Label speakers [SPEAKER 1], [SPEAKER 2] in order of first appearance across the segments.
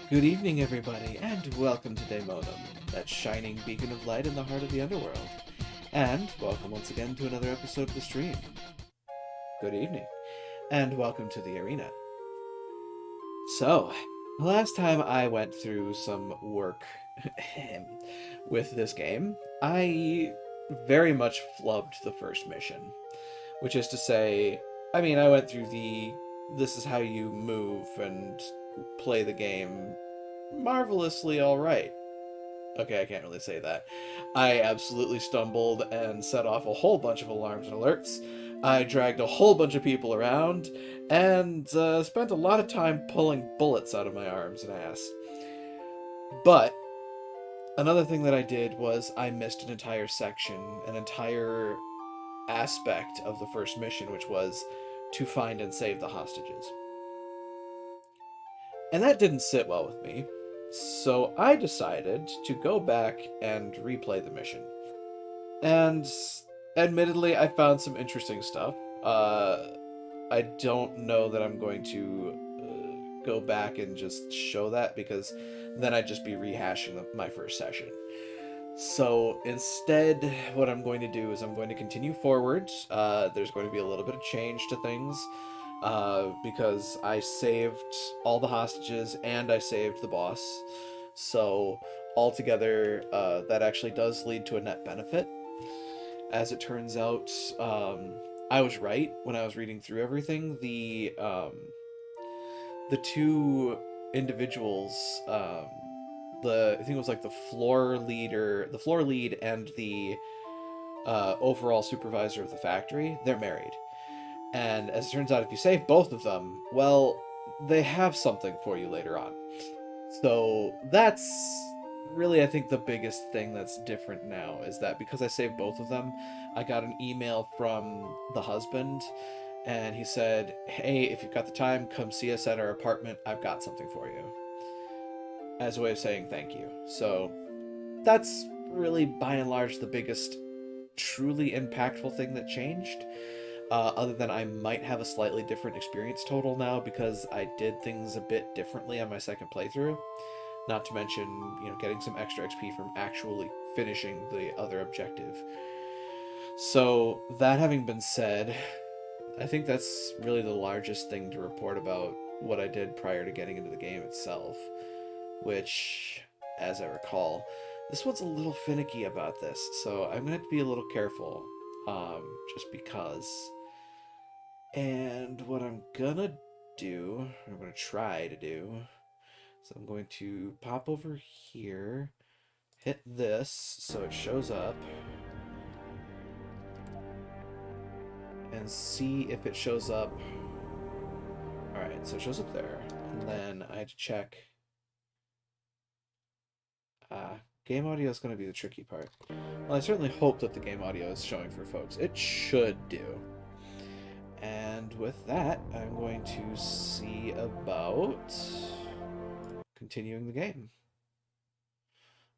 [SPEAKER 1] Good evening, everybody, and welcome to Daemodum, that shining beacon of light in the heart of the underworld. And welcome once again to another episode of the stream. Good evening, and welcome to the arena. So, the last time I went through some work with this game, I very much flubbed the first mission, which is to say, I mean, I went through this is how you move and play the game marvelously all right. Okay, I can't really say that. I absolutely stumbled and set off a whole bunch of alarms and alerts. I dragged a whole bunch of people around, and spent a lot of time pulling bullets out of my arms and ass. But another thing that I did was I missed an entire section, an entire aspect of the first mission, which was to find and save the hostages. And that didn't sit well with me, so I decided to go back and replay the mission. And admittedly, I found some interesting stuff. I don't know that I'm going to go back and just show that, because then I'd just be rehashing my first session. So instead, what I'm going to do is I'm going to continue forward. There's going to be a little bit of change to things, because I saved all the hostages and I saved the boss. So altogether, that actually does lead to a net benefit. As it turns out, I was right when I was reading through everything. The two individuals, I think it was like the floor lead and the overall supervisor of the factory, they're married. And as it turns out, if you save both of them, well, they have something for you later on. So that's really, I think, the biggest thing that's different now, is that because I saved both of them, I got an email from the husband, and he said, hey, if you've got the time, come see us at our apartment. I've got something for you. As a way of saying thank you. So that's really, by and large, the biggest truly impactful thing that changed. Other than I might have a slightly different experience total now, because I did things a bit differently on my second playthrough. Not to mention, getting some extra XP from actually finishing the other objective. So, that having been said, I think that's really the largest thing to report about what I did prior to getting into the game itself. Which, as I recall, this one's a little finicky about this, so I'm going to have to be a little careful, just because. And what I'm going to do, I'm going to try to do, so I'm going to pop over here, hit this so it shows up, and see if it shows up. Alright, so it shows up there, and then I had to check. Game audio is going to be the tricky part. Well, I certainly hope that the game audio is showing for folks. It should do. And with that, I'm going to see about continuing the game.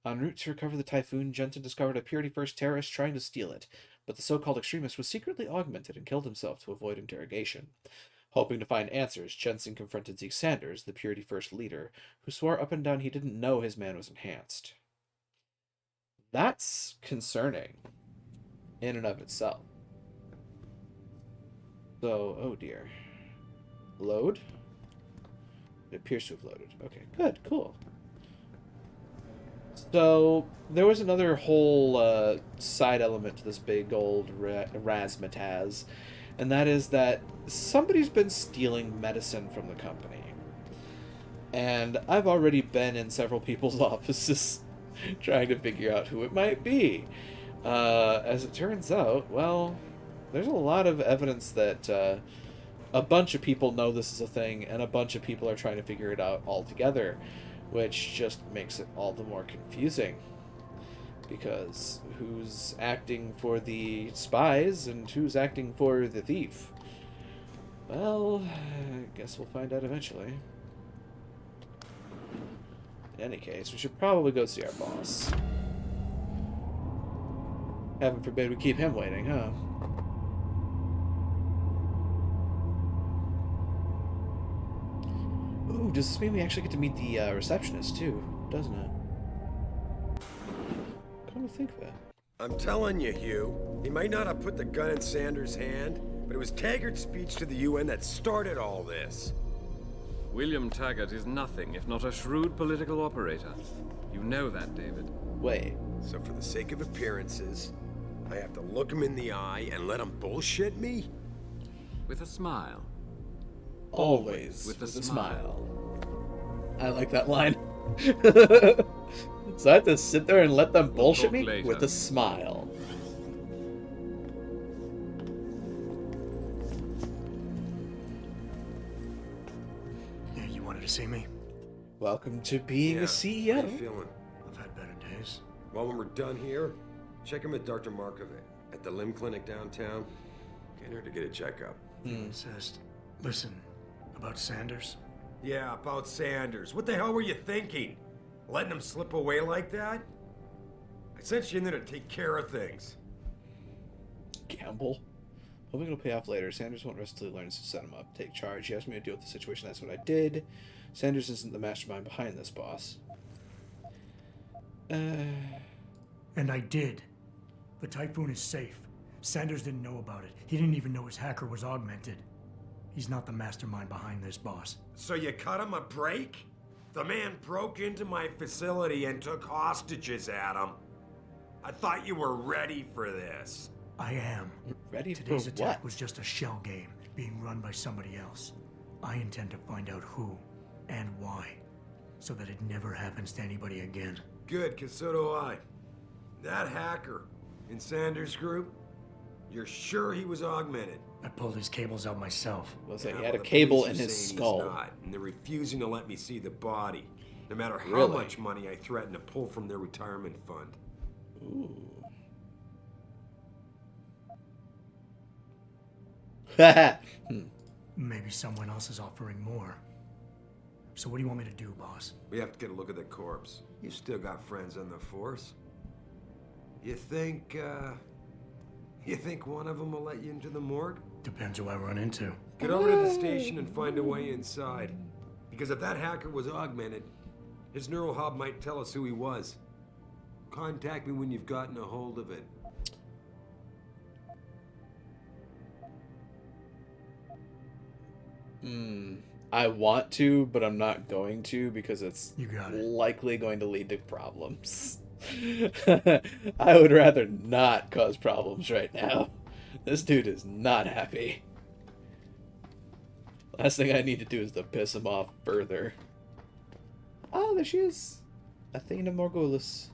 [SPEAKER 1] En route to recover the Typhoon, Jensen discovered a Purity First terrorist trying to steal it, but the so-called extremist was secretly augmented and killed himself to avoid interrogation. Hoping to find answers, Jensen confronted Zeke Sanders, the Purity First leader, who swore up and down he didn't know his man was enhanced. That's concerning in and of itself. So, oh dear. Load? It appears to have loaded. Okay, good, cool. So, there was another whole side element to this big old razzmatazz, and that is that somebody's been stealing medicine from the company. And I've already been in several people's offices trying to figure out who it might be. As it turns out, well, there's a lot of evidence that a bunch of people know this is a thing, and a bunch of people are trying to figure it out all together, which just makes it all the more confusing. Because who's acting for the spies and who's acting for the thief? Well, I guess we'll find out eventually. In any case, we should probably go see our boss. Heaven forbid we keep him waiting, huh? Ooh, does this mean we actually get to meet the receptionist too? Doesn't it? Come to think of it.
[SPEAKER 2] I'm telling you, Hugh, he might not have put the gun in Sanders' hand, but it was Taggart's speech to the UN that started all this.
[SPEAKER 3] William Taggart is nothing if not a shrewd political operator. You know that, David.
[SPEAKER 1] Wait.
[SPEAKER 2] So for the sake of appearances, I have to look him in the eye and let him bullshit me?
[SPEAKER 3] With a smile.
[SPEAKER 1] Always
[SPEAKER 3] With a
[SPEAKER 1] with a
[SPEAKER 3] smile.
[SPEAKER 1] smile. I like that line. So I have to sit there and let them bullshit
[SPEAKER 3] talk
[SPEAKER 1] me
[SPEAKER 3] later.
[SPEAKER 1] with a smile.
[SPEAKER 4] Yeah, you wanted to see me?
[SPEAKER 1] Welcome to being
[SPEAKER 2] Yeah,
[SPEAKER 1] a CEO.
[SPEAKER 2] How you feeling?
[SPEAKER 4] I've had better days.
[SPEAKER 2] Well, when we're done here, check him with Dr. Markovic at the limb clinic downtown. Can't hurt to get a checkup.
[SPEAKER 4] If you insist. Listen, about Sanders?
[SPEAKER 2] Yeah, about Sanders. What the hell were you thinking? Letting him slip away like that? I sent you in there to take care of things.
[SPEAKER 1] Gamble. Hoping it'll pay off later. Sanders won't rest until he learns to set him up. Take charge. He asked me to deal with the situation. That's what I did. Sanders isn't the mastermind behind this, boss.
[SPEAKER 4] And I did. The Typhoon is safe. Sanders didn't know about it. He didn't even know his hacker was augmented. He's not the mastermind behind this, boss.
[SPEAKER 2] So you cut him a break? The man broke into my facility and took hostages at him. I thought you were ready for this.
[SPEAKER 4] I am.
[SPEAKER 1] Ready
[SPEAKER 4] Today's
[SPEAKER 1] for
[SPEAKER 4] attack
[SPEAKER 1] what?
[SPEAKER 4] was just a shell game being run by somebody else. I intend to find out who and why, so that it never happens to anybody again.
[SPEAKER 2] Good, because so do I. That hacker in Sanders' group, you're sure he was augmented?
[SPEAKER 4] I pulled his cables out myself.
[SPEAKER 1] Was that
[SPEAKER 2] Yeah,
[SPEAKER 1] he had
[SPEAKER 2] well,
[SPEAKER 1] a
[SPEAKER 2] the
[SPEAKER 1] cable
[SPEAKER 2] police
[SPEAKER 1] in
[SPEAKER 2] are
[SPEAKER 1] his
[SPEAKER 2] saying
[SPEAKER 1] skull?
[SPEAKER 2] He's not, and they're refusing to let me see the body, no matter how
[SPEAKER 1] Really?
[SPEAKER 2] much money I threaten to pull from their retirement fund.
[SPEAKER 1] Ooh.
[SPEAKER 4] Maybe someone else is offering more. So what do you want me to do, boss?
[SPEAKER 2] We have to get a look at the corpse. You still got friends on the force. You think one of them will let you into the morgue?
[SPEAKER 4] Depends who I run into.
[SPEAKER 2] Get over to the station and find a way inside. Because if that hacker was augmented, his neural hub might tell us who he was. Contact me when you've gotten a hold of it.
[SPEAKER 1] I want to, but I'm not going to because it's
[SPEAKER 4] You got it.
[SPEAKER 1] likely going to lead to problems. I would rather not cause problems right now. This dude is not happy. Last thing I need to do is to piss him off further. Oh, there she is. Athena Morgulus.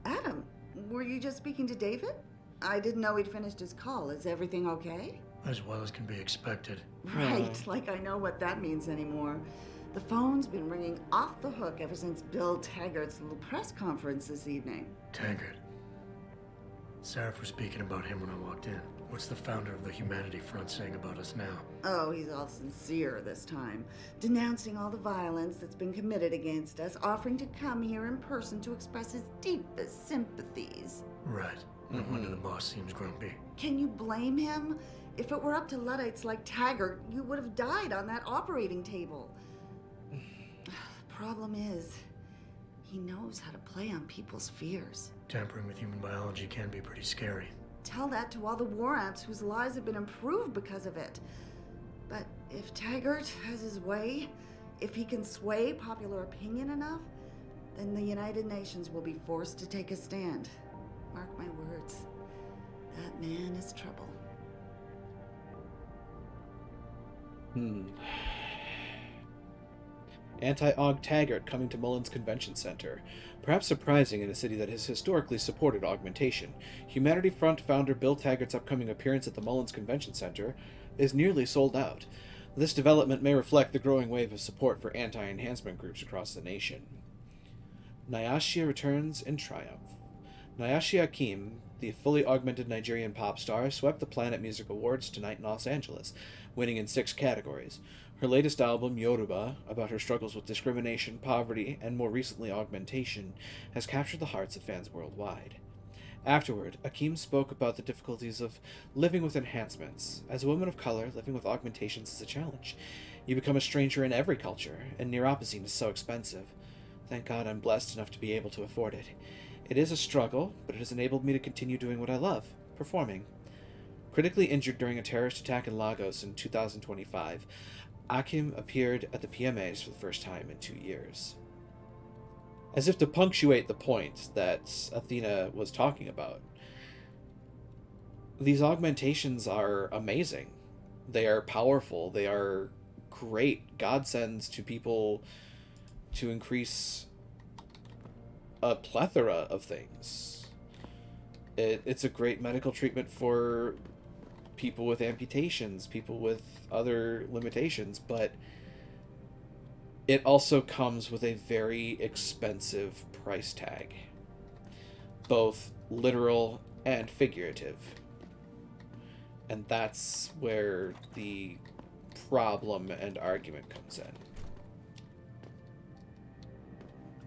[SPEAKER 5] Adam, were you just speaking to David? I didn't know he'd finished his call. Is everything okay?
[SPEAKER 4] As well as can be expected.
[SPEAKER 5] Right, like I know what that means anymore. The phone's been ringing off the hook ever since Bill Taggart's little press conference this evening.
[SPEAKER 4] Taggart. Sarah was speaking about him when I walked in. What's the founder of the Humanity Front saying about us now?
[SPEAKER 5] Oh, he's all sincere this time, denouncing all the violence that's been committed against us, offering to come here in person to express his deepest sympathies.
[SPEAKER 4] Right. No wonder the boss seems grumpy.
[SPEAKER 5] Can you blame him? If it were up to Luddites like Taggart, you would have died on that operating table. The problem is, he knows how to play on people's fears.
[SPEAKER 4] Tampering with human biology can be pretty scary.
[SPEAKER 5] Tell that to all the war amps whose lives have been improved because of it. But if Taggart has his way, if he can sway popular opinion enough, then the United Nations will be forced to take a stand. Mark my words, that man is trouble.
[SPEAKER 1] Anti-Aug Taggart coming to Mullins Convention Center. Perhaps surprising in a city that has historically supported augmentation, Humanity Front founder Bill Taggart's upcoming appearance at the Mullins Convention Center is nearly sold out. This development may reflect the growing wave of support for anti-enhancement groups across the nation. Nyashia returns in triumph. Nyashia Akim, the fully augmented Nigerian pop star, swept the Planet Music Awards tonight in Los Angeles, winning in 6 categories. Her latest album, Yoruba, about her struggles with discrimination, poverty, and more recently augmentation, has captured the hearts of fans worldwide. Afterward, Akim spoke about the difficulties of living with enhancements. As a woman of color, living with augmentations is a challenge. You become a stranger in every culture, and neuropazine is so expensive. Thank God I'm blessed enough to be able to afford it. It is a struggle, but it has enabled me to continue doing what I love, performing. Critically injured during a terrorist attack in Lagos in 2025, Akim appeared at the PMAs for the first time in 2 years. As if to punctuate the point that Athena was talking about, these augmentations are amazing. They are powerful. They are great godsends to people to increase a plethora of things. It's a great medical treatment for people with amputations, people with other limitations, but it also comes with a very expensive price tag, both literal and figurative. And that's where the problem and argument comes in.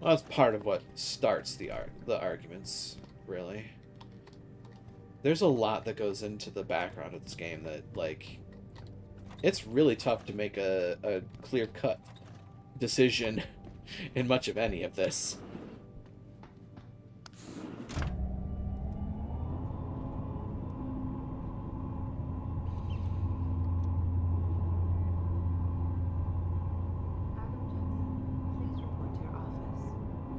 [SPEAKER 1] Well, that's part of what starts the arguments, really. There's a lot that goes into the background of this game that, like, it's really tough to make a clear-cut decision in much of any of this.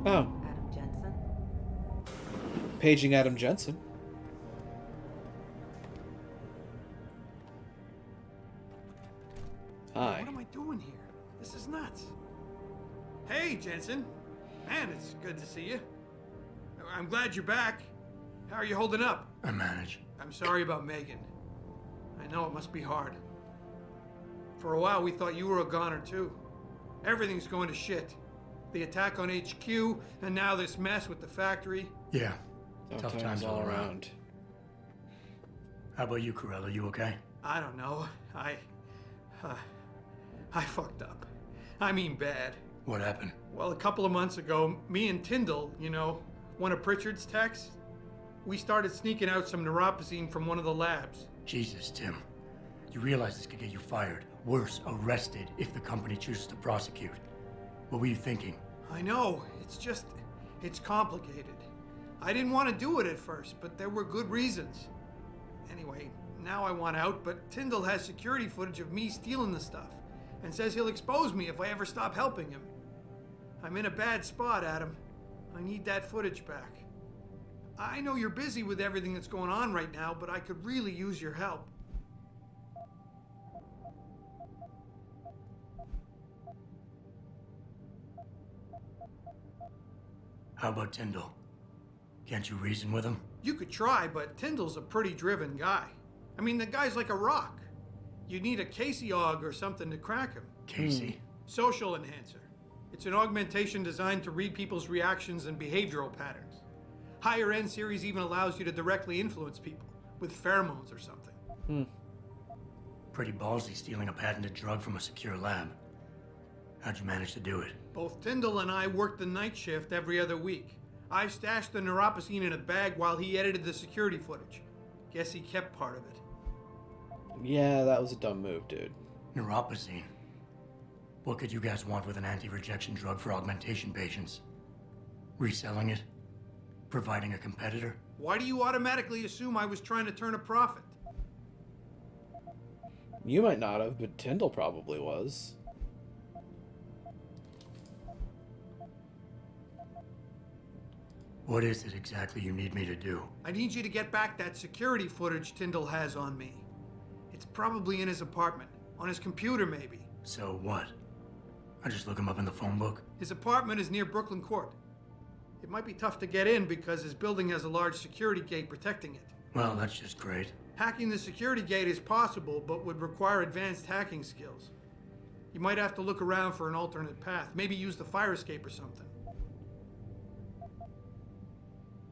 [SPEAKER 1] Oh.
[SPEAKER 6] Adam Jensen?
[SPEAKER 1] Paging Adam Jensen. Hi.
[SPEAKER 7] What am I doing here? This is nuts. Hey, Jensen. Man, it's good to see you. I'm glad you're back. How are you holding up?
[SPEAKER 4] I manage.
[SPEAKER 7] I'm sorry about Megan. I know it must be hard. For a while, we thought you were a goner, too. Everything's going to shit. The attack on HQ, and now this mess with the factory.
[SPEAKER 4] Yeah. Tough times all around. How about you, Corella? You okay?
[SPEAKER 7] I don't know. I fucked up. I mean bad.
[SPEAKER 4] What happened?
[SPEAKER 7] Well, a couple of months ago, me and Tyndall, you know, one of Pritchard's techs, we started sneaking out some neuropozyne from one of the labs.
[SPEAKER 4] Jesus, Tim. You realize this could get you fired. Worse, arrested if the company chooses to prosecute. What were you thinking?
[SPEAKER 7] I know. It's complicated. I didn't want to do it at first, but there were good reasons. Anyway, now I want out, but Tyndall has security footage of me stealing the stuff and says he'll expose me if I ever stop helping him. I'm in a bad spot, Adam. I need that footage back. I know you're busy with everything that's going on right now, but I could really use your help.
[SPEAKER 4] How about Tyndall? Can't you reason with him?
[SPEAKER 7] You could try, but Tyndall's a pretty driven guy. I mean, the guy's like a rock. You'd need a Casey aug or something to crack him.
[SPEAKER 4] Casey?
[SPEAKER 7] Social enhancer. It's an augmentation designed to read people's reactions and behavioral patterns. Higher end series even allows you to directly influence people with pheromones or something.
[SPEAKER 4] Pretty ballsy stealing a patented drug from a secure lab. How'd you manage to do it?
[SPEAKER 7] Both Tyndall and I worked the night shift every other week. I stashed the neuropozyne in a bag while he edited the security footage. Guess he kept part of it.
[SPEAKER 1] Yeah, that was a dumb move, dude.
[SPEAKER 4] Neuropozyne. What could you guys want with an anti-rejection drug for augmentation patients? Reselling it? Providing a competitor?
[SPEAKER 7] Why do you automatically assume I was trying to turn a profit?
[SPEAKER 1] You might not have, but Tyndall probably was.
[SPEAKER 4] What is it exactly you need me to do?
[SPEAKER 7] I need you to get back that security footage Tyndall has on me. It's probably in his apartment. On his computer, maybe.
[SPEAKER 4] So what? I just look him up in the phone book?
[SPEAKER 7] His apartment is near Brooklyn Court. It might be tough to get in because his building has a large security gate protecting it.
[SPEAKER 4] Well, that's just great.
[SPEAKER 7] Hacking the security gate is possible, but would require advanced hacking skills. You might have to look around for an alternate path. Maybe use the fire escape or something.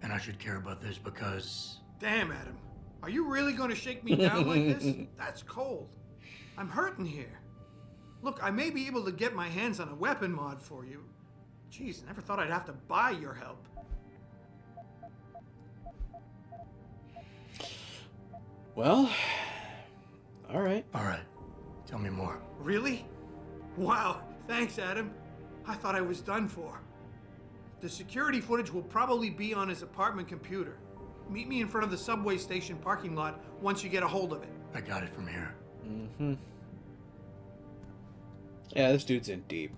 [SPEAKER 4] And I should care about this because...
[SPEAKER 7] Damn, Adam. Are you really going to shake me down like this? That's cold. I'm hurting here. Look, I may be able to get my hands on a weapon mod for you. Jeez, never thought I'd have to buy your help.
[SPEAKER 1] Well, alright.
[SPEAKER 4] Alright, tell me more.
[SPEAKER 7] Really? Wow, thanks, Adam. I thought I was done for. The security footage will probably be on his apartment computer. Meet me in front of the subway station parking lot once you get a hold of it.
[SPEAKER 4] I got it from here.
[SPEAKER 1] Yeah, this dude's in deep.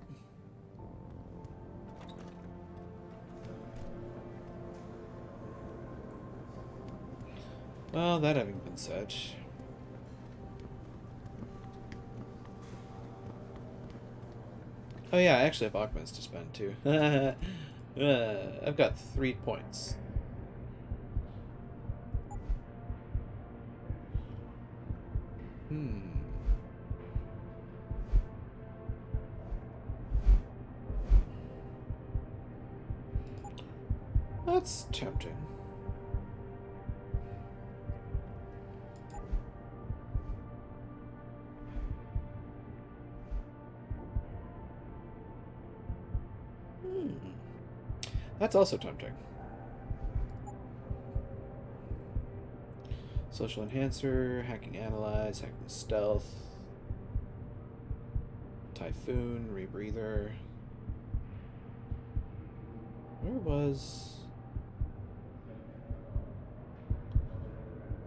[SPEAKER 1] Well, that having been said. Oh yeah, I actually have augments to spend too. I've got 3 points. That's tempting. That's also tempting. Social enhancer, hacking analyze, hacking stealth, typhoon, rebreather. Where was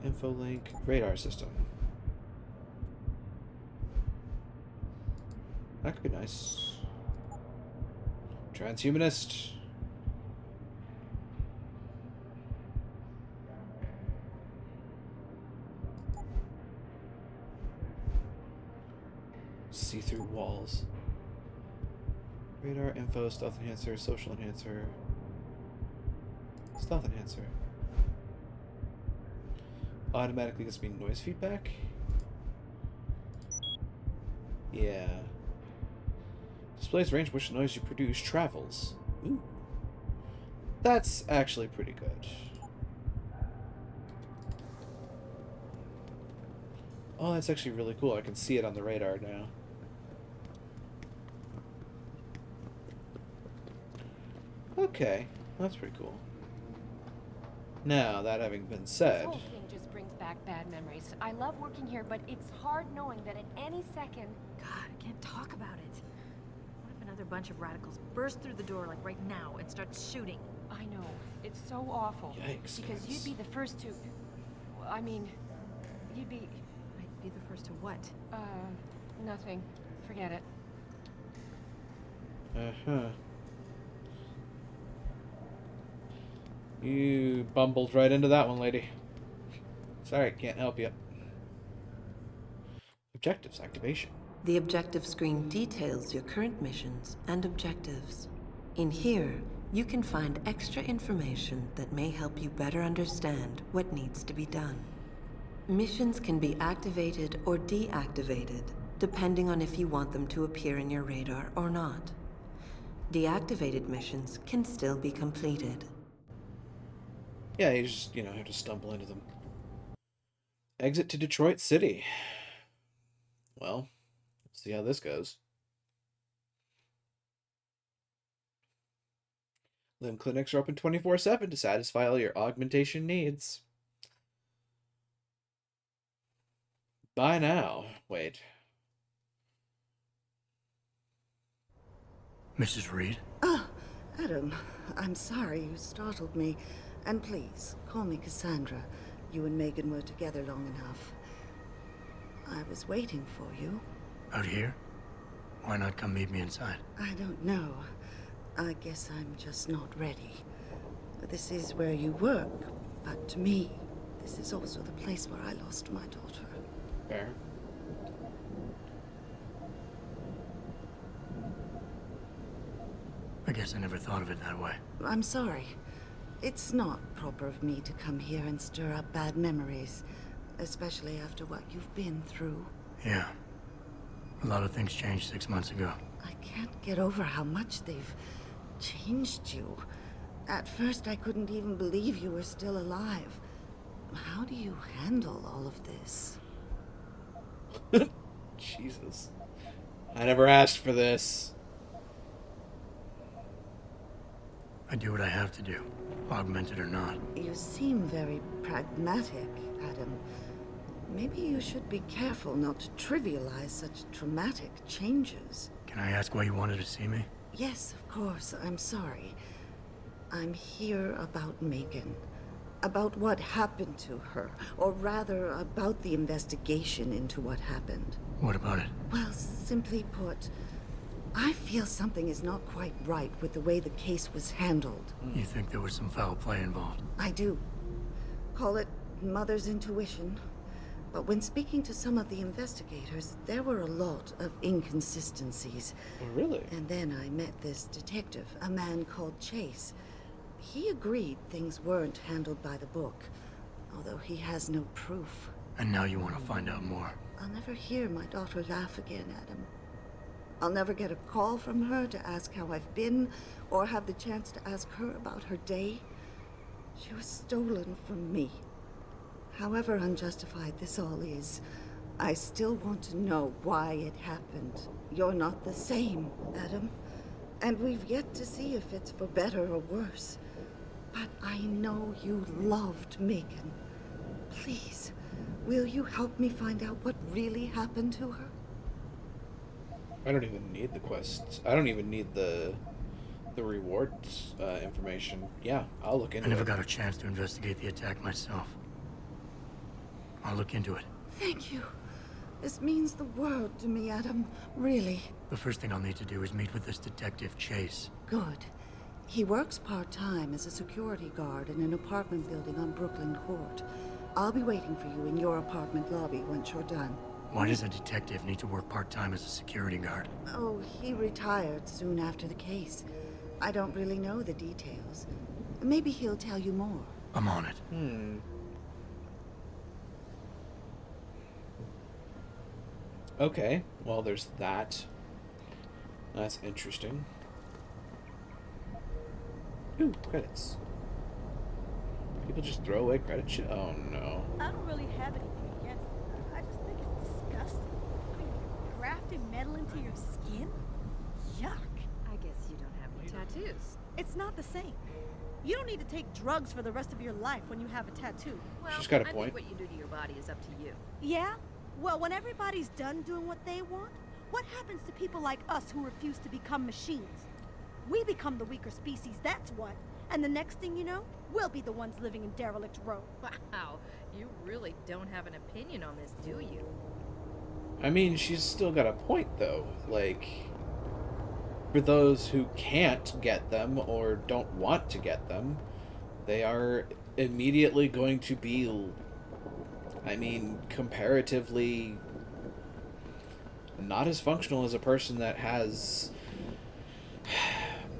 [SPEAKER 1] infolink, radar system? That could be nice. Transhumanist. See through walls. Radar, info, stealth enhancer, social enhancer. Stealth enhancer. Automatically gives me noise feedback. Yeah. Displays range which noise you produce travels. Ooh. That's actually pretty good. Oh, that's actually really cool. I can see it on the radar now. Okay, that's pretty cool. Now, that having been said...
[SPEAKER 6] This whole thing just brings back bad memories. I love working here, but it's hard knowing that at any second...
[SPEAKER 8] God, I can't talk about it. What if another bunch of radicals burst through the door like right now and start shooting?
[SPEAKER 6] I know. It's so awful.
[SPEAKER 1] Yikes,
[SPEAKER 6] Because
[SPEAKER 1] guys.
[SPEAKER 6] you'd be the first to... I mean, you'd be...
[SPEAKER 8] I'd be the first to what?
[SPEAKER 6] Nothing. Forget it.
[SPEAKER 1] Uh-huh. You bumbled right into that one, lady. Sorry, can't help you. Objectives activation.
[SPEAKER 9] The objective screen details your current missions and objectives. In here, you can find extra information that may help you better understand what needs to be done. Missions can be activated or deactivated, depending on if you want them to appear in your radar or not. Deactivated missions can still be completed.
[SPEAKER 1] Yeah, you just, have to stumble into them. Exit to Detroit City. Well, let's see how this goes. Limb clinics are open 24/7 to satisfy all your augmentation needs. Buy now. Wait.
[SPEAKER 4] Mrs. Reed?
[SPEAKER 5] Ah, Adam, I'm sorry you startled me. And please, call me Cassandra. You and Megan were together long enough. I was waiting for you.
[SPEAKER 4] Out here? Why not come meet me inside?
[SPEAKER 5] I don't know. I guess I'm just not ready. This is where you work, but to me, this is also the place where I lost my daughter.
[SPEAKER 1] Fair.
[SPEAKER 4] I guess I never thought of it that way.
[SPEAKER 5] I'm sorry. It's not proper of me to come here and stir up bad memories, especially after what you've been through.
[SPEAKER 4] Yeah. A lot of things changed 6 months ago.
[SPEAKER 5] I can't get over how much they've changed you. At first, I couldn't even believe you were still alive. How do you handle all of this?
[SPEAKER 1] Jesus. I never asked for this.
[SPEAKER 4] I do what I have to do, augmented or not.
[SPEAKER 5] You seem very pragmatic, Adam. Maybe you should be careful not to trivialize such traumatic changes.
[SPEAKER 4] Can I ask why you wanted to see me?
[SPEAKER 5] Yes, of course. I'm sorry. I'm here about Megan. About what happened to her. Or rather, about the investigation into what happened.
[SPEAKER 4] What about it?
[SPEAKER 5] Well, simply put, I feel something is not quite right with the way the case was handled.
[SPEAKER 4] You think there was some foul play involved?
[SPEAKER 5] I do. Call it mother's intuition. But when speaking to some of the investigators, there were a lot of inconsistencies.
[SPEAKER 1] Oh, really?
[SPEAKER 5] And then I met this detective, a man called Chase. He agreed things weren't handled by the book, although he has no proof.
[SPEAKER 4] And now you want to find out more.
[SPEAKER 5] I'll never hear my daughter laugh again, Adam. I'll never get a call from her to ask how I've been, or have the chance to ask her about her day. She was stolen from me. However unjustified this all is, I still want to know why it happened. You're not the same, Adam. And we've yet to see if it's for better or worse. But I know you loved Megan. Please, will you help me find out what really happened to her?
[SPEAKER 1] I don't even need the quests. I don't even need the rewards information. Yeah, I'll look into it.
[SPEAKER 4] I never got a chance to investigate the attack myself. I'll look into it.
[SPEAKER 5] Thank you. This means the world to me, Adam. Really.
[SPEAKER 4] The first thing I'll need to do is meet with this detective, Chase.
[SPEAKER 5] Good. He works part-time as a security guard in an apartment building on Brooklyn Court. I'll be waiting for you in your apartment lobby once you're done.
[SPEAKER 4] Why does a detective need to work part-time as a security guard?
[SPEAKER 5] Oh, he retired soon after the case. I don't really know the details. Maybe he'll tell you more.
[SPEAKER 4] I'm on it.
[SPEAKER 1] Okay, well, there's that. That's interesting. Ooh, credits. People just throw away credit shit? Oh, no.
[SPEAKER 10] I don't really have anything against it. I just think it's disgusting. I mean, grafting metal into your skin? Yuck.
[SPEAKER 8] I guess you don't have any tattoos.
[SPEAKER 10] It's not the same. You don't need to take drugs for the rest of your life when you have a tattoo.
[SPEAKER 8] Well,
[SPEAKER 1] She's got a
[SPEAKER 8] I
[SPEAKER 1] point.
[SPEAKER 8] think what you do to your body is up to you.
[SPEAKER 10] Yeah? Well, when everybody's done doing what they want, what happens to people like us who refuse to become machines? We become the weaker species, that's what. And the next thing you know, we'll be the ones living in derelict row.
[SPEAKER 8] Wow, you really don't have an opinion on this, do you?
[SPEAKER 1] I mean, she's still got a point, though. Like, for those who can't get them or don't want to get them, they are immediately going to be, I mean, comparatively not as functional as a person that has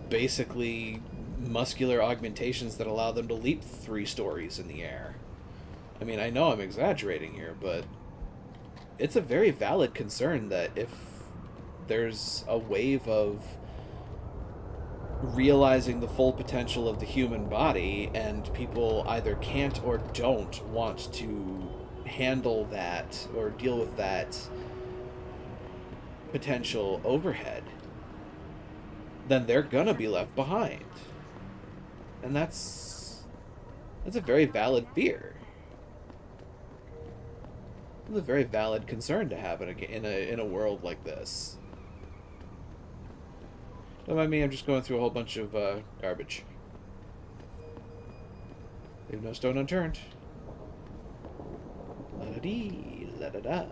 [SPEAKER 1] basically muscular augmentations that allow them to leap 3 stories in the air. I mean, I know I'm exaggerating here, but it's a very valid concern that if there's a wave of realizing the full potential of the human body and people either can't or don't want to handle that or deal with that potential overhead, then they're gonna be left behind. And that's a very valid fear. It's a very valid concern to have in a world like this. Don't mind me, I'm just going through a whole bunch of garbage. Leave no stone unturned. La-da-dee, la-da-da.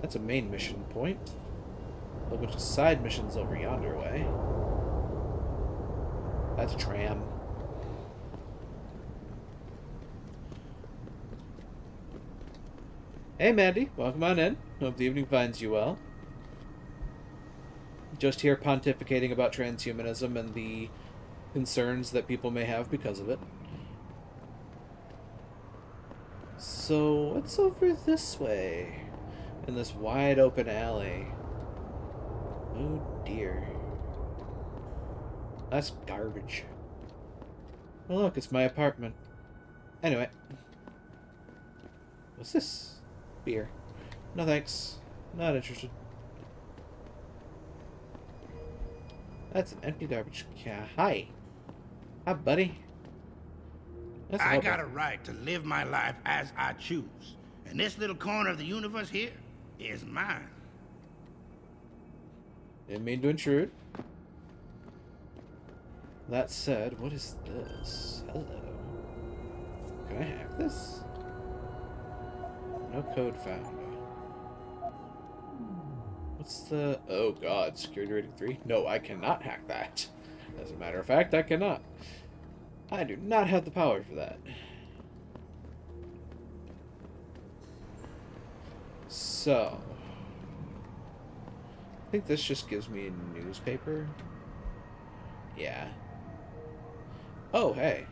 [SPEAKER 1] That's a main mission point. A bunch of side missions over yonder way. That's a tram. Hey Mandy, welcome on in. Hope the evening finds you well. Just here pontificating about transhumanism and the concerns that people may have because of it. So, what's over this way? In this wide open alley. Oh dear. That's garbage. Well, look, it's my apartment. Anyway. What's this? Beer. No thanks. Not interested. That's an empty garbage can. Hi. Hi, buddy. That's
[SPEAKER 11] I got a right to live my life as I choose. And this little corner of the universe here is mine.
[SPEAKER 1] Didn't mean to intrude. That said, what is this? Hello. Can I hack this? No code found. What's the... Oh god, security rating 3? No, I cannot hack that. As a matter of fact, I cannot. I do not have the power for that. So, I think this just gives me a newspaper. Yeah. Oh, hey.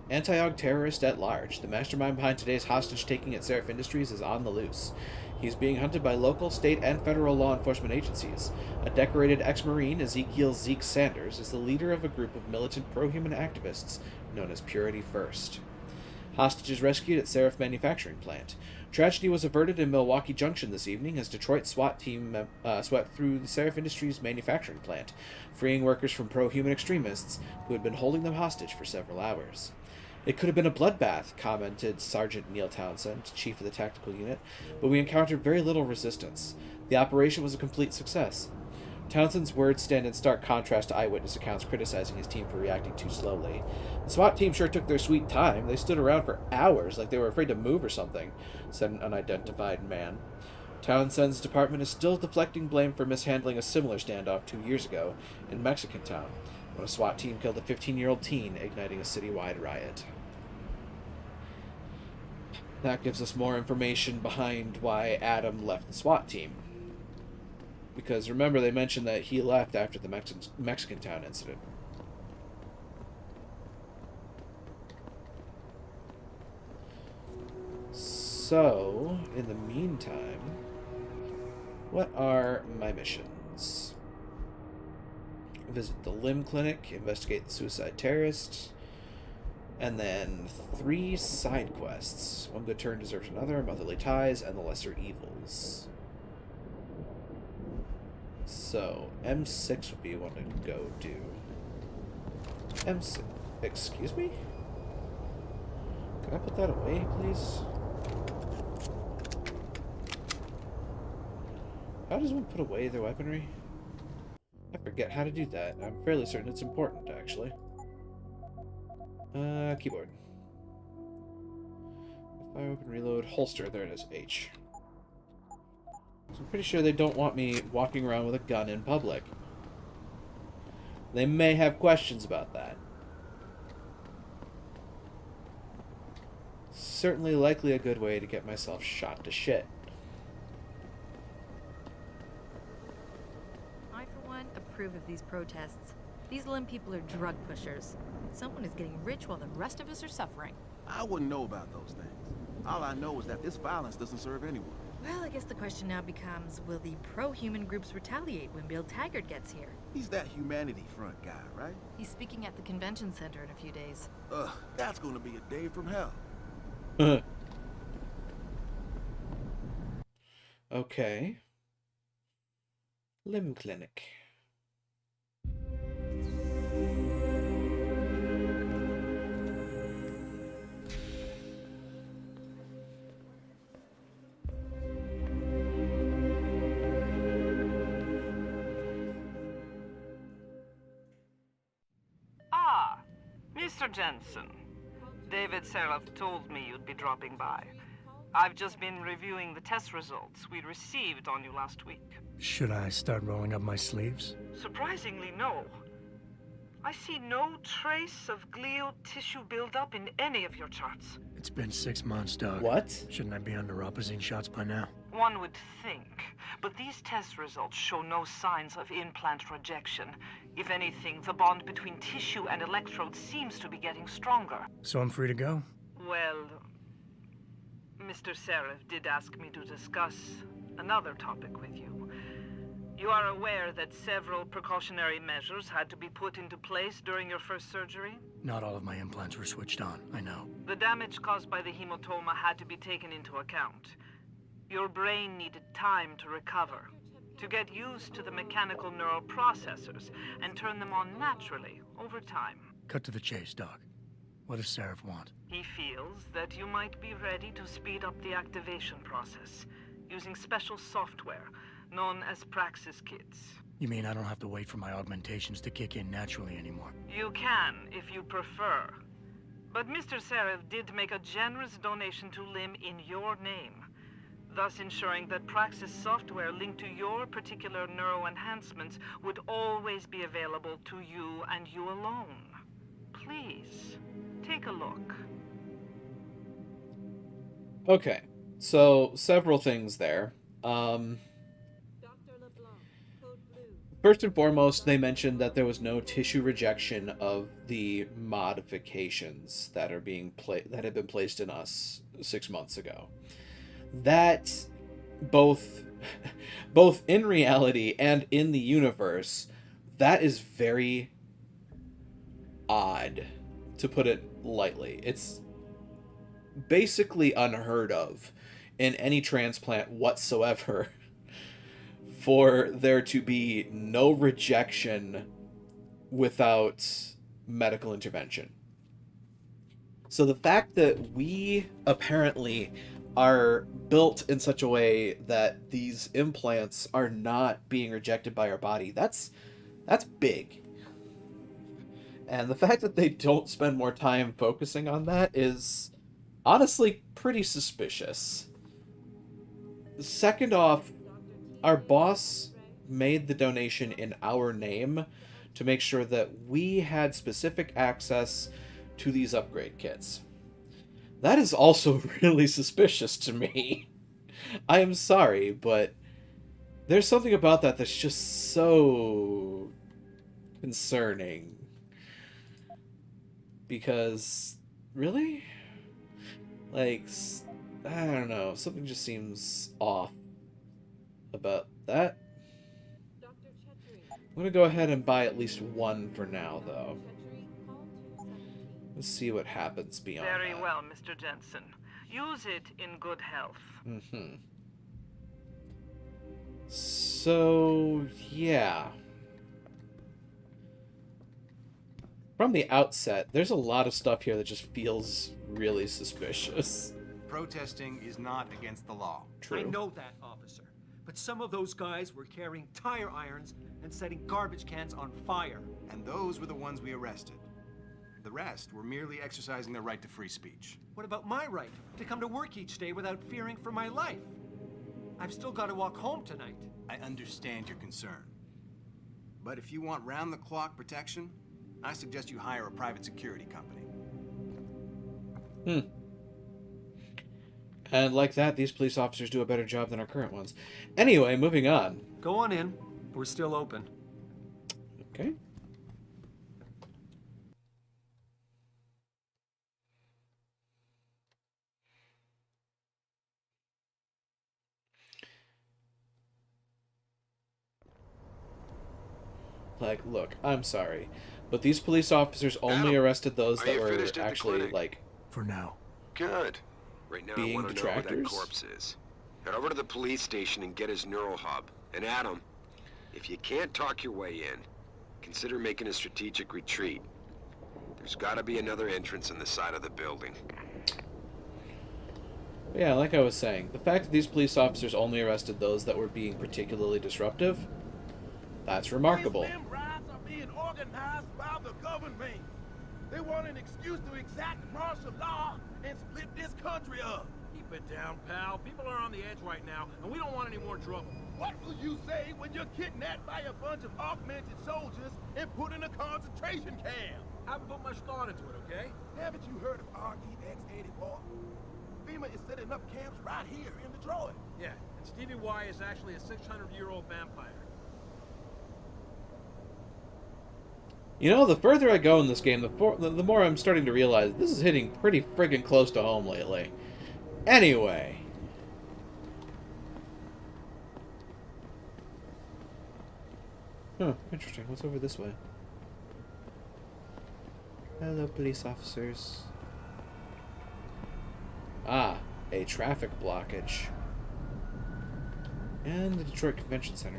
[SPEAKER 1] Anti-Aug terrorist at large. The mastermind behind today's hostage-taking at Seraph Industries is on the loose. He's being hunted by local, state, and federal law enforcement agencies. A decorated ex-Marine, Ezekiel Zeke Sanders, is the leader of a group of militant pro-human activists known as Purity First. Hostages rescued at Seraph Manufacturing Plant. Tragedy was averted in Milwaukee Junction this evening as Detroit SWAT team swept through the Seraph Industries manufacturing plant, freeing workers from pro-human extremists who had been holding them hostage for several hours. It could have been a bloodbath, commented Sergeant Neil Townsend, chief of the tactical unit, but we encountered very little resistance. The operation was a complete success. Townsend's words stand in stark contrast to eyewitness accounts criticizing his team for reacting too slowly. The SWAT team sure took their sweet time. They stood around for hours like they were afraid to move or something, said an unidentified man. Townsend's department is still deflecting blame for mishandling a similar standoff 2 years ago in Mexican Town, when a SWAT team killed a 15-year-old teen, igniting a citywide riot. That gives us more information behind why Adam left the SWAT team. Because remember, they mentioned that he left after the Mexican Town incident. So, in the meantime, what are my missions? Visit the Limb Clinic, investigate the suicide terrorist, and then 3 side quests. One Good Turn Deserves Another, Motherly Ties, and The Lesser Evils. So, M6 would be one to go do. M6... Excuse me? Can I put that away, please? How does one put away their weaponry? I forget how to do that. I'm fairly certain it's important, actually. Keyboard. Fire, open, reload, holster. There it is. H. So I'm pretty sure they don't want me walking around with a gun in public. They may have questions about that. Certainly likely a good way to get myself shot to shit.
[SPEAKER 8] I, for one, approve of these protests. These Limb people are drug pushers. Someone is getting rich while the rest of us are suffering.
[SPEAKER 12] I wouldn't know about those things. All I know is that this violence doesn't serve anyone.
[SPEAKER 8] Well, I guess the question now becomes, will the pro-human groups retaliate when Bill Taggart gets here?
[SPEAKER 12] He's that Humanity Front guy, right?
[SPEAKER 8] He's speaking at the convention center in a few days.
[SPEAKER 12] That's gonna be a day from hell.
[SPEAKER 1] Okay. Limb Clinic.
[SPEAKER 13] Mr. Jensen, David Seraph told me you'd be dropping by. I've just been reviewing the test results we received on you last week.
[SPEAKER 4] Should I start rolling up my sleeves?
[SPEAKER 13] Surprisingly, no. I see no trace of glial tissue buildup in any of your charts.
[SPEAKER 4] It's been 6 months, Doug.
[SPEAKER 1] What?
[SPEAKER 4] Shouldn't I be under opposite shots by now?
[SPEAKER 13] One would think, but these test results show no signs of implant rejection. If anything, the bond between tissue and electrodes seems to be getting stronger.
[SPEAKER 4] So I'm free to go?
[SPEAKER 13] Well, Mr. Seraph did ask me to discuss another topic with you. You are aware that several precautionary measures had to be put into place during your first surgery?
[SPEAKER 4] Not all of my implants were switched on, I know.
[SPEAKER 13] The damage caused by the hematoma had to be taken into account. Your brain needed time to recover, to get used to the mechanical neural processors and turn them on naturally over time.
[SPEAKER 4] Cut to the chase, Doc. What does Seraph want?
[SPEAKER 13] He feels that you might be ready to speed up the activation process using special software known as Praxis kits.
[SPEAKER 4] You mean I don't have to wait for my augmentations to kick in naturally anymore?
[SPEAKER 13] You can, if you prefer. But Mr. Seraph did make a generous donation to Limb in your name, thus ensuring that Praxis software linked to your particular neuro enhancements would always be available to you and you alone. Please, take a look.
[SPEAKER 1] Okay, so several things there. First and foremost, they mentioned that there was no tissue rejection of the modifications that are that had been placed in us 6 months ago. That both both in reality and in the universe, that is very odd, to put it lightly. It's basically unheard of in any transplant whatsoever for there to be no rejection without medical intervention. So the fact that we apparently are built in such a way that these implants are not being rejected by our body, that's big. And the fact that they don't spend more time focusing on that is honestly pretty suspicious. Second off, our boss made the donation in our name to make sure that we had specific access to these upgrade kits. That is also really suspicious to me. I am sorry, but there's something about that that's just so concerning. Because, really? Like, I don't know, something just seems off about that. I'm gonna go ahead and buy at least one for now, though. Let's see what happens beyond
[SPEAKER 13] Very
[SPEAKER 1] that.
[SPEAKER 13] well, Mr. Jensen. Use it in good health.
[SPEAKER 1] Mm-hmm. So, yeah. From the outset, there's a lot of stuff here that just feels really suspicious.
[SPEAKER 14] Protesting is not against the law.
[SPEAKER 1] True.
[SPEAKER 15] I know that, officer. But some of those guys were carrying tire irons and setting garbage cans on fire.
[SPEAKER 14] And those were the ones we arrested. The rest were merely exercising their right to free speech.
[SPEAKER 15] What about my right to come to work each day without fearing for my life? I've still got to walk home tonight.
[SPEAKER 14] I understand your concern. But if you want round-the-clock protection, I suggest you hire a private security company.
[SPEAKER 1] And like that, these police officers do a better job than our current ones. Anyway, moving on.
[SPEAKER 15] Go on in. We're still open.
[SPEAKER 1] Okay. Like, look, I'm sorry, but these police officers only arrested those that were actually, like...
[SPEAKER 4] For now.
[SPEAKER 2] Good. Right now I want to know where that corpse is. Head over to the police station and get his neural hub. And Adam, if you can't talk your way in, consider making a strategic retreat. There's got to be another entrance in the side of the building.
[SPEAKER 1] Yeah, like I was saying, the fact that these police officers only arrested those that were being particularly disruptive, that's remarkable.
[SPEAKER 16] These riots are being organized by the government. They want an excuse to exact martial law and split this country up.
[SPEAKER 17] Keep it down, pal. People are on the edge right now, and we don't want any more trouble.
[SPEAKER 16] What will you say when you're kidnapped by a bunch of augmented soldiers and put in a concentration camp?
[SPEAKER 17] I haven't put much thought into it, okay?
[SPEAKER 16] Haven't you heard of REX-84? FEMA is setting up camps right here in Detroit.
[SPEAKER 17] Yeah, and Stevie Y is actually a 600-year-old vampire.
[SPEAKER 1] You know, the further I go in this game, the more I'm starting to realize this is hitting pretty friggin' close to home lately. Anyway. Huh, interesting. What's over this way? Hello, police officers. Ah, a traffic blockage. And the Detroit Convention Center.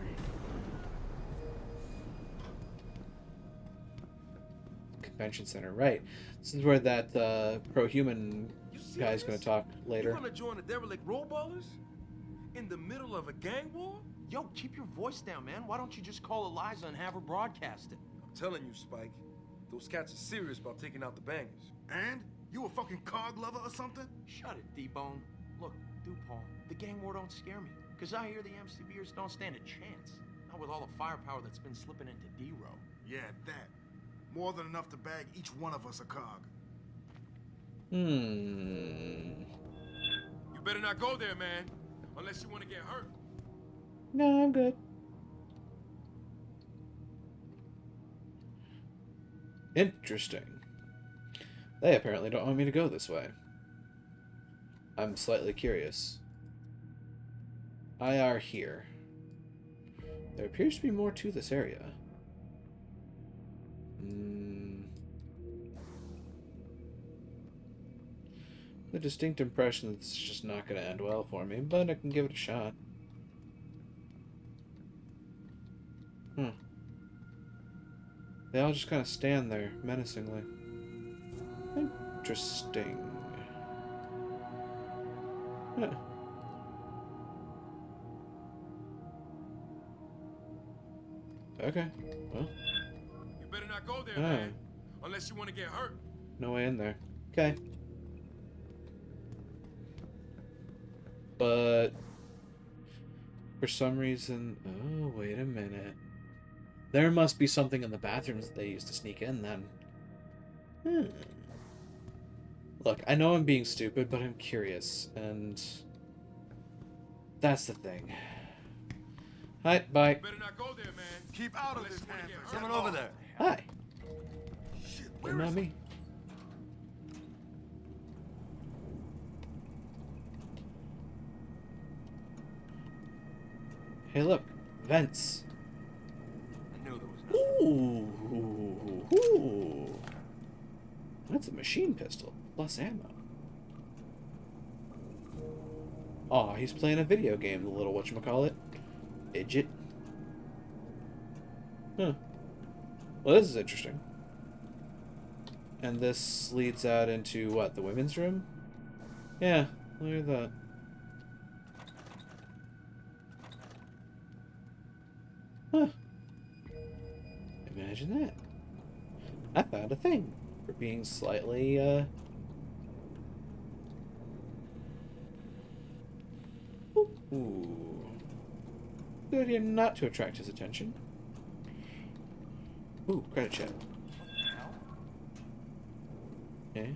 [SPEAKER 1] Convention Center, right. This is where that pro-human guy's going to talk later.
[SPEAKER 16] You want to join the derelict rollballers? In the middle of a gang war?
[SPEAKER 18] Yo, keep your voice down, man. Why don't you just call Eliza and have her broadcast it?
[SPEAKER 2] I'm telling you, Spike, those cats are serious about taking out the bangers.
[SPEAKER 16] And? You a fucking cog lover or something?
[SPEAKER 18] Shut it, D-Bone. Look, Paul, the gang war don't scare me. Because I hear the MCBers don't stand a chance. Not with all the firepower that's been slipping into D-Row.
[SPEAKER 16] Yeah, that. More than enough to bag each one of us a cog.
[SPEAKER 1] Hmm.
[SPEAKER 17] You better not go there, man. Unless you want to get hurt.
[SPEAKER 1] No, I'm good. Interesting. They apparently don't want me to go this way. I'm slightly curious. IR here. There appears to be more to this area. The distinct impression that it's just not going to end well for me, but I can give it a shot. They all just kind of stand there, menacingly. Interesting. Huh. Okay, well.
[SPEAKER 17] You better not go there, man. Unless you want to get hurt.
[SPEAKER 1] No way in there. Okay. But for some reason... Oh, wait a minute. There must be something in the bathrooms that they used to sneak in then. Look, I know I'm being stupid, but I'm curious, and that's the thing. Hi, bye.
[SPEAKER 17] You better not go there, man.
[SPEAKER 16] Keep out of this, man.
[SPEAKER 17] Coming over there.
[SPEAKER 1] Hi.
[SPEAKER 16] Shit,
[SPEAKER 1] But not me. Hey, look. Vents.
[SPEAKER 17] I knew there was nothing.
[SPEAKER 1] Ooh. That's a machine pistol. Plus ammo. Aw, he's playing a video game, the little whatchamacallit. Idjit. Huh. Well, this is interesting. And this leads out into, what, the women's room? Yeah, look at that. Huh. Imagine that. I found a thing for being slightly, Ooh. Good idea not to attract his attention. Ooh, credit check. Okay.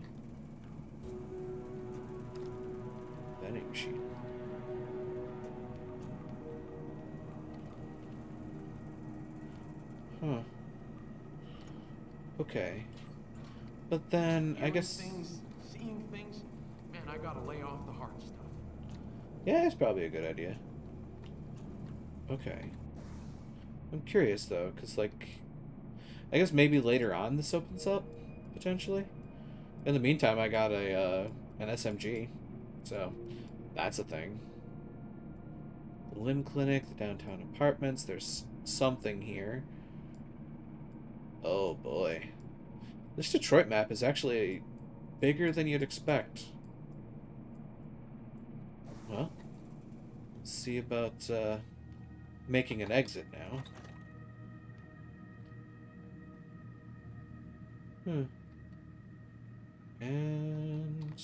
[SPEAKER 1] Vending machine. Huh. Okay. But then, I guess...
[SPEAKER 18] Seeing things? Man, I gotta lay off the hard stuff.
[SPEAKER 1] Yeah, it's probably a good idea. Okay. I'm curious, though, because, like... I guess maybe later on this opens up, potentially. In the meantime, I got an SMG, so that's a thing. The Limb Clinic, the downtown apartments, there's something here. Oh boy. This Detroit map is actually bigger than you'd expect. Well, let's see about making an exit now. And...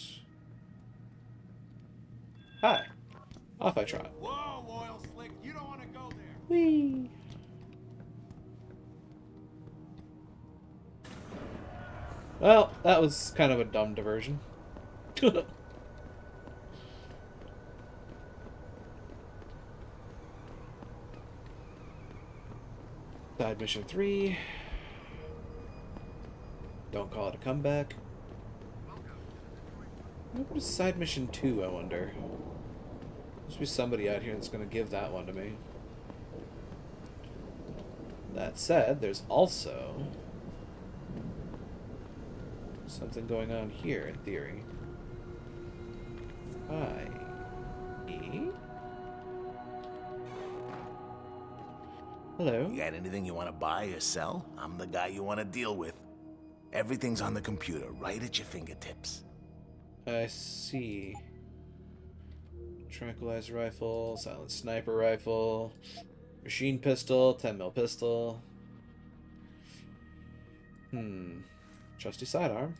[SPEAKER 1] Hi. Off I trot.
[SPEAKER 16] Whoa, Oil Slick, you don't want to go there.
[SPEAKER 1] Whee! Well, that was kind of a dumb diversion. Side mission 3. Don't call it a comeback. What is side mission 2, I wonder? Must be somebody out here that's going to give that one to me. That said, there's also something going on here, in theory. Hi. Hello.
[SPEAKER 19] You got anything you want to buy or sell? I'm the guy you want to deal with. Everything's on the computer, right at your fingertips.
[SPEAKER 1] I see. Tranquilizer rifle, silent sniper rifle, machine pistol, 10mm pistol. Trusty sidearm.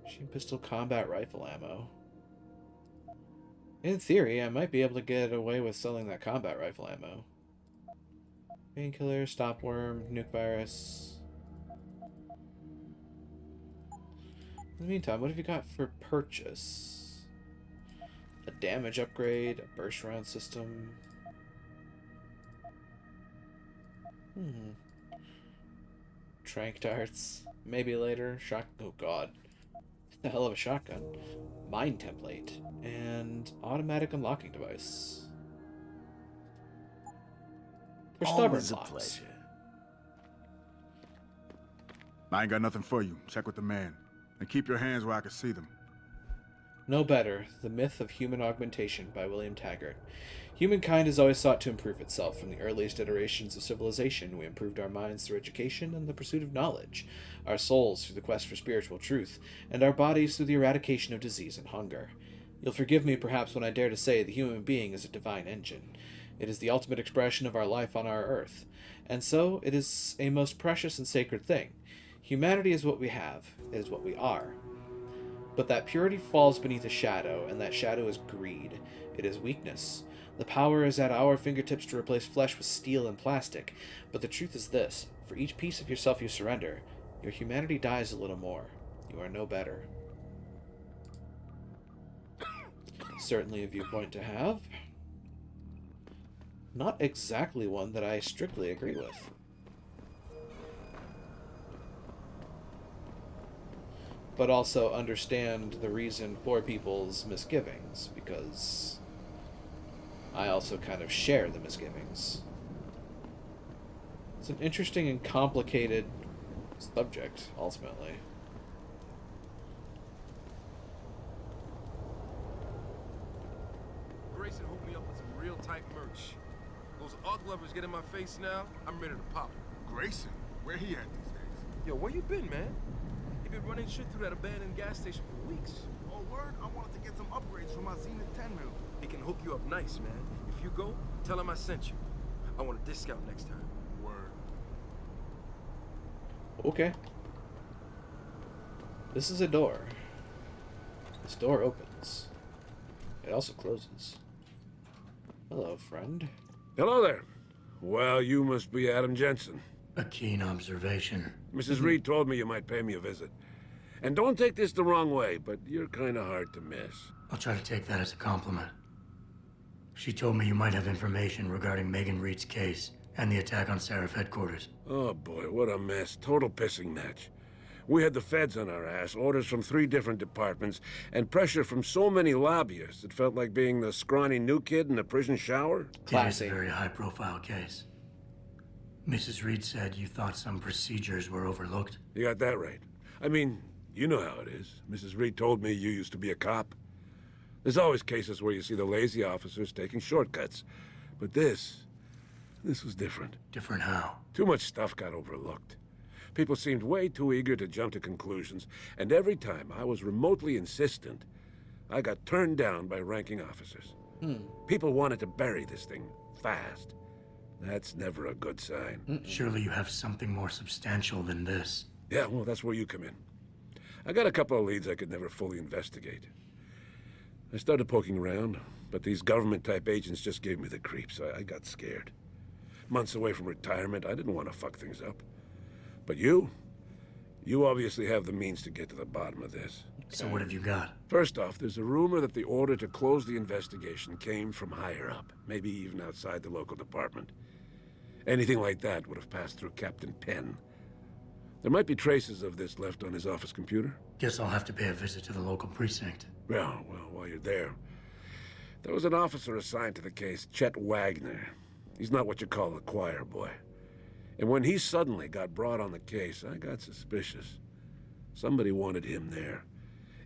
[SPEAKER 1] Machine pistol, combat rifle ammo. In theory, I might be able to get away with selling that combat rifle ammo. Painkiller, stopworm, nuke virus. In the meantime, what have you got for purchase? A damage upgrade, a burst round system. Trank darts. Maybe later. Oh god. The hell of a shotgun. Mine template. And automatic unlocking device. For stubborn
[SPEAKER 19] Always a
[SPEAKER 1] locks.
[SPEAKER 19] pleasure.
[SPEAKER 20] I ain't got nothing for you. Check with the man. And keep your hands where I can see them.
[SPEAKER 1] No Better, The Myth of Human Augmentation by William Taggart. Humankind has always sought to improve itself. From the earliest iterations of civilization, we improved our minds through education and the pursuit of knowledge, our souls through the quest for spiritual truth, and our bodies through the eradication of disease and hunger. You'll forgive me perhaps when I dare to say the human being is a divine engine. It is the ultimate expression of our life on our earth, and so it is a most precious and sacred thing. Humanity is what we have, it is what we are. But that purity falls beneath a shadow, and that shadow is greed. It is weakness. The power is at our fingertips to replace flesh with steel and plastic. But the truth is this: for each piece of yourself you surrender, your humanity dies a little more. You are no better. Certainly a viewpoint to have. Not exactly one that I strictly agree with. But also understand the reason for people's misgivings, because I also kind of share the misgivings. It's an interesting and complicated subject, ultimately.
[SPEAKER 17] Grayson hooked me up with some real tight merch. Those UGG lovers get in my face now, I'm ready to pop.
[SPEAKER 20] Grayson? Where he at these days?
[SPEAKER 17] Yo, where you been, man? You been running shit through that abandoned gas station for weeks.
[SPEAKER 20] Oh, word? I wanted to get some upgrades for my Zenith 10 mil.
[SPEAKER 17] He can hook you up nice, man. If you go, tell him I sent you. I want a discount next time.
[SPEAKER 20] Word.
[SPEAKER 1] Okay. This is a door. This door opens. It also closes. Hello, friend.
[SPEAKER 21] Hello there. Well, you must be Adam Jensen.
[SPEAKER 4] A keen observation.
[SPEAKER 21] Mrs. Reed told me you might pay me a visit. And don't take this the wrong way, but you're kind of hard to miss.
[SPEAKER 4] I'll try to take that as a compliment. She told me you might have information regarding Megan Reed's case and the attack on Seraph headquarters.
[SPEAKER 21] Oh boy, what a mess. Total pissing match. We had the feds on our ass, orders from 3 different departments, and pressure from so many lobbyists it felt like being the scrawny new kid in the prison shower.
[SPEAKER 4] It is a very high-profile case. Mrs. Reed said you thought some procedures were overlooked.
[SPEAKER 21] You got that right. I mean, you know how it is. Mrs. Reed told me you used to be a cop. There's always cases where you see the lazy officers taking shortcuts. But this was different.
[SPEAKER 4] Different how?
[SPEAKER 21] Too much stuff got overlooked. People seemed way too eager to jump to conclusions, and every time I was remotely insistent, I got turned down by ranking officers. People wanted to bury this thing fast. That's never a good sign.
[SPEAKER 4] Surely you have something more substantial than this.
[SPEAKER 21] Yeah, well, that's where you come in. I got a couple of leads I could never fully investigate. I started poking around, but these government-type agents just gave me the creeps. I got scared. Months away from retirement, I didn't want to fuck things up. But you obviously have the means to get to the bottom of this.
[SPEAKER 4] So what have you got?
[SPEAKER 21] First off, there's a rumor that the order to close the investigation came from higher up, maybe even outside the local department. Anything like that would have passed through Captain Penn. There might be traces of this left on his office computer.
[SPEAKER 4] Guess I'll have to pay a visit to the local precinct.
[SPEAKER 21] Well, while you're there, there was an officer assigned to the case, Chet Wagner. He's not what you call a choir boy. And when he suddenly got brought on the case, I got suspicious. Somebody wanted him there.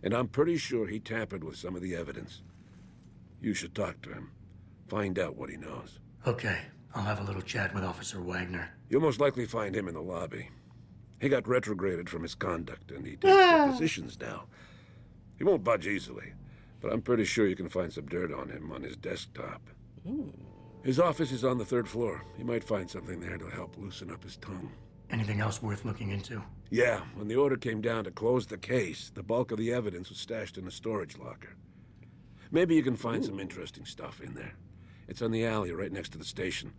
[SPEAKER 21] And I'm pretty sure he tampered with some of the evidence. You should talk to him. Find out what he knows.
[SPEAKER 4] Okay, I'll have a little chat with Officer Wagner.
[SPEAKER 21] You'll most likely find him in the lobby. He got retrograded from his conduct, and he takes depositions now. He won't budge easily, but I'm pretty sure you can find some dirt on him on his desktop. His office is on the 3rd floor. You might find something there to help loosen up his tongue.
[SPEAKER 4] Anything else worth looking into?
[SPEAKER 21] Yeah, when the order came down to close the case, the bulk of the evidence was stashed in a storage locker. Maybe you can find some interesting stuff in there. It's on the alley right next to the station.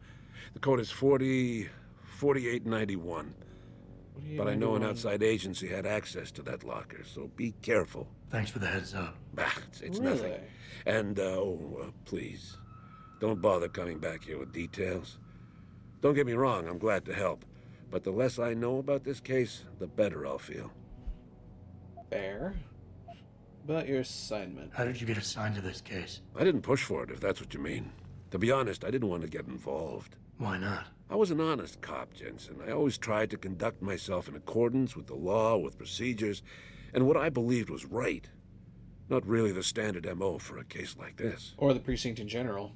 [SPEAKER 21] The code is 4891. But I know an outside agency had access to that locker, so be careful.
[SPEAKER 4] Thanks for the heads up.
[SPEAKER 21] Bah, it's
[SPEAKER 1] Really?
[SPEAKER 21] nothing. And, please, don't bother coming back here with details. Don't get me wrong, I'm glad to help. But the less I know about this case, the better I'll feel.
[SPEAKER 1] Fair. About your assignment.
[SPEAKER 4] How did you get assigned to this case?
[SPEAKER 21] I didn't push for it, if that's what you mean. To be honest, I didn't want to get involved.
[SPEAKER 4] Why not?
[SPEAKER 21] I was an honest cop, Jensen. I always tried to conduct myself in accordance with the law, with procedures, and what I believed was right. Not really the standard MO for a case like this.
[SPEAKER 1] Or the precinct in general.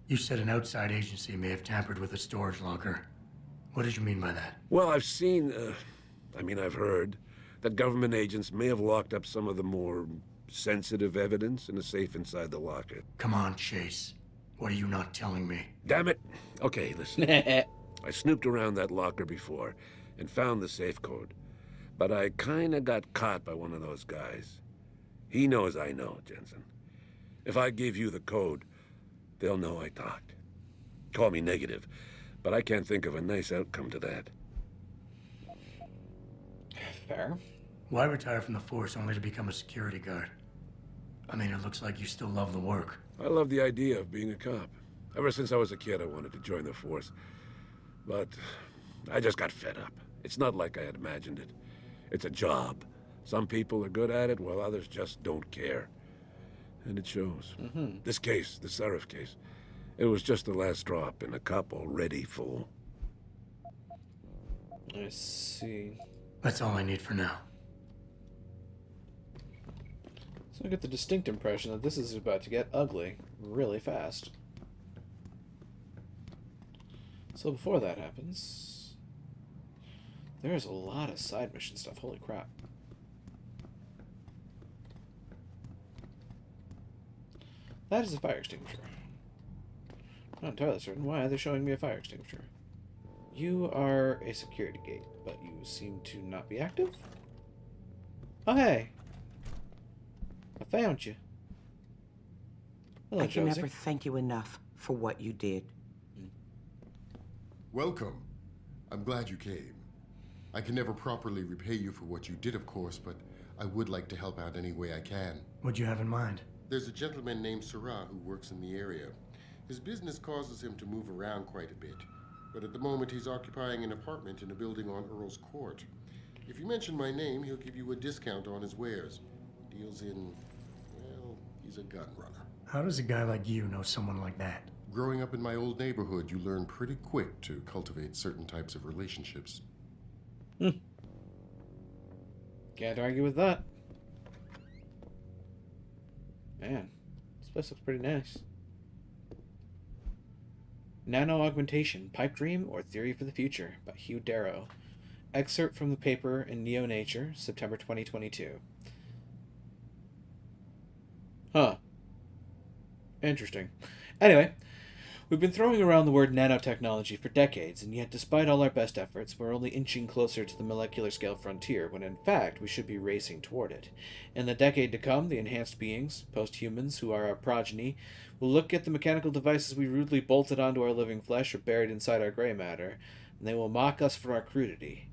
[SPEAKER 4] You said an outside agency may have tampered with a storage locker. What did you mean by that?
[SPEAKER 21] Well, I've seen, I've heard that government agents may have locked up some of the more sensitive evidence in a safe inside the locker.
[SPEAKER 4] Come on, Chase. What are you not telling me?
[SPEAKER 21] Damn it! Okay, listen. I snooped around that locker before and found the safe code. But I kinda got caught by one of those guys. He knows I know, Jensen. If I give you the code, they'll know I talked. Call me negative, but I can't think of a nice outcome to that.
[SPEAKER 1] Fair.
[SPEAKER 4] Why retire from the force only to become a security guard? I mean, it looks like you still love the work.
[SPEAKER 21] I love the idea of being a cop. Ever since I was a kid, I wanted to join the force. But I just got fed up. It's not like I had imagined it. It's a job. Some people are good at it, while others just don't care. And it shows. This case, the Seraph case, it was just the last drop in a cup already full.
[SPEAKER 1] I see.
[SPEAKER 4] That's all I need for now.
[SPEAKER 1] So I get the distinct impression that this is about to get ugly really fast. So before that happens, there's a lot of side mission stuff. Holy crap. That is a fire extinguisher. I'm not entirely certain why they're showing me a fire extinguisher. You are a security gate, but you seem to not be active? Oh, hey. I found you. Hello,
[SPEAKER 3] I can
[SPEAKER 1] Josie.
[SPEAKER 3] never thank you enough for what you did.
[SPEAKER 22] Welcome. I'm glad you came. I can never properly repay you for what you did, of course, but I would like to help out any way I can.
[SPEAKER 4] What'd you have in mind?
[SPEAKER 22] There's a gentleman named Sarah who works in the area. His business causes him to move around quite a bit, but at the moment he's occupying an apartment in a building on Earl's Court. If you mention my name, he'll give you a discount on his wares. Deals in, well, he's a gun runner.
[SPEAKER 4] How does a guy like you know someone like that?
[SPEAKER 22] Growing up in my old neighborhood, you learn pretty quick to cultivate certain types of relationships.
[SPEAKER 1] Can't argue with that. Man, this place looks pretty nice. Nano Augmentation, Pipe Dream or Theory for the Future by Hugh Darrow. Excerpt from the paper in Neo Nature, September 2022. Huh. Interesting. Anyway, we've been throwing around the word nanotechnology for decades, and yet despite all our best efforts, we're only inching closer to the molecular scale frontier, when in fact we should be racing toward it. In the decade to come, the enhanced beings, post-humans who are our progeny, will look at the mechanical devices we rudely bolted onto our living flesh or buried inside our gray matter, and they will mock us for our crudity.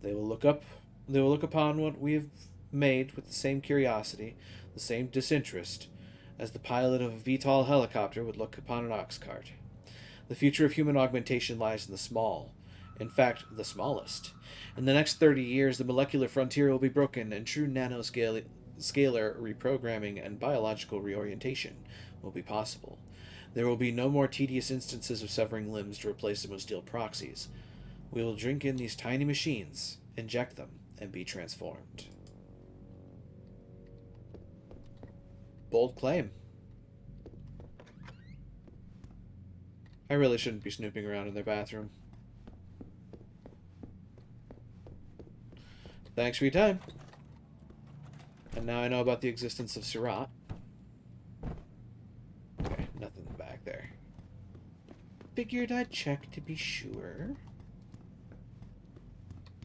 [SPEAKER 1] They will look upon what we have made with the same curiosity, the same disinterest, as the pilot of a VTOL helicopter would look upon an ox cart. The future of human augmentation lies in the small. In fact, the smallest. In the next 30 years, the molecular frontier will be broken, and true nanoscalar reprogramming and biological reorientation will be possible. There will be no more tedious instances of severing limbs to replace them with steel proxies. We will drink in these tiny machines, inject them, and be transformed. Bold claim. I really shouldn't be snooping around in their bathroom. Thanks for your time. And now I know about the existence of Surat. Okay, nothing back there. Figured I'd check to be sure.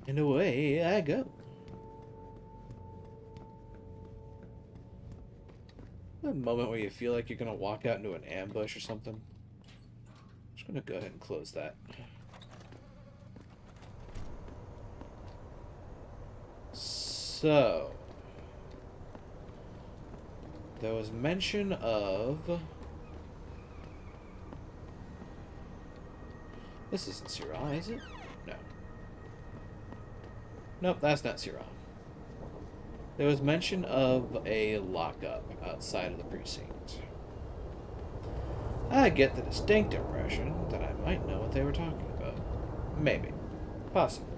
[SPEAKER 1] And away I go. A moment where you feel like you're gonna walk out into an ambush or something. I'm just gonna go ahead and close that. So, there was mention of... This isn't Syrah, is it? No. Nope, that's not Syrah. There was mention of a lockup outside of the precinct. I get the distinct impression that I might know what they were talking about. Maybe. Possibly.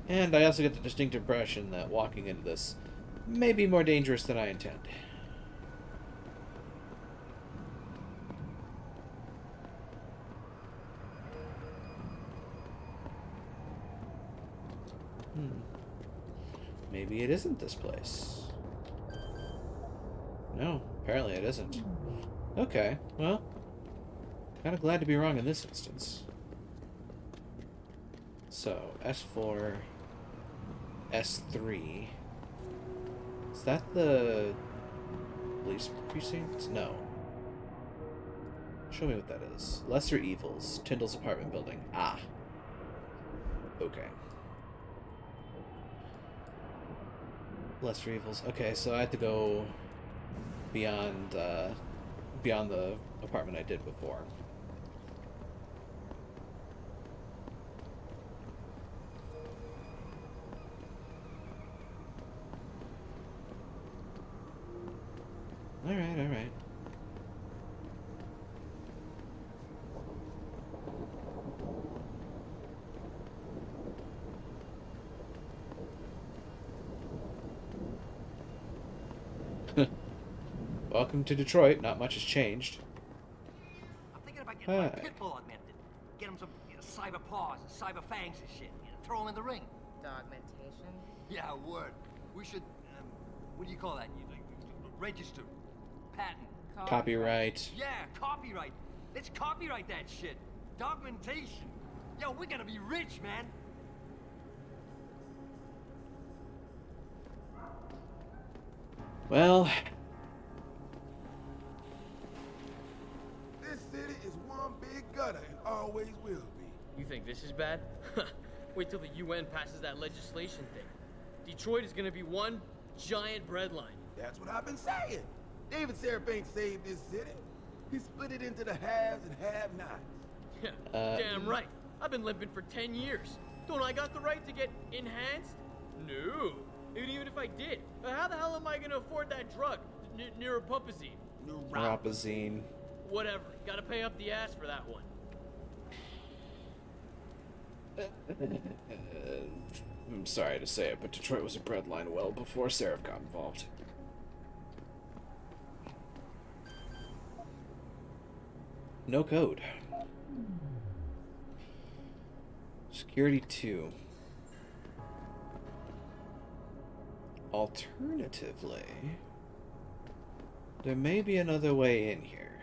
[SPEAKER 1] And I also get the distinct impression that walking into this may be more dangerous than I intend. Maybe it isn't this place. No, apparently it isn't. Okay, well, kind of glad to be wrong in this instance. So, S4, S3. Is that the police precinct? No. Show me what that is. Lesser Evils, Tyndall's apartment building. Ah. Okay. Lesser Evils. Okay, so I had to go beyond the apartment I did before. Alright, alright. Welcome to Detroit. Not much has changed.
[SPEAKER 15] I'm thinking about getting my pit bull augmented. Get him some cyber paws, cyber fangs and shit. Throw him in the ring.
[SPEAKER 6] Dogmentation?
[SPEAKER 15] Yeah, word. We should, what do you call that? Register. Patent.
[SPEAKER 1] Copyright.
[SPEAKER 15] Yeah, copyright. Let's copyright that shit. Dogmentation. Yo, we're gonna be rich, man.
[SPEAKER 1] Well...
[SPEAKER 16] This city is one big gutter and always will be.
[SPEAKER 7] You think this is bad? Wait till the UN passes that legislation thing. Detroit is gonna be one giant breadline.
[SPEAKER 16] That's what I've been saying. David Seraphin saved this city. He split it into the haves and have-nots.
[SPEAKER 7] Yeah, damn right. I've been limping for 10 years. Don't I got the right to get enhanced? No. And even if I did, how the hell am I gonna afford that drug? Neuropupazine.
[SPEAKER 1] Neuropazine.
[SPEAKER 7] Whatever. Gotta pay up the ass for that one.
[SPEAKER 1] I'm sorry to say it, but Detroit was a breadline well before Seraph got involved. No code. Security 2. Alternatively, there may be another way in here.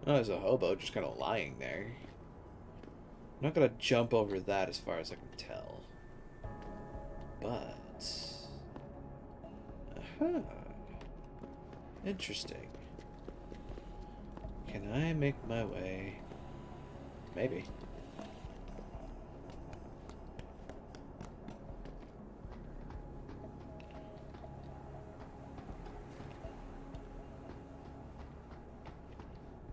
[SPEAKER 1] Oh, there's a hobo just kind of lying there. I'm not gonna jump over that as far as I can tell. But... Aha. Interesting. Can I make my way? Maybe.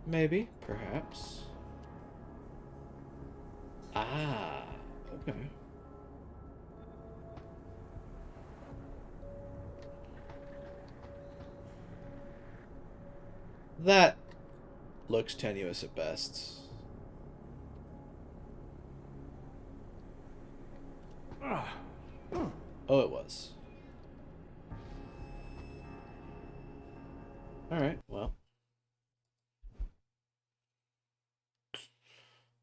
[SPEAKER 1] Maybe, perhaps. Ah, okay. That looks tenuous at best. Oh, it was. Alright, well.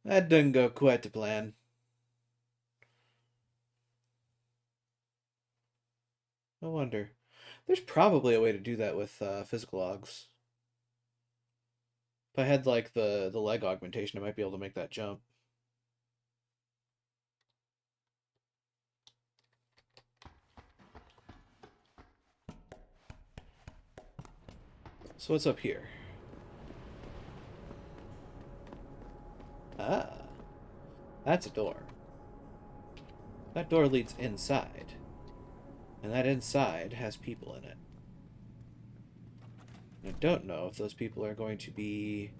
[SPEAKER 1] That didn't go quite to plan. I wonder. There's probably a way to do that with physical logs. If I had like the leg augmentation, I might be able to make that jump. So what's up here? Ah. That's a door. That door leads inside. And that inside has people in it. I don't know if those people are going to be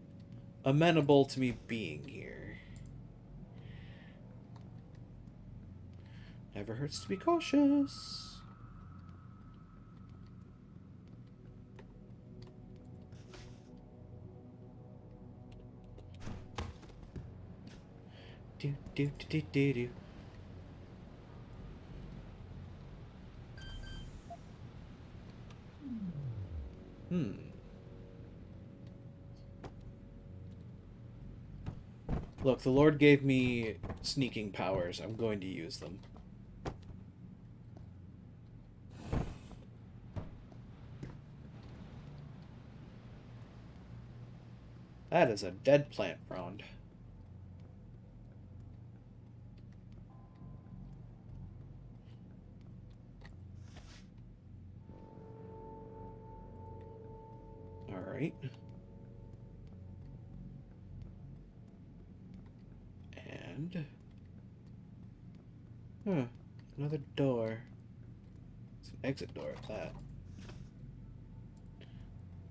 [SPEAKER 1] amenable to me being here. Never hurts to be cautious. Do do do do do do. Look, the Lord gave me sneaking powers. I'm going to use them. That is a dead plant frond. Alright. And... huh. Another door. It's an exit door at that.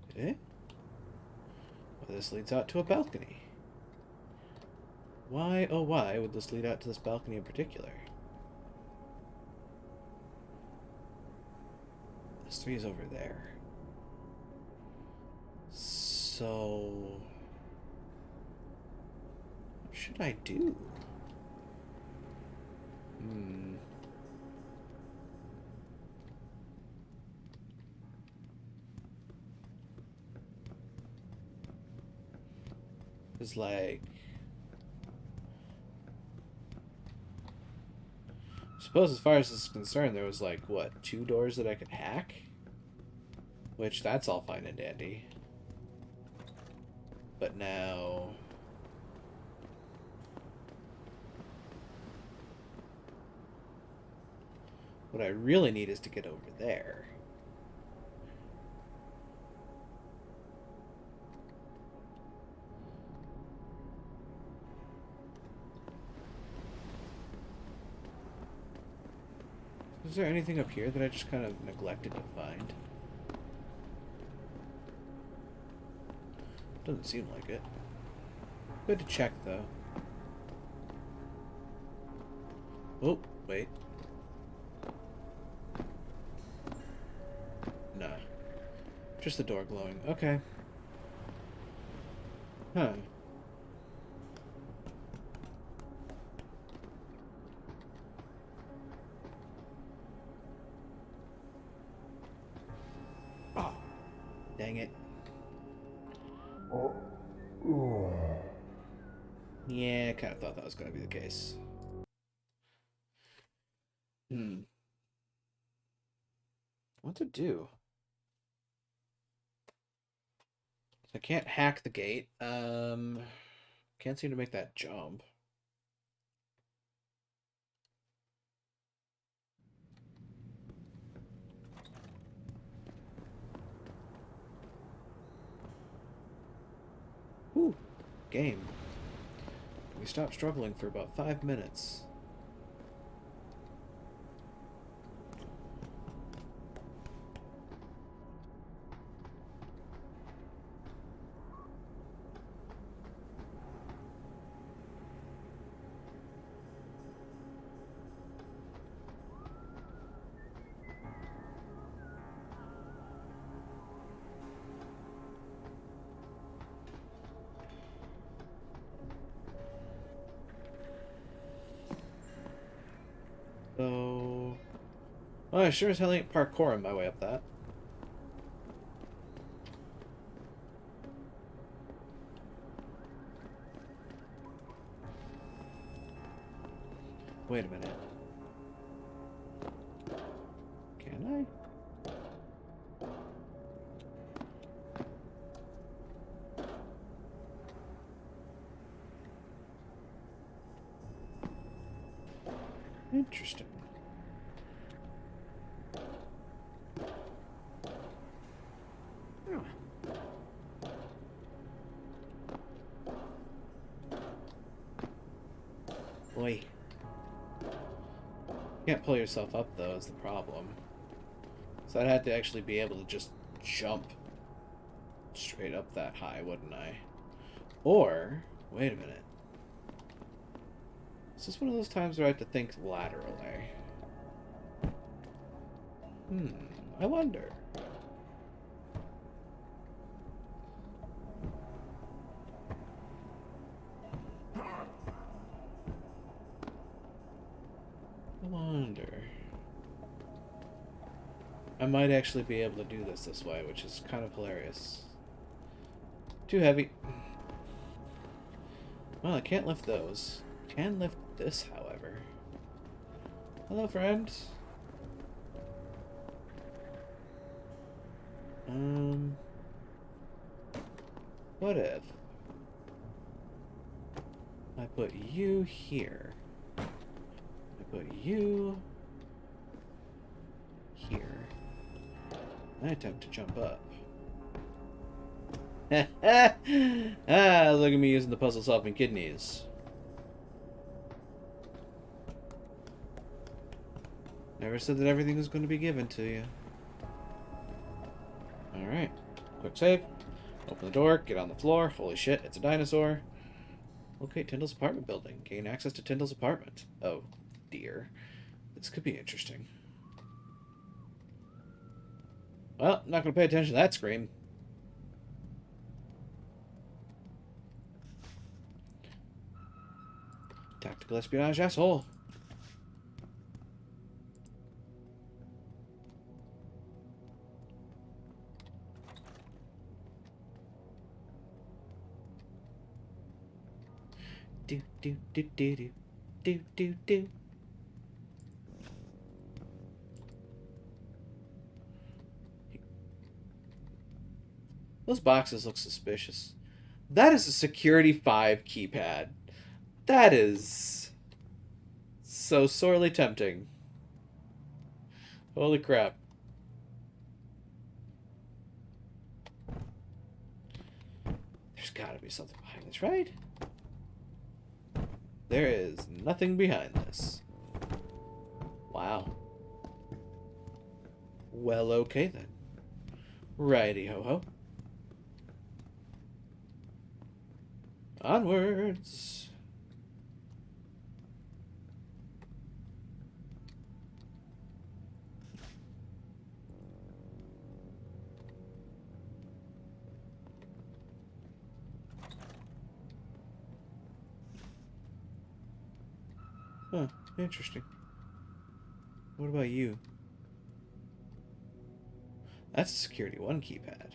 [SPEAKER 1] Okay. Well, this leads out to a balcony. Why, oh why, would this lead out to this balcony in particular? This 3 is over there. So... what should I do? It's like... I suppose as far as this is concerned, there was like, what, 2 doors that I could hack? Which, that's all fine and dandy. But now... what I really need is to get over there. Is there anything up here that I just kind of neglected to find? Doesn't seem like it. Good to check, though. Oh, wait. Nah. Just the door glowing. Okay. Huh. Oh. Dang it. Yeah, I kind of thought that was going to be the case. What to do? I can't hack the gate. Can't seem to make that jump. Whew. Game. We stopped struggling for about 5 minutes. So... well, I sure as hell ain't parkouring my way up that. Wait a minute. Can I? Interesting. Oi. Can't pull yourself up, though, is the problem. So I'd have to actually be able to just jump straight up that high, wouldn't I? Or, wait a minute. Is this one of those times where I have to think laterally? I wonder. I might actually be able to do this way, which is kind of hilarious. Too heavy. Well, I can't lift those. Can lift this, however. Hello, friend. What if I put you here? I put you here. I attempt to jump up. Ah, look at me using the puzzle-solving kidneys. Never said that everything was going to be given to you. Alright. Quick save. Open the door. Get on the floor. Holy shit, it's a dinosaur. Locate Tyndall's apartment building. Gain access to Tyndall's apartment. Oh, dear. This could be interesting. Well, not going to pay attention to that scream. Tactical espionage, asshole. Do do do do do do do do. Those boxes look suspicious. That is a Security 5 keypad. That is so sorely tempting. Holy crap. There's gotta be something behind this, right? There is nothing behind this. Wow. Well, okay then. Righty ho ho. Onwards. Huh, interesting. What about you? That's a Security 1 keypad.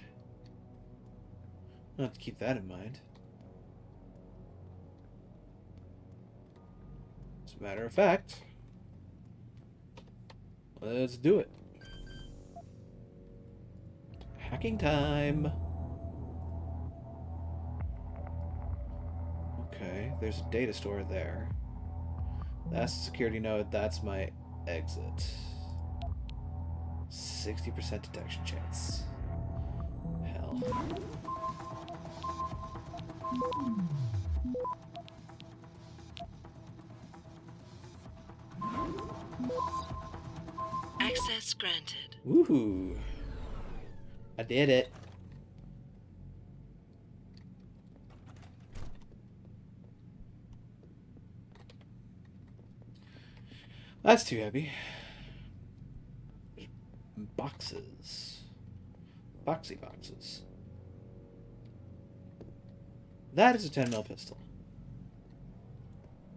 [SPEAKER 1] I'll have to keep that in mind. As a matter of fact, let's do it. Hacking time. Okay, there's a data store there. That's the security node. That's my exit. 60% detection chance. Hell.
[SPEAKER 6] Access granted.
[SPEAKER 1] Woohoo! I did it. That's too heavy. Boxes. Boxy boxes. That is a 10mm pistol.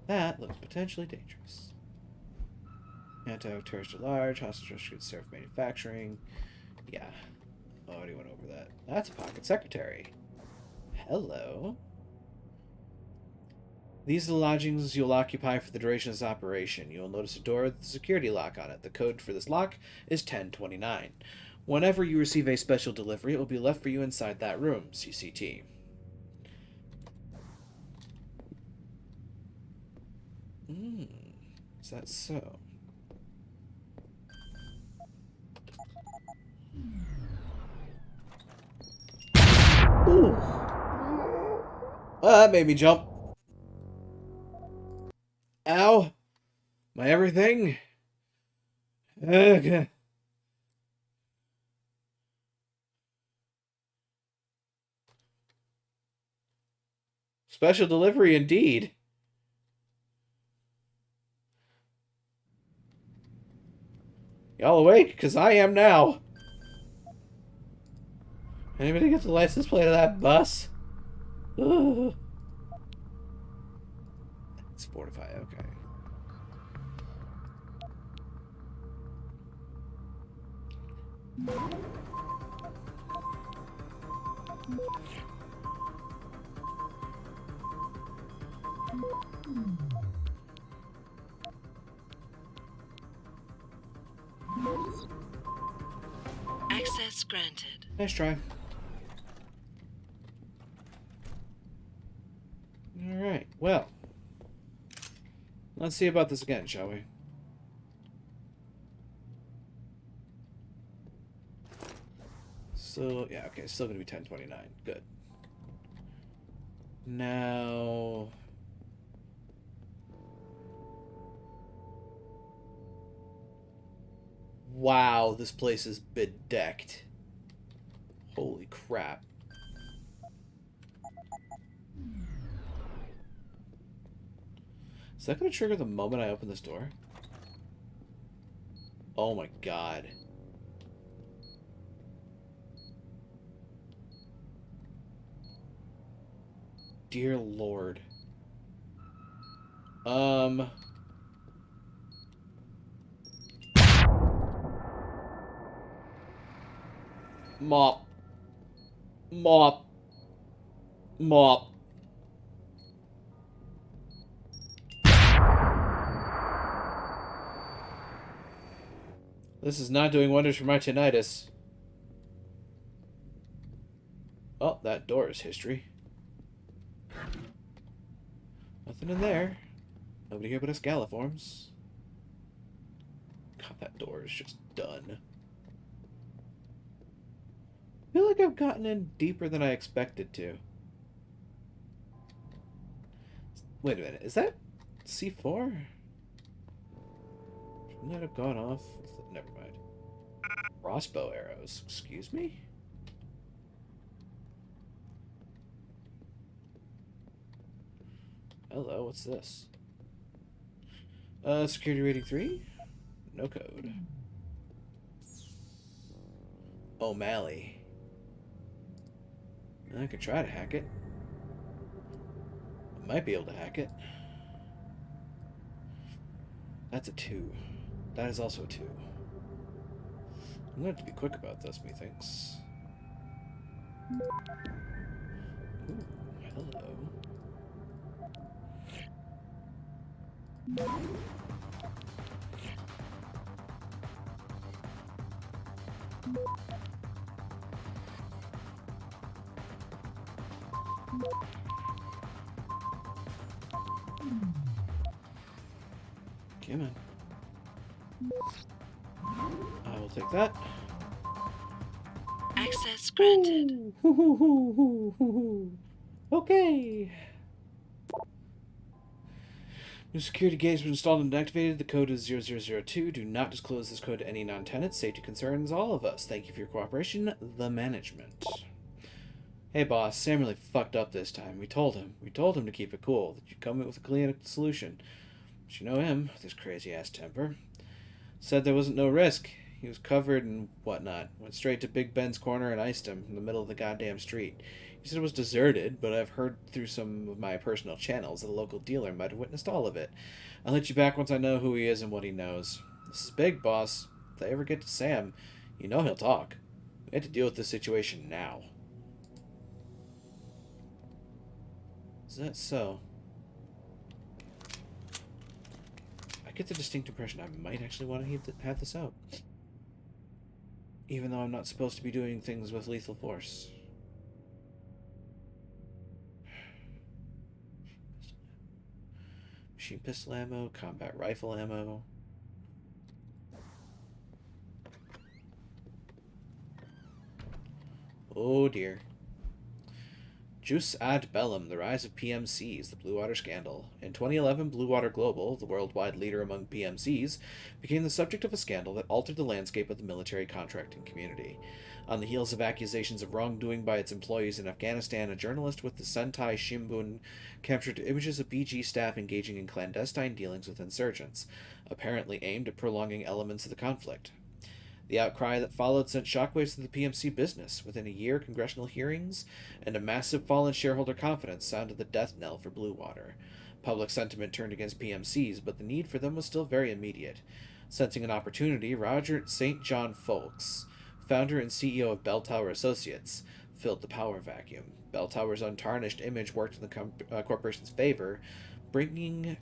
[SPEAKER 1] That looks potentially dangerous. Anti-terrorist at large, hostage rescue self manufacturing. Yeah. Already went over that. That's a pocket secretary. Hello. These are the lodgings you'll occupy for the duration of this operation. You'll notice a door with a security lock on it. The code for this lock is 1029. Whenever you receive a special delivery, it will be left for you inside that room. CCT. Is that so? Ooh. Well, that made me jump. Ow! My everything? Okay. Special delivery indeed. Y'all awake? Because I am now. Anybody get the license plate of that bus? Ugh. It's Fortify, okay.
[SPEAKER 6] Access granted.
[SPEAKER 1] Nice try. Alright, well. Let's see about this again, shall we? So, yeah, okay, still gonna be 1029. Good. Now... Wow, this place is bedecked. Holy crap. Is that going to trigger the moment I open this door? Oh my god. Dear Lord. Mop. Mop. Mop. This is not doing wonders for my tinnitus. Oh, that door is history. Nothing in there. Nobody here but us Galiforms. God, that door is just done. I feel like I've gotten in deeper than I expected to. Wait a minute, is that C4? Shouldn't that have gone off? Never mind. Crossbow arrows, excuse me? Hello, what's this? Security rating 3? No code. O'Malley. I could try to hack it. I might be able to hack it. That's a 2. That is also a 2. I'm going to have to be quick about this, methinks. Ooh, hello. Come on. I will take that.
[SPEAKER 6] Access granted.
[SPEAKER 1] Okay. New security gates were installed and activated. The code is 0002. Do not disclose this code to any non-tenants. Safety concerns all of us. Thank you for your cooperation. The management. Hey boss, Sam really fucked up this time. We told him to keep it cool, that you'd come up with a clean solution. But you know him, with his crazy ass temper. Said there wasn't no risk. He was covered and whatnot. Went straight to Big Ben's corner and iced him in the middle of the goddamn street. He said it was deserted, but I've heard through some of my personal channels that a local dealer might have witnessed all of it. I'll hit you back once I know who he is and what he knows. This is big, boss. If they ever get to Sam, you know he'll talk. We have to deal with this situation now. Is that so? I get the distinct impression I might actually want to have this out. Even though I'm not supposed to be doing things with lethal force. Machine pistol ammo, combat rifle ammo. Oh dear. Jus ad bellum, the rise of PMCs, the Blue Water scandal. In 2011, Blue Water Global, the worldwide leader among PMCs, became the subject of a scandal that altered the landscape of the military contracting community. On the heels of accusations of wrongdoing by its employees in Afghanistan, a journalist with the Sentai Shimbun captured images of BG staff engaging in clandestine dealings with insurgents, apparently aimed at prolonging elements of the conflict. The outcry that followed sent shockwaves to the PMC business. Within a year, congressional hearings and a massive fall in shareholder confidence sounded the death knell for Blue Water. Public sentiment turned against PMCs, but the need for them was still very immediate. Sensing an opportunity, Roger St. John Folks, founder and CEO of Bell Tower Associates, filled the power vacuum. Bell Tower's untarnished image worked in the corporation's favor, beginning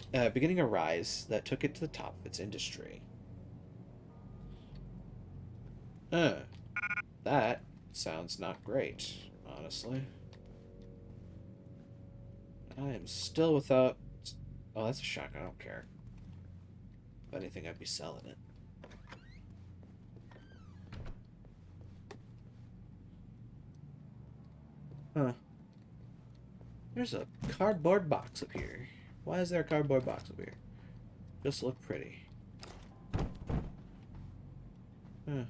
[SPEAKER 1] a rise that took it to the top of its industry. That sounds not great, honestly. I am still without... Oh, that's a shotgun. I don't care. If anything, I'd be selling it. Huh. There's a cardboard box up here. Why is there a cardboard box up here? Just to look pretty. Huh.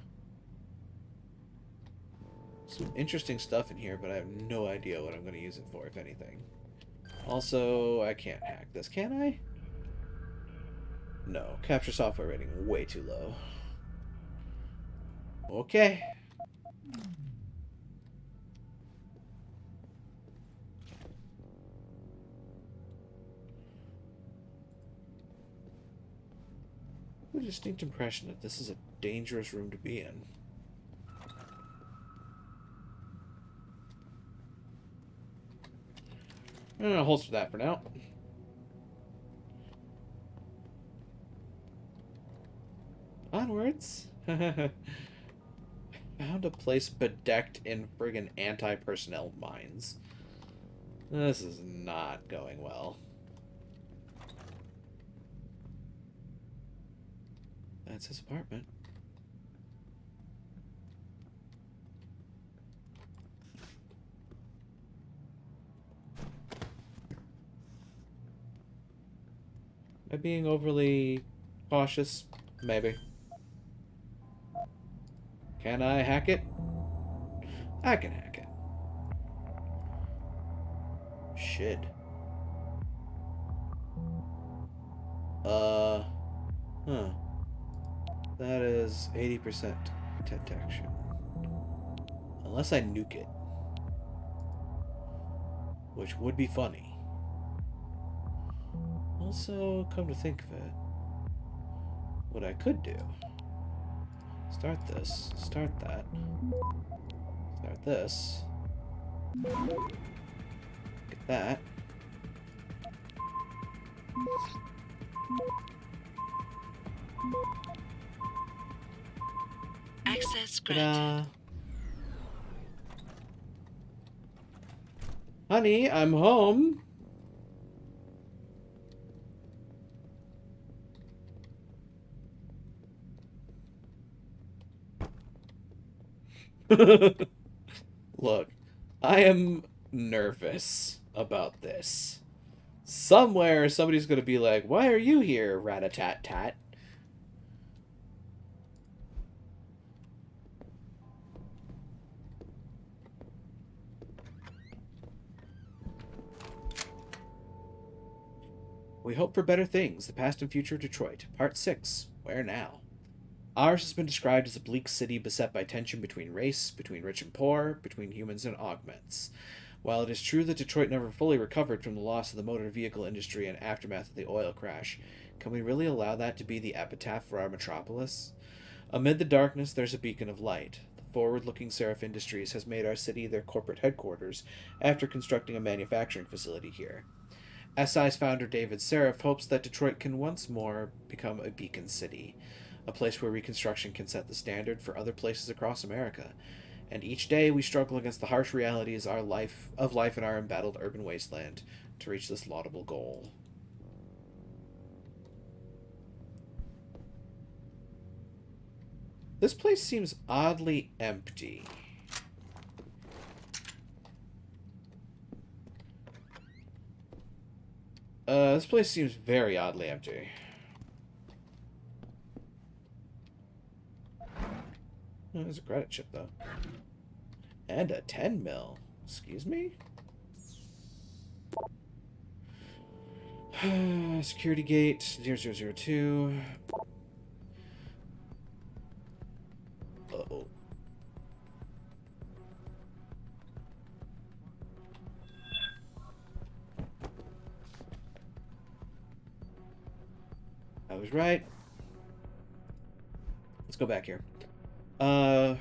[SPEAKER 1] Some interesting stuff in here, but I have no idea what I'm going to use it for, if anything. Also, I can't hack this, can I? No. Capture software rating way too low. Okay. A distinct impression that this is a dangerous room to be in. I'm gonna holster that for now. Onwards. Found a place bedecked in friggin' anti-personnel mines. This is not going well. That's his apartment. Am I being overly cautious? Maybe. Can I hack it? I can hack it. Shit. Huh. That is 80% detection. Unless I nuke it. Which would be funny. Also, come to think of it, what I could do, start this, start that, start this, get that,
[SPEAKER 6] access granted.
[SPEAKER 1] Honey, I'm home. Look, I am nervous about this. Somewhere, somebody's going to be like, why are you here, rat-a-tat-tat? We hope for better things. The past and future of Detroit. Part 6. Where now? Ours has been described as a bleak city beset by tension between race, between rich and poor, between humans and augments. While it is true that Detroit never fully recovered from the loss of the motor vehicle industry and aftermath of the oil crash, can we really allow that to be the epitaph for our metropolis? Amid the darkness, there's a beacon of light. The forward-looking Seraph Industries has made our city their corporate headquarters after constructing a manufacturing facility here. SI's founder David Seraph hopes that Detroit can once more become a beacon city, a place where reconstruction can set the standard for other places across America. And each day we struggle against the harsh realities of life in our embattled urban wasteland to reach this laudable goal. This place seems oddly empty. This place seems very oddly empty. Oh, there's a credit chip, though. And a 10 mil. Excuse me? Security gate 0002. Uh-oh. I was right. Let's go back here.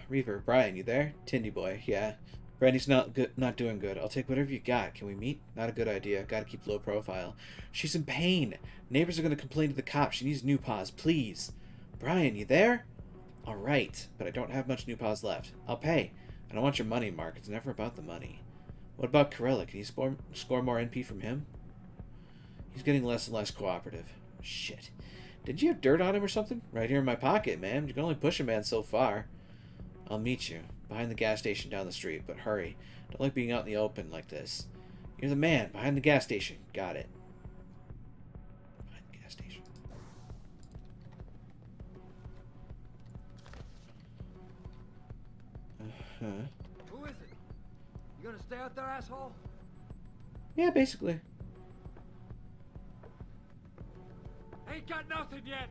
[SPEAKER 1] Reaver, Brian, you there? Tindy boy, yeah. Brandy's not doing good. I'll take whatever you got. Can we meet? Not a good idea. Gotta keep low profile. She's in pain. Neighbors are gonna complain to the cops. She needs new paws, please. Brian, you there? Alright, but I don't have much new paws left. I'll pay. I don't want your money, Mark. It's never about the money. What about Corella? Can you score more NP from him? He's getting less and less cooperative. Shit. Did you have dirt on him or something? Right here in my pocket, man. You can only push a man so far. I'll meet you. Behind the gas station down the street, but hurry. Don't like being out in the open like this. You're the man. Behind the gas station. Got it. Behind the gas station.
[SPEAKER 18] Who is it? You gonna stay out there, asshole?
[SPEAKER 1] Yeah, basically.
[SPEAKER 18] Ain't got nothing yet.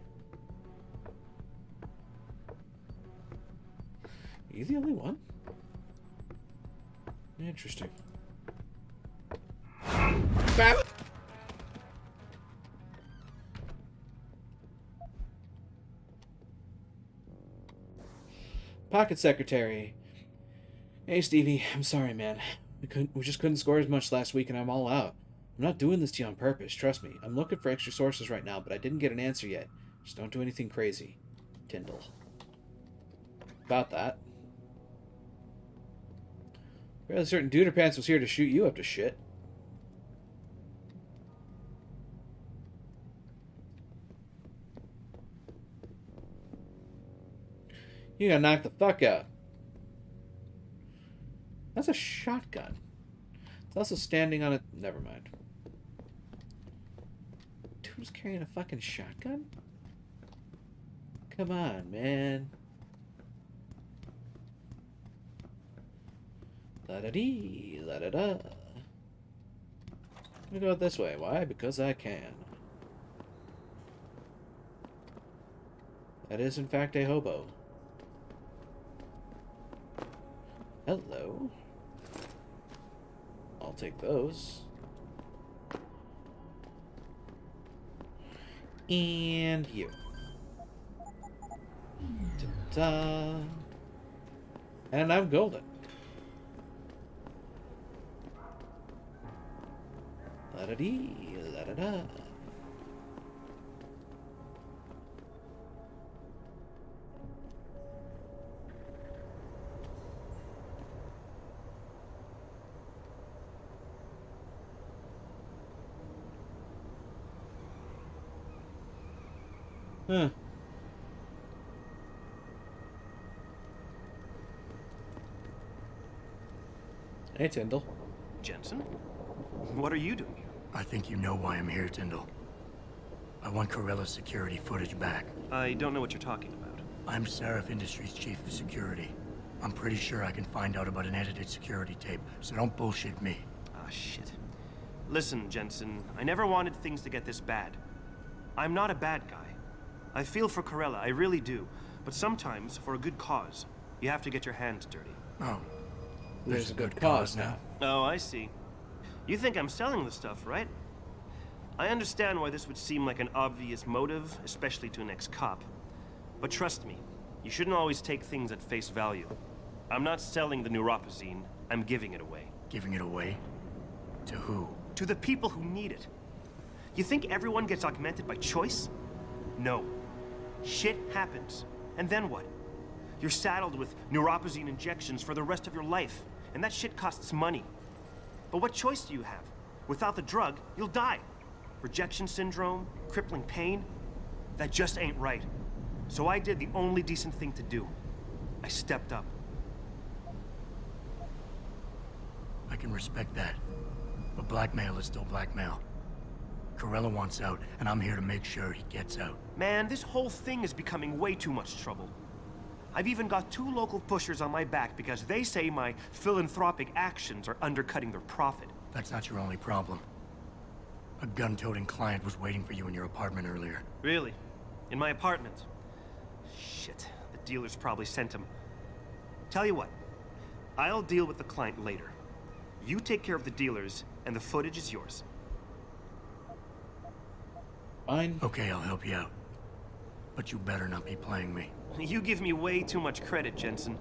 [SPEAKER 1] Are you the only one? Interesting. Pocket secretary. Hey, Stevie. I'm sorry, man. We just couldn't score as much last week, and I'm all out. I'm not doing this to you on purpose. Trust me. I'm looking for extra sources right now, but I didn't get an answer yet. Just don't do anything crazy. Tyndall. About that. Fairly certain Duder Pants was here to shoot you up to shit. You gotta knock the fuck out. That's a shotgun. It's also standing on a... Never mind. Dude's carrying a fucking shotgun? Come on, man. La-da-dee, la-da-da. I'm gonna go this way. Why? Because I can. That is, in fact, a hobo. Hello. I'll take those. And you. Ta-da. And I'm golden. La-da-dee, la-da-da. Huh. Hey, Tyndall.
[SPEAKER 5] Jensen? What are you doing here?
[SPEAKER 4] I think you know why I'm here, Tyndall. I want Corella's security footage back.
[SPEAKER 5] I don't know what you're talking about.
[SPEAKER 4] I'm Seraph Industries' chief of security. I'm pretty sure I can find out about an edited security tape, so don't bullshit me.
[SPEAKER 5] Ah, shit. Listen, Jensen, I never wanted things to get this bad. I'm not a bad guy. I feel for Corella, I really do. But sometimes, for a good cause, you have to get your hands dirty.
[SPEAKER 4] Oh.
[SPEAKER 1] There's a good cause now.
[SPEAKER 5] Oh, I see. You think I'm selling the stuff, right? I understand why this would seem like an obvious motive, especially to an ex-cop. But trust me, you shouldn't always take things at face value. I'm not selling the neuropazine, I'm giving it away.
[SPEAKER 4] Giving it away? To who?
[SPEAKER 5] To the people who need it. You think everyone gets augmented by choice? No. Shit happens. And then what? You're saddled with neuropazine injections for the rest of your life, and that shit costs money. But what choice do you have? Without the drug, you'll die. Rejection syndrome, crippling pain, that just ain't right. So I did the only decent thing to do. I stepped up.
[SPEAKER 4] I can respect that. But blackmail is still blackmail. Corella wants out, and I'm here to make sure he gets out.
[SPEAKER 5] Man, this whole thing is becoming way too much trouble. I've even got 2 local pushers on my back because they say my philanthropic actions are undercutting their profit.
[SPEAKER 4] That's not your only problem. A gun-toting client was waiting for you in your apartment earlier.
[SPEAKER 5] Really? In my apartment? Shit, the dealers probably sent him. Tell you what, I'll deal with the client later. You take care of the dealers, and the footage is yours.
[SPEAKER 1] Fine.
[SPEAKER 4] Okay, I'll help you out. But you better not be playing me.
[SPEAKER 5] You give me way too much credit, Jensen.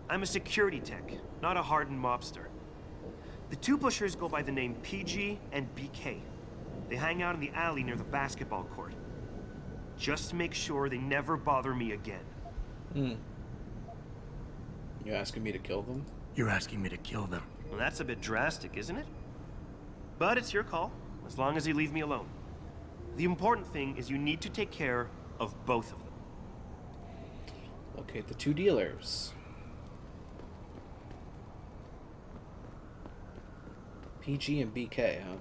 [SPEAKER 5] I'm a security tech, not a hardened mobster. The 2 pushers go by the name PG and BK. They hang out in the alley near the basketball court. Just make sure they never bother me again.
[SPEAKER 1] You asking me to kill them?
[SPEAKER 4] You're asking me to kill them.
[SPEAKER 5] Well, that's a bit drastic, isn't it? But it's your call, as long as you leave me alone. The important thing is you need to take care of both of them.
[SPEAKER 1] Locate the 2 dealers. PG and BK, huh?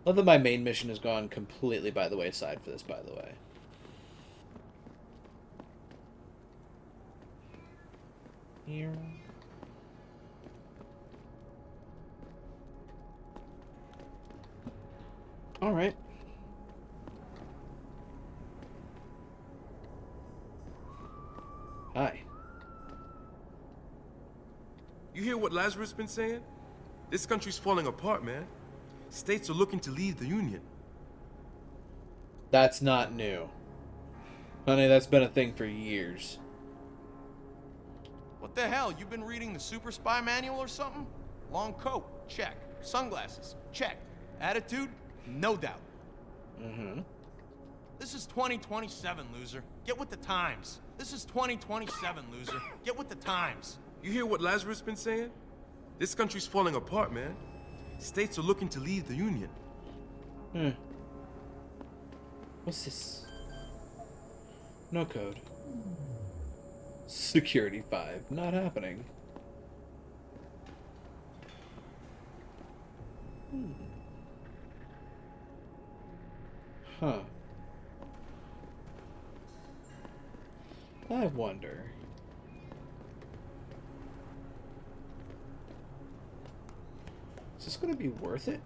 [SPEAKER 1] Love that my main mission has gone completely by the wayside for this, by the way. Here. All right. Hi.
[SPEAKER 17] You hear what Lazarus been saying? This country's falling apart, man. States are looking to leave the Union.
[SPEAKER 1] That's not new. Honey, that's been a thing for years.
[SPEAKER 18] What the hell? You been reading the Super Spy Manual or something? Long coat, check. Sunglasses, check. Attitude? No doubt. This is 2027, loser. Get with the times. This is 2027, loser. Get with the times.
[SPEAKER 17] You hear what Lazarus been saying? This country's falling apart, man. States are looking to leave the Union.
[SPEAKER 1] What's this? No code. Security 5. Not happening. Huh. I wonder. Is this going to be worth it?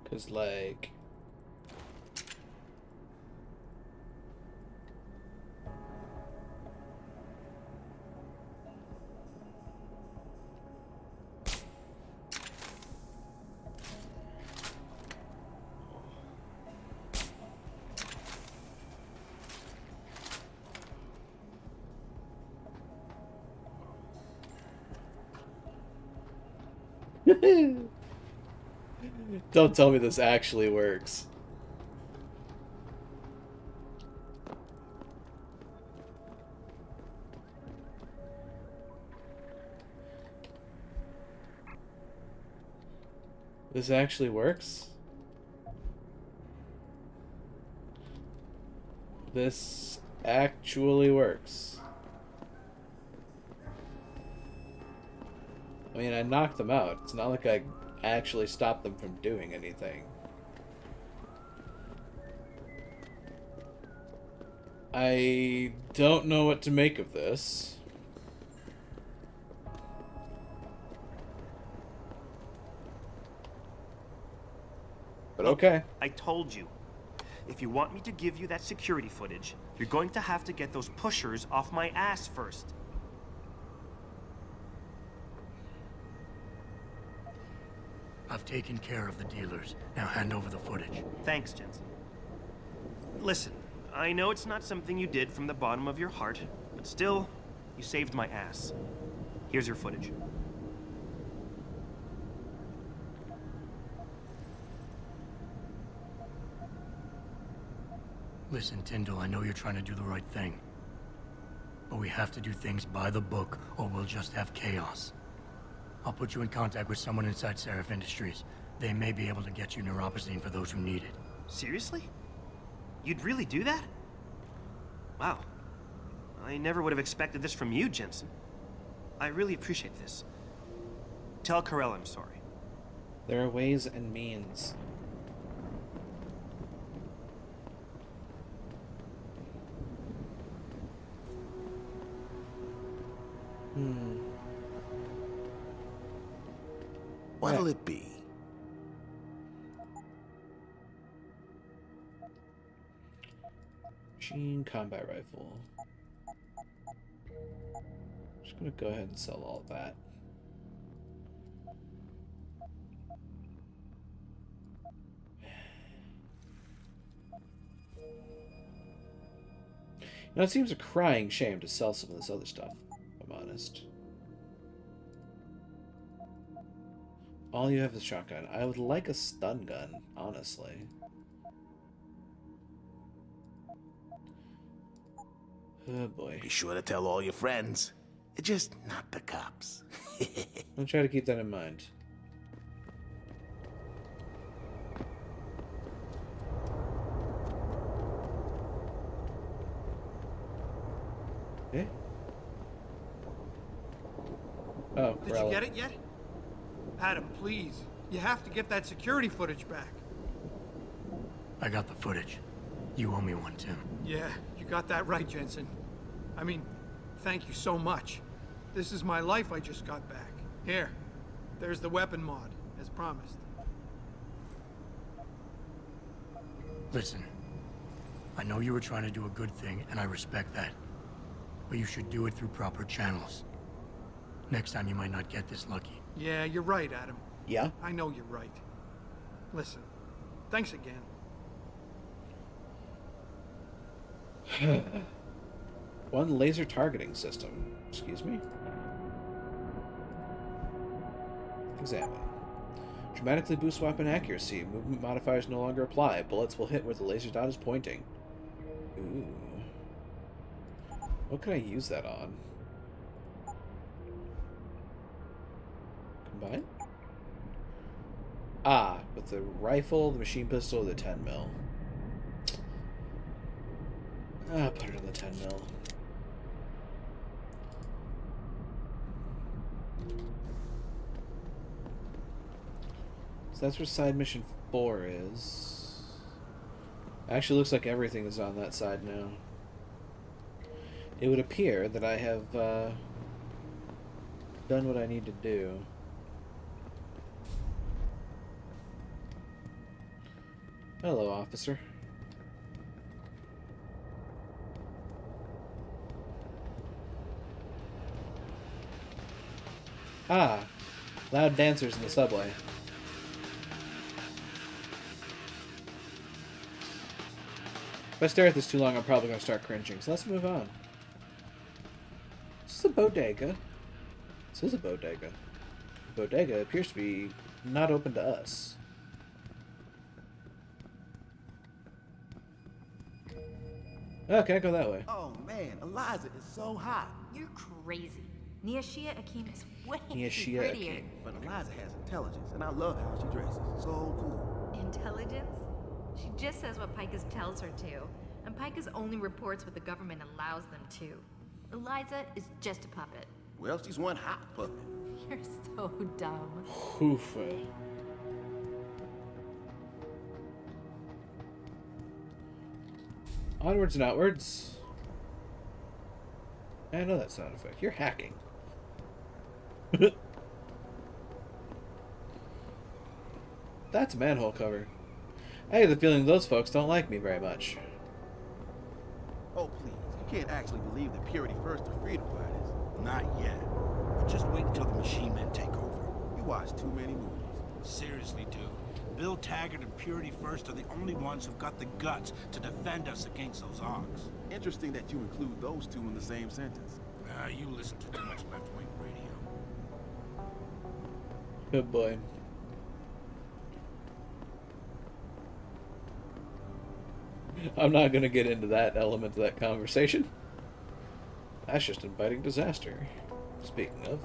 [SPEAKER 1] Because, like... Don't tell me this actually works. This actually works? This actually works. I mean, I knocked them out. It's not like I actually stopped them from doing anything. I don't know what to make of this. But okay.
[SPEAKER 5] I told you. If you want me to give you that security footage, you're going to have to get those pushers off my ass first.
[SPEAKER 4] I've taken care of the dealers. Now hand over the footage.
[SPEAKER 5] Thanks, Jensen. Listen, I know it's not something you did from the bottom of your heart, but still, you saved my ass. Here's your footage.
[SPEAKER 4] Listen, Tyndall, I know you're trying to do the right thing. But we have to do things by the book, or we'll just have chaos. I'll put you in contact with someone inside Seraph Industries. They may be able to get you neuropozyne for those who need it.
[SPEAKER 5] Seriously? You'd really do that? Wow. I never would have expected this from you, Jensen. I really appreciate this. Tell Carell I'm sorry.
[SPEAKER 1] There are ways and means.
[SPEAKER 19] What'll it be?
[SPEAKER 1] Machine combat rifle. Just gonna go ahead and sell all of that. Now it seems a crying shame to sell some of this other stuff, if I'm honest. All you have is a shotgun. I would like a stun gun, honestly. Oh boy.
[SPEAKER 19] Be sure to tell all your friends. Just not the cops.
[SPEAKER 1] I'll try to keep that in mind. Eh? Oh,
[SPEAKER 9] Did you get it yet? Adam, please. You have to get that security footage back.
[SPEAKER 4] I got the footage. You owe me one, Tim.
[SPEAKER 9] Yeah, you got that right, Jensen. I mean, thank you so much. This is my life I just got back. Here, there's the weapon mod, as promised.
[SPEAKER 4] Listen, I know you were trying to do a good thing, and I respect that. But you should do it through proper channels. Next time you might not get this lucky.
[SPEAKER 9] Yeah, you're right, Adam.
[SPEAKER 1] Yeah?
[SPEAKER 9] I know you're right. Listen, thanks again.
[SPEAKER 1] One laser targeting system. Excuse me? Examine. Dramatically boosts weapon accuracy. Movement modifiers no longer apply. Bullets will hit where the laser dot is pointing. Ooh. What can I use that on? Combine? Ah, with the rifle, the machine pistol, or the 10 mil. Ah, put it on the 10 mil. So that's where side mission 4 is. Actually, looks like everything is on that side now. It would appear that I have done what I need to do. Hello, officer. Ah, loud dancers in the subway. If I stare at this too long, I'm probably going to start cringing, so let's move on. This is a bodega. This is a bodega. The bodega appears to be not open to us. Okay, go that way.
[SPEAKER 12] Oh man, Eliza is so hot.
[SPEAKER 8] You're crazy. Niashia Akeem is way
[SPEAKER 1] Niashia
[SPEAKER 8] prettier.
[SPEAKER 1] Akeem.
[SPEAKER 12] But Eliza has intelligence, and I love how she dresses. So cool.
[SPEAKER 8] Intelligence? She just says what Pikus tells her to, and Pikus only reports what the government allows them to. Eliza is just a puppet.
[SPEAKER 12] Well, she's one hot puppet.
[SPEAKER 8] You're so dumb.
[SPEAKER 1] Oof. Onwards and outwards. I know that sound effect. You're hacking. That's a manhole cover. I have the feeling those folks don't like me very much.
[SPEAKER 12] Oh, please. You can't actually believe that Purity First are freedom fighters.
[SPEAKER 11] Not yet. But just wait until the machine men take over.
[SPEAKER 12] You watch too many movies.
[SPEAKER 11] Seriously, dude. Bill Taggart and Purity First are the only ones who've got the guts to defend us against those Ogs.
[SPEAKER 12] Interesting that you include those two in the same sentence.
[SPEAKER 11] You listen to too much left-wing radio.
[SPEAKER 1] Good boy. I'm not going to get into that element of that conversation. That's just inviting disaster. Speaking of,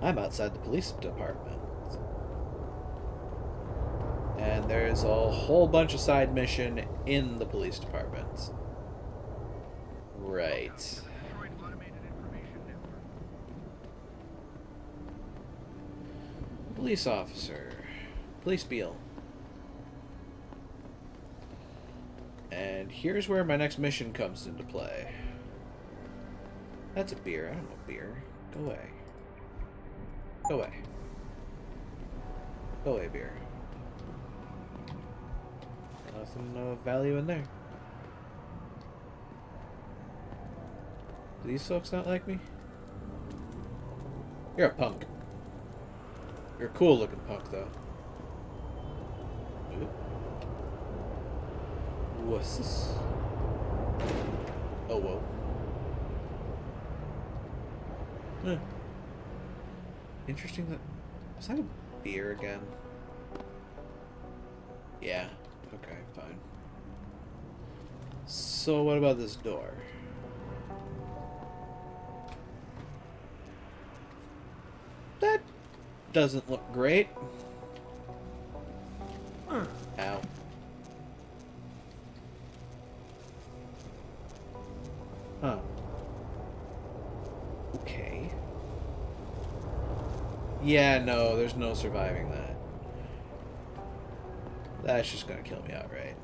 [SPEAKER 1] I'm outside the police department. And And there's a whole bunch of side mission in the police department. Right. Police officer. Police Beal. And here's where my next mission comes into play. That's a beer. I don't know beer. Go away. Go away. Go away, beer. Nothing of value in there. Do these folks not like me? You're a punk. You're a cool looking punk, though. What's this? Oh, whoa. Huh. Interesting that... Was that a beer again? Yeah. Okay, fine. So what about this door? That doesn't look great. Ow. Huh. Okay. Yeah, no, there's no surviving that. That's just gonna kill me outright.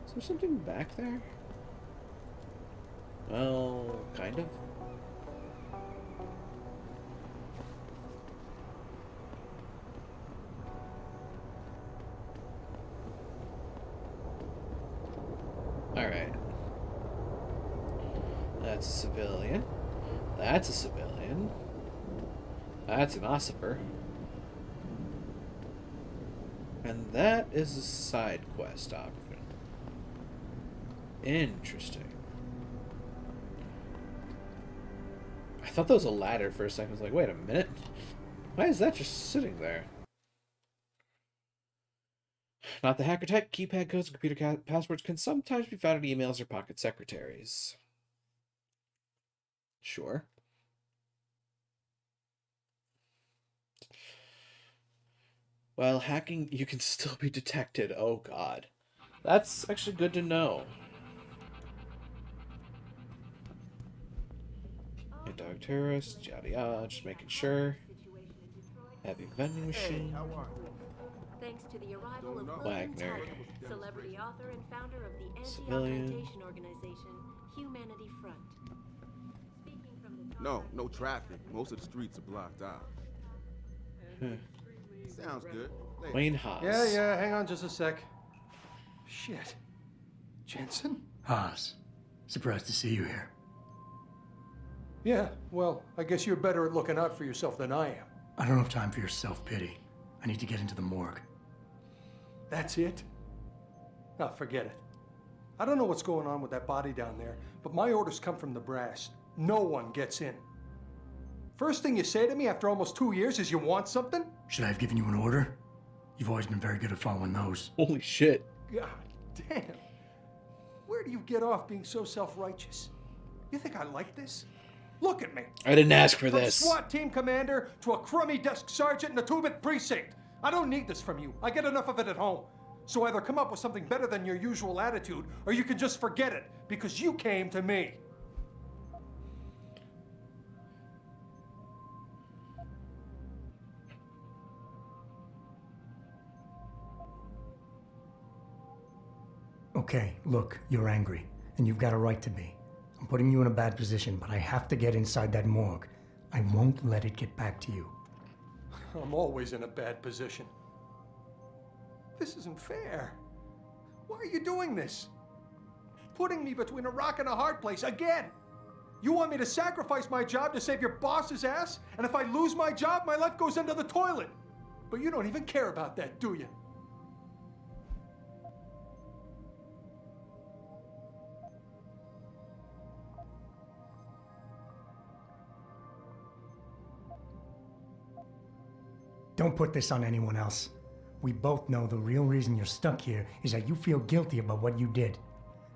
[SPEAKER 1] Is there something back there? Well, kind of. Alright. That's a civilian. That's a civilian. That's an ossifer. And that is a side quest option. Interesting. I thought that was a ladder for a second. I was like, wait a minute. Why is that just sitting there? Not the hacker type. Keypad codes and computer passwords can sometimes be found in emails or pocket secretaries. Sure. While hacking, you can still be detected. Oh, God. That's actually good to know. Dog terrorist, yada yada, just making sure. Heavy vending machine.
[SPEAKER 10] Thanks to the arrival of
[SPEAKER 1] Wagner.
[SPEAKER 10] celebrity author and founder of the
[SPEAKER 1] Civilian.
[SPEAKER 10] anti-occultation organization Humanity Front.
[SPEAKER 12] No traffic. Most of the streets are blocked out. Sounds good. Later.
[SPEAKER 1] Wayne Haas.
[SPEAKER 15] Yeah, hang on just a sec. Shit. Jensen?
[SPEAKER 4] Haas, surprised to see you here.
[SPEAKER 15] Yeah, well, I guess you're better at looking out for yourself than I am.
[SPEAKER 4] I don't have time for your self-pity. I need to get into the morgue.
[SPEAKER 15] That's it? Oh, forget it. I don't know what's going on with that body down there, but my orders come from the brass. No one gets in. First thing you say to me after almost 2 years is you want something?
[SPEAKER 4] Should I have given you an order? You've always been very good at following those.
[SPEAKER 1] Holy shit.
[SPEAKER 15] God damn. Where do you get off being so self-righteous? You think I like this? Look at me.
[SPEAKER 1] I didn't ask for this.
[SPEAKER 15] From SWAT team commander to a crummy desk sergeant in the 2-bit precinct. I don't need this from you. I get enough of it at home. So either come up with something better than your usual attitude, or you can just forget it, because you came to me.
[SPEAKER 4] Okay, look, you're angry, and you've got a right to be. I'm putting you in a bad position, but I have to get inside that morgue. I won't let it get back to you.
[SPEAKER 15] I'm always in a bad position. This isn't fair. Why are you doing this? Putting me between a rock and a hard place again. You want me to sacrifice my job to save your boss's ass? And if I lose my job, my life goes into the toilet. But you don't even care about that, do you?
[SPEAKER 4] Don't put this on anyone else. We both know the real reason you're stuck here is that you feel guilty about what you did.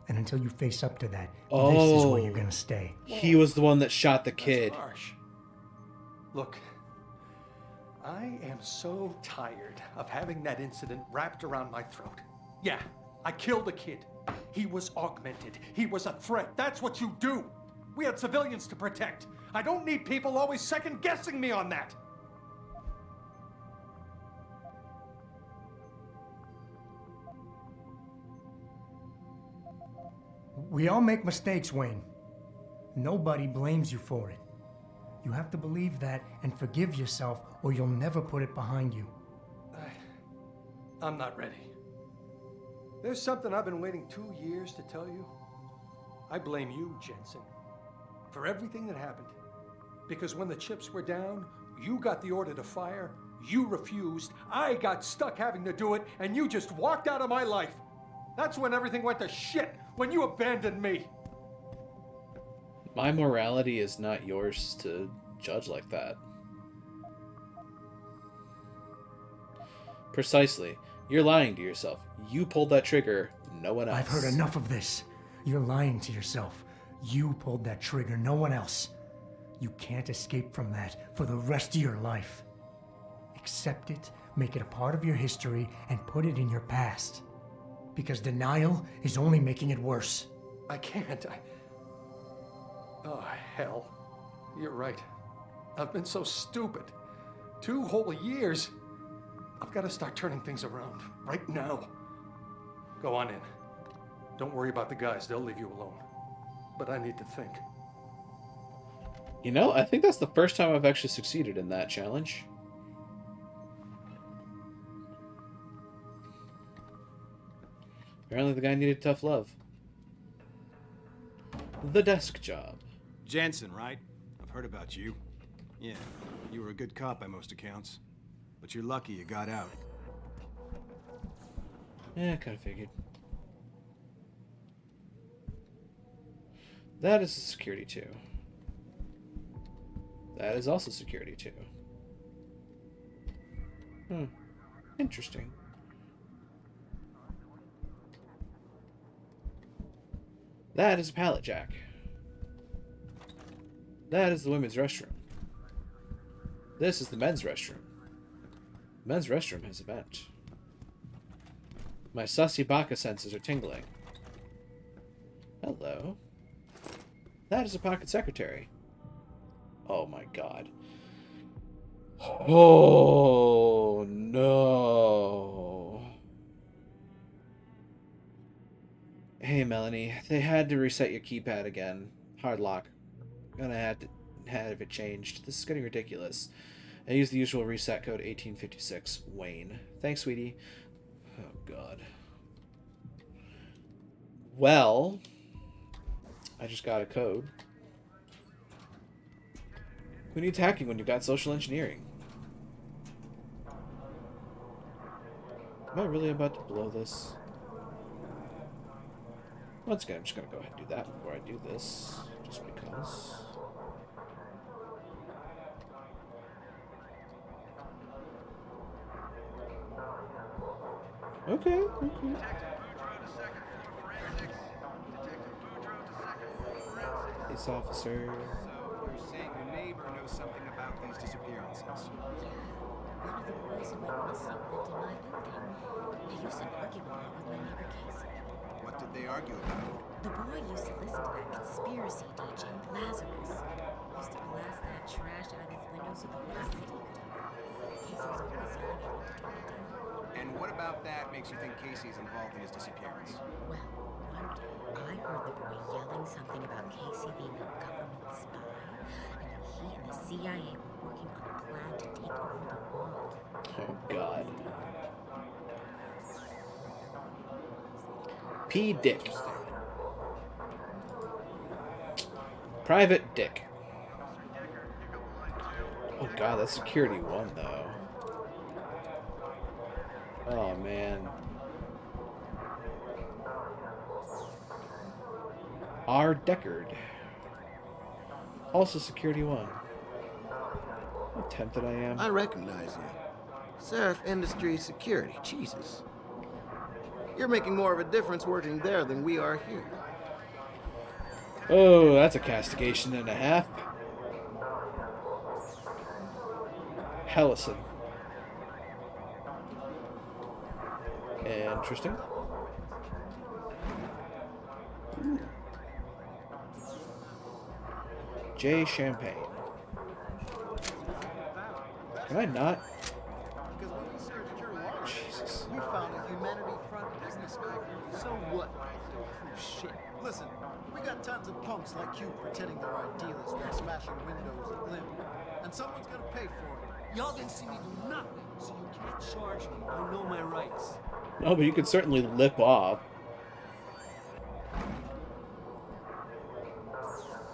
[SPEAKER 4] And until you face up to that, this is where you're gonna stay.
[SPEAKER 1] He was the one that shot the kid.
[SPEAKER 15] Harsh. Look, I am so tired of having that incident wrapped around my throat. Yeah, I killed a kid. He was augmented. He was a threat. That's what you do. We had civilians to protect. I don't need people always second-guessing me on that.
[SPEAKER 4] We all make mistakes, Wayne. Nobody blames you for it. You have to believe that and forgive yourself, or you'll never put it behind you.
[SPEAKER 15] I'm not ready. There's something I've been waiting 2 years to tell you. I blame you, Jensen, for everything that happened. Because when the chips were down, you got the order to fire, you refused, I got stuck having to do it, and you just walked out of my life. That's when everything went to shit, when you abandoned me.
[SPEAKER 1] My morality is not yours to judge like that. Precisely. You're lying to yourself. You pulled that trigger, no one else.
[SPEAKER 4] I've heard enough of this. You're lying to yourself. You pulled that trigger, no one else. You can't escape from that for the rest of your life. Accept it, make it a part of your history, and put it in your past. Because denial is only making it worse.
[SPEAKER 15] I can't. Oh, hell. You're right. I've been so stupid. 2 whole years. I've got to start turning things around. Right now. Go on in. Don't worry about the guys. They'll leave you alone. But I need to think.
[SPEAKER 1] You know, I think that's the first time I've actually succeeded in that challenge. Apparently the guy needed tough love. The desk job.
[SPEAKER 13] Jensen, right? I've heard about you. Yeah, you were a good cop by most accounts. But you're lucky you got out.
[SPEAKER 1] Yeah, kind of figured. That is security 2. That is also security 2. Interesting. That is a pallet jack. That is the women's restroom. This is the men's restroom. The men's restroom has a vent. My sussy baka senses are tingling. Hello. That is a pocket secretary. Oh my god. Oh no. Hey Melanie, they had to reset your keypad again. Hard lock. Gonna have to have it changed. This is getting ridiculous. I use the usual reset code 1856 Wayne. Thanks, sweetie. Oh god. Well, I just got a code. Who needs hacking when you've got social engineering? Am I really about to blow this? Once again, I'm just going to go ahead and do that before I do this. Just because. Okay. Police officer.
[SPEAKER 14] You're saying your neighbor knows something about these disappearances?
[SPEAKER 23] One of the boys who went missing lived in my building. They used to argue a lot with my neighbor Casey.
[SPEAKER 14] What did they argue about?
[SPEAKER 23] The boy used to listen to that conspiracy DJ, Lazarus. Used to blast that trash out of his windows so the whole city could hear. Casey was always yelling at him to turn it down.
[SPEAKER 14] And what about that makes you think Casey's involved in his disappearance?
[SPEAKER 23] Well, one day, I heard the boy yelling something about Casey being a government spy, and that he and the CIA were working on a plan to take over the world.
[SPEAKER 1] Oh, God. P. Dick. Private Dick. Oh, God, that's security 1, though. Oh, man. R. Deckard. Also security 1. How tempted I am.
[SPEAKER 12] I recognize you. Seraph Industries Security. Jesus. You're making more of a difference working there than we are here.
[SPEAKER 1] Oh, that's a castigation and a half. Hellison. Interesting. Ooh. J. Champagne. Can I not?
[SPEAKER 2] Because when we searched your wallet,
[SPEAKER 1] Jesus.
[SPEAKER 2] we found a Humanity Front business card. So what? Don't prove shit. Listen, we got tons of punks like you pretending they're our dealers while smashing windows and limb. And someone's gonna pay for it. Y'all didn't see me do nothing, so you can't charge me. I know my rights.
[SPEAKER 1] Oh, but you could certainly lip off.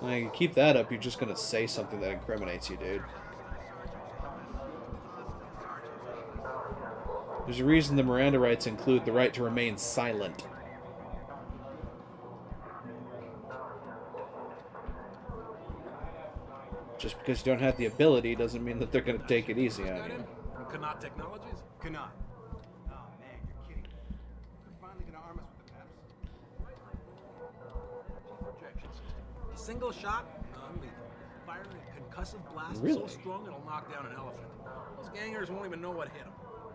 [SPEAKER 1] Like, you keep that up, you're just gonna say something that incriminates you, dude. There's a reason the Miranda rights include the right to remain silent. Just because you don't have the ability doesn't mean that they're gonna take it easy on you.
[SPEAKER 13] From Connaught Technologies? Connaught. Oh, man, you're kidding. They're finally gonna arm us with the PEPs. Projection system. Single shot, non-lethal. Firing a concussive blast
[SPEAKER 1] Really?
[SPEAKER 13] so strong it'll knock down an elephant. Those gangers won't even know what hit them.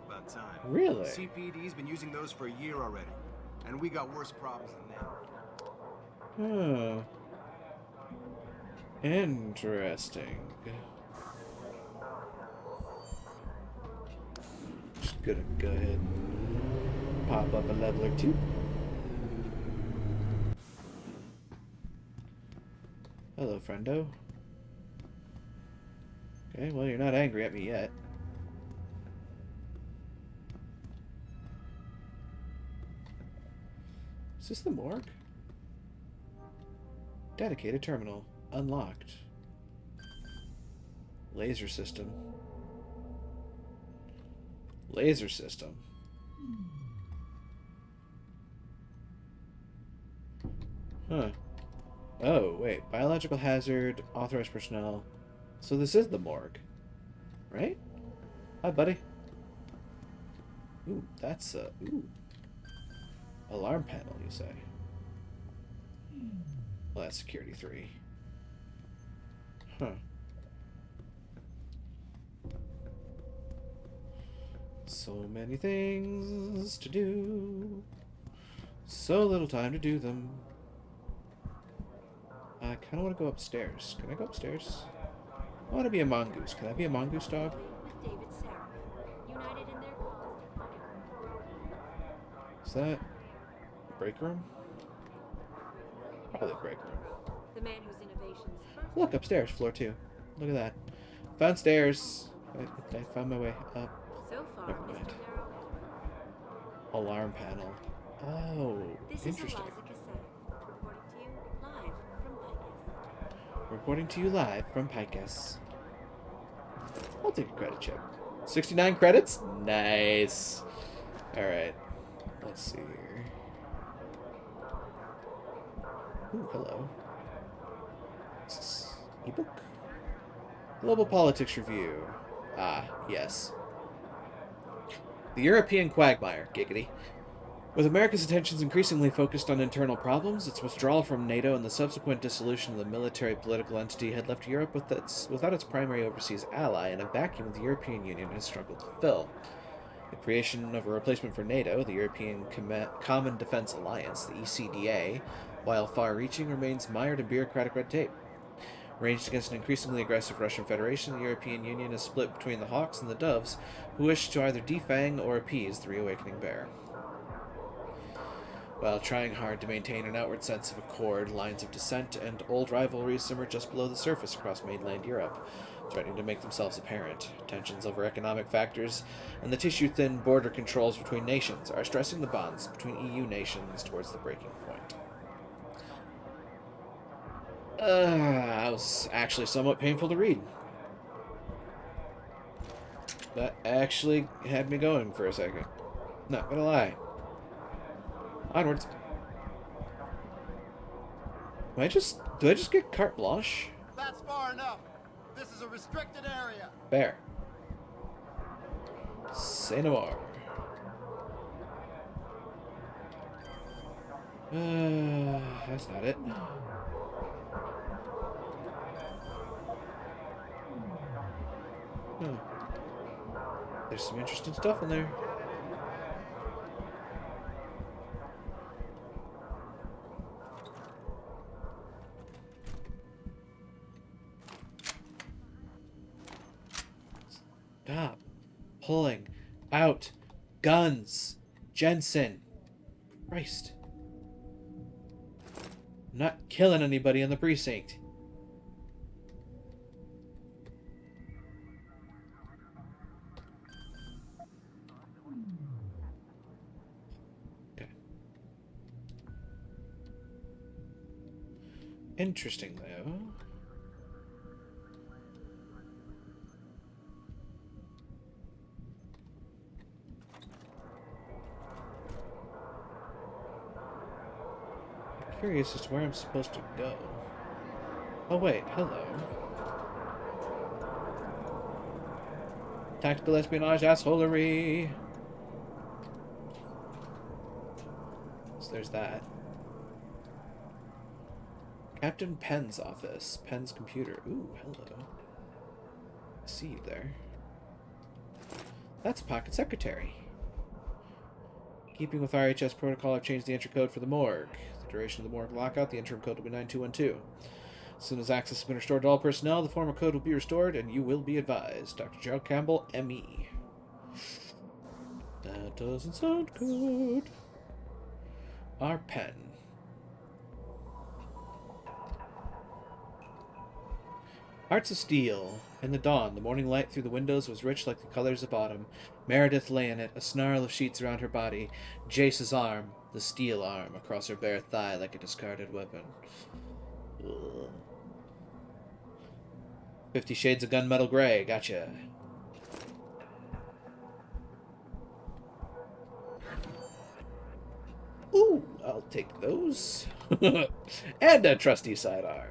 [SPEAKER 13] About time.
[SPEAKER 1] Really?
[SPEAKER 13] CPD's been using those for a year already. And we got worse problems than that.
[SPEAKER 1] Oh. Interesting. Just gonna go ahead and pop up a level or two. Hello, friendo. Okay, well, you're not angry at me yet. Is this the morgue? Dedicated terminal. Unlocked. Laser system. Laser system. Huh. Oh, wait. Biological hazard, authorized personnel. So this is the morgue. Right? Hi, buddy. Ooh, that's a... Ooh. Alarm panel, you say? Well, that's security 3. Huh. So many things to do. So little time to do them. I kind of want to go upstairs. Can I go upstairs? I want to be a mongoose. Can I be a mongoose dog? Is that break room? Probably break room.
[SPEAKER 10] The man whose innovations first
[SPEAKER 1] Look, upstairs, floor 2. Look at that. Found stairs. I found my way up.
[SPEAKER 10] so far,
[SPEAKER 1] Never
[SPEAKER 10] Mr.
[SPEAKER 1] mind.
[SPEAKER 10] Darrow.
[SPEAKER 1] Alarm panel. Oh,
[SPEAKER 10] This
[SPEAKER 1] interesting.
[SPEAKER 10] is Eliza Cassette,
[SPEAKER 1] Reporting to you live from Picus. I'll take a credit check. 69 credits? Nice. Alright. Let's see here. Ooh, hello. Is this ebook? Global Politics Review. Ah, yes. The European Quagmire, giggity. With America's attentions increasingly focused on internal problems, its withdrawal from NATO and the subsequent dissolution of the military-political entity had left Europe without its primary overseas ally in a vacuum the European Union has struggled to fill. The creation of a replacement for NATO, the European Common Defense Alliance, the ECDA, while far-reaching, remains mired in bureaucratic red tape. Ranged against an increasingly aggressive Russian Federation, the European Union is split between the hawks and the doves, who wish to either defang or appease the reawakening bear. While trying hard to maintain an outward sense of accord, lines of dissent and old rivalries simmer just below the surface across mainland Europe, threatening to make themselves apparent. Tensions over economic factors and the tissue-thin border controls between nations are stressing the bonds between EU nations towards the breaking point. That was actually somewhat painful to read. That actually had me going for a second. Not gonna lie. Onwards. Do I just get carte blanche?
[SPEAKER 2] That's far enough. This is a restricted area.
[SPEAKER 1] Bear. Say no more. That's not it. There's some interesting stuff in there. Stop pulling out guns, Jensen. Christ. I'm not killing anybody in the precinct. Okay. Interesting, though. Curious as to where I'm supposed to go. Oh wait, hello. Tactical espionage assholery. So there's that. Captain Penn's office. Penn's computer. Ooh, hello. I see you there. That's a pocket secretary. Keeping with RHS protocol, I've changed the entry code for the morgue. The duration of the morgue lockout, the interim code will be 9212. As soon as access has been restored to all personnel, the former code will be restored, and you will be advised. Dr. Gerald Campbell, M.E. That doesn't sound good. Our pen. Hearts of steel. In the dawn, the morning light through the windows was rich like the colors of autumn. Meredith lay in it, a snarl of sheets around her body. Jace's arm, the steel arm, across her bare thigh like a discarded weapon. Ugh. 50 Shades of Gunmetal Gray, gotcha. Ooh, I'll take those. And a trusty sidearm.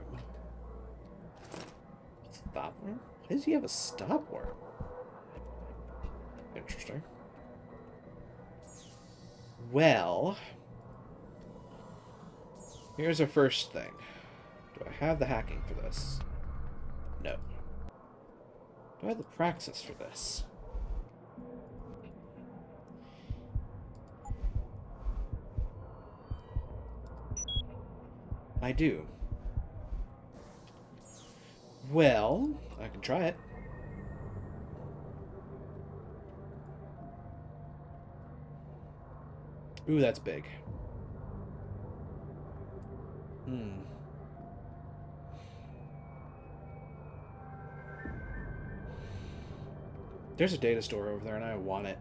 [SPEAKER 1] Stopworm? Why does he have a stopworm? Interesting. Well, here's our first thing. Do I have the hacking for this? No. Do I have the praxis for this? I do. Well, I can try it. Ooh, that's big. There's a data store over there, and I want it.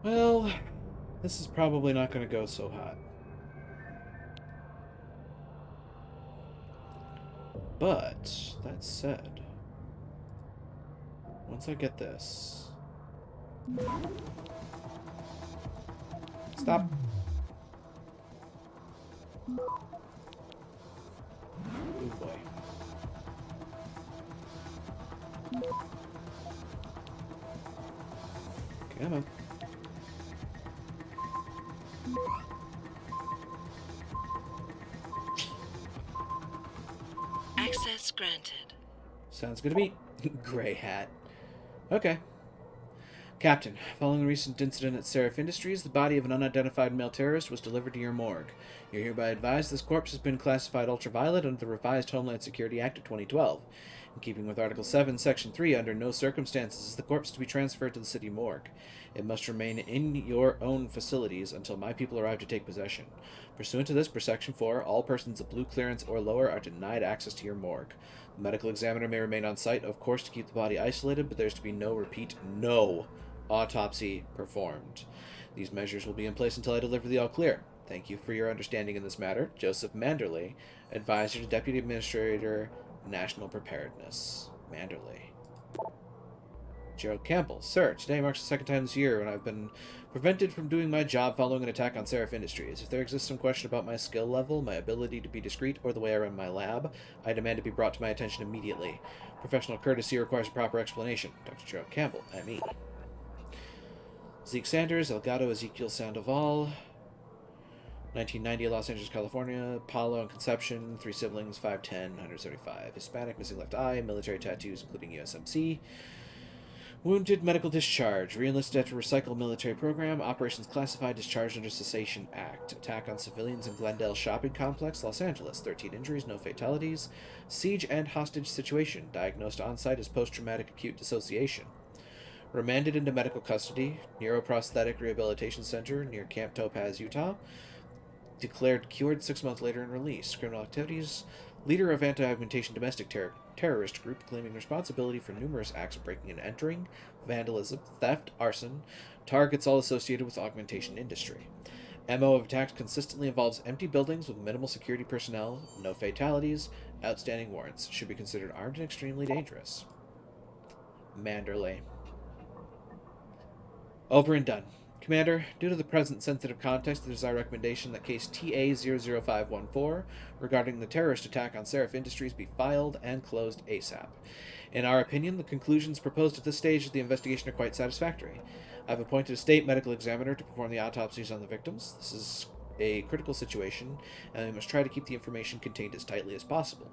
[SPEAKER 1] Well, this is probably not going to go so hot. But, that said, once I get this... Stop. Oh boy. Come on.
[SPEAKER 6] Access granted.
[SPEAKER 1] Sounds good to me. Gray hat. Okay. Captain, following the recent incident at Seraph Industries, the body of an unidentified male terrorist was delivered to your morgue. You're hereby advised this corpse has been classified ultraviolet under the revised Homeland Security Act of 2012. In keeping with Article 7, Section 3, under no circumstances is the corpse to be transferred to the city morgue. It must remain in your own facilities until my people arrive to take possession. Pursuant to this, per Section 4, all persons of blue clearance or lower are denied access to your morgue. The medical examiner may remain on site, of course, to keep the body isolated, but there's to be no autopsy performed. These measures will be in place until I deliver the all clear. Thank you for your understanding in this matter. Joseph Manderley, Advisor to Deputy Administrator, National Preparedness. Manderley. Gerald Campbell. Sir, today marks the second time this year when I've been prevented from doing my job following an attack on Seraph Industries. If there exists some question about my skill level, my ability to be discreet, or the way I run my lab, I demand to be brought to my attention immediately. Professional courtesy requires a proper explanation. Dr. Gerald Campbell, M.E. Zeke Sanders, Elgato Ezekiel Sandoval, 1990, Los Angeles, California. Paulo and Conception, 3 siblings, 5'10", 175. Hispanic, missing left eye, military tattoos, including USMC. Wounded, medical discharge. Re-enlisted after recycle military program. Operations classified, discharged under Cessation Act. Attack on civilians in Glendale Shopping Complex, Los Angeles. 13 injuries, no fatalities. Siege and hostage situation. Diagnosed on-site as post-traumatic acute dissociation. Remanded into medical custody. Neuroprosthetic Rehabilitation Center near Camp Topaz, Utah. Declared cured 6 months later and released. Criminal activities. Leader of anti-augmentation domestic terrorist group claiming responsibility for numerous acts of breaking and entering, vandalism, theft, arson, targets all associated with augmentation industry. MO of attacks consistently involves empty buildings with minimal security personnel, no fatalities, outstanding warrants. Should be considered armed and extremely dangerous. Manderley. Over and done. Commander, due to the present sensitive context, it is our recommendation that case TA-00514 regarding the terrorist attack on Seraph Industries be filed and closed ASAP. In our opinion, the conclusions proposed at this stage of the investigation are quite satisfactory. I have appointed a state medical examiner to perform the autopsies on the victims. This is a critical situation, and we must try to keep the information contained as tightly as possible.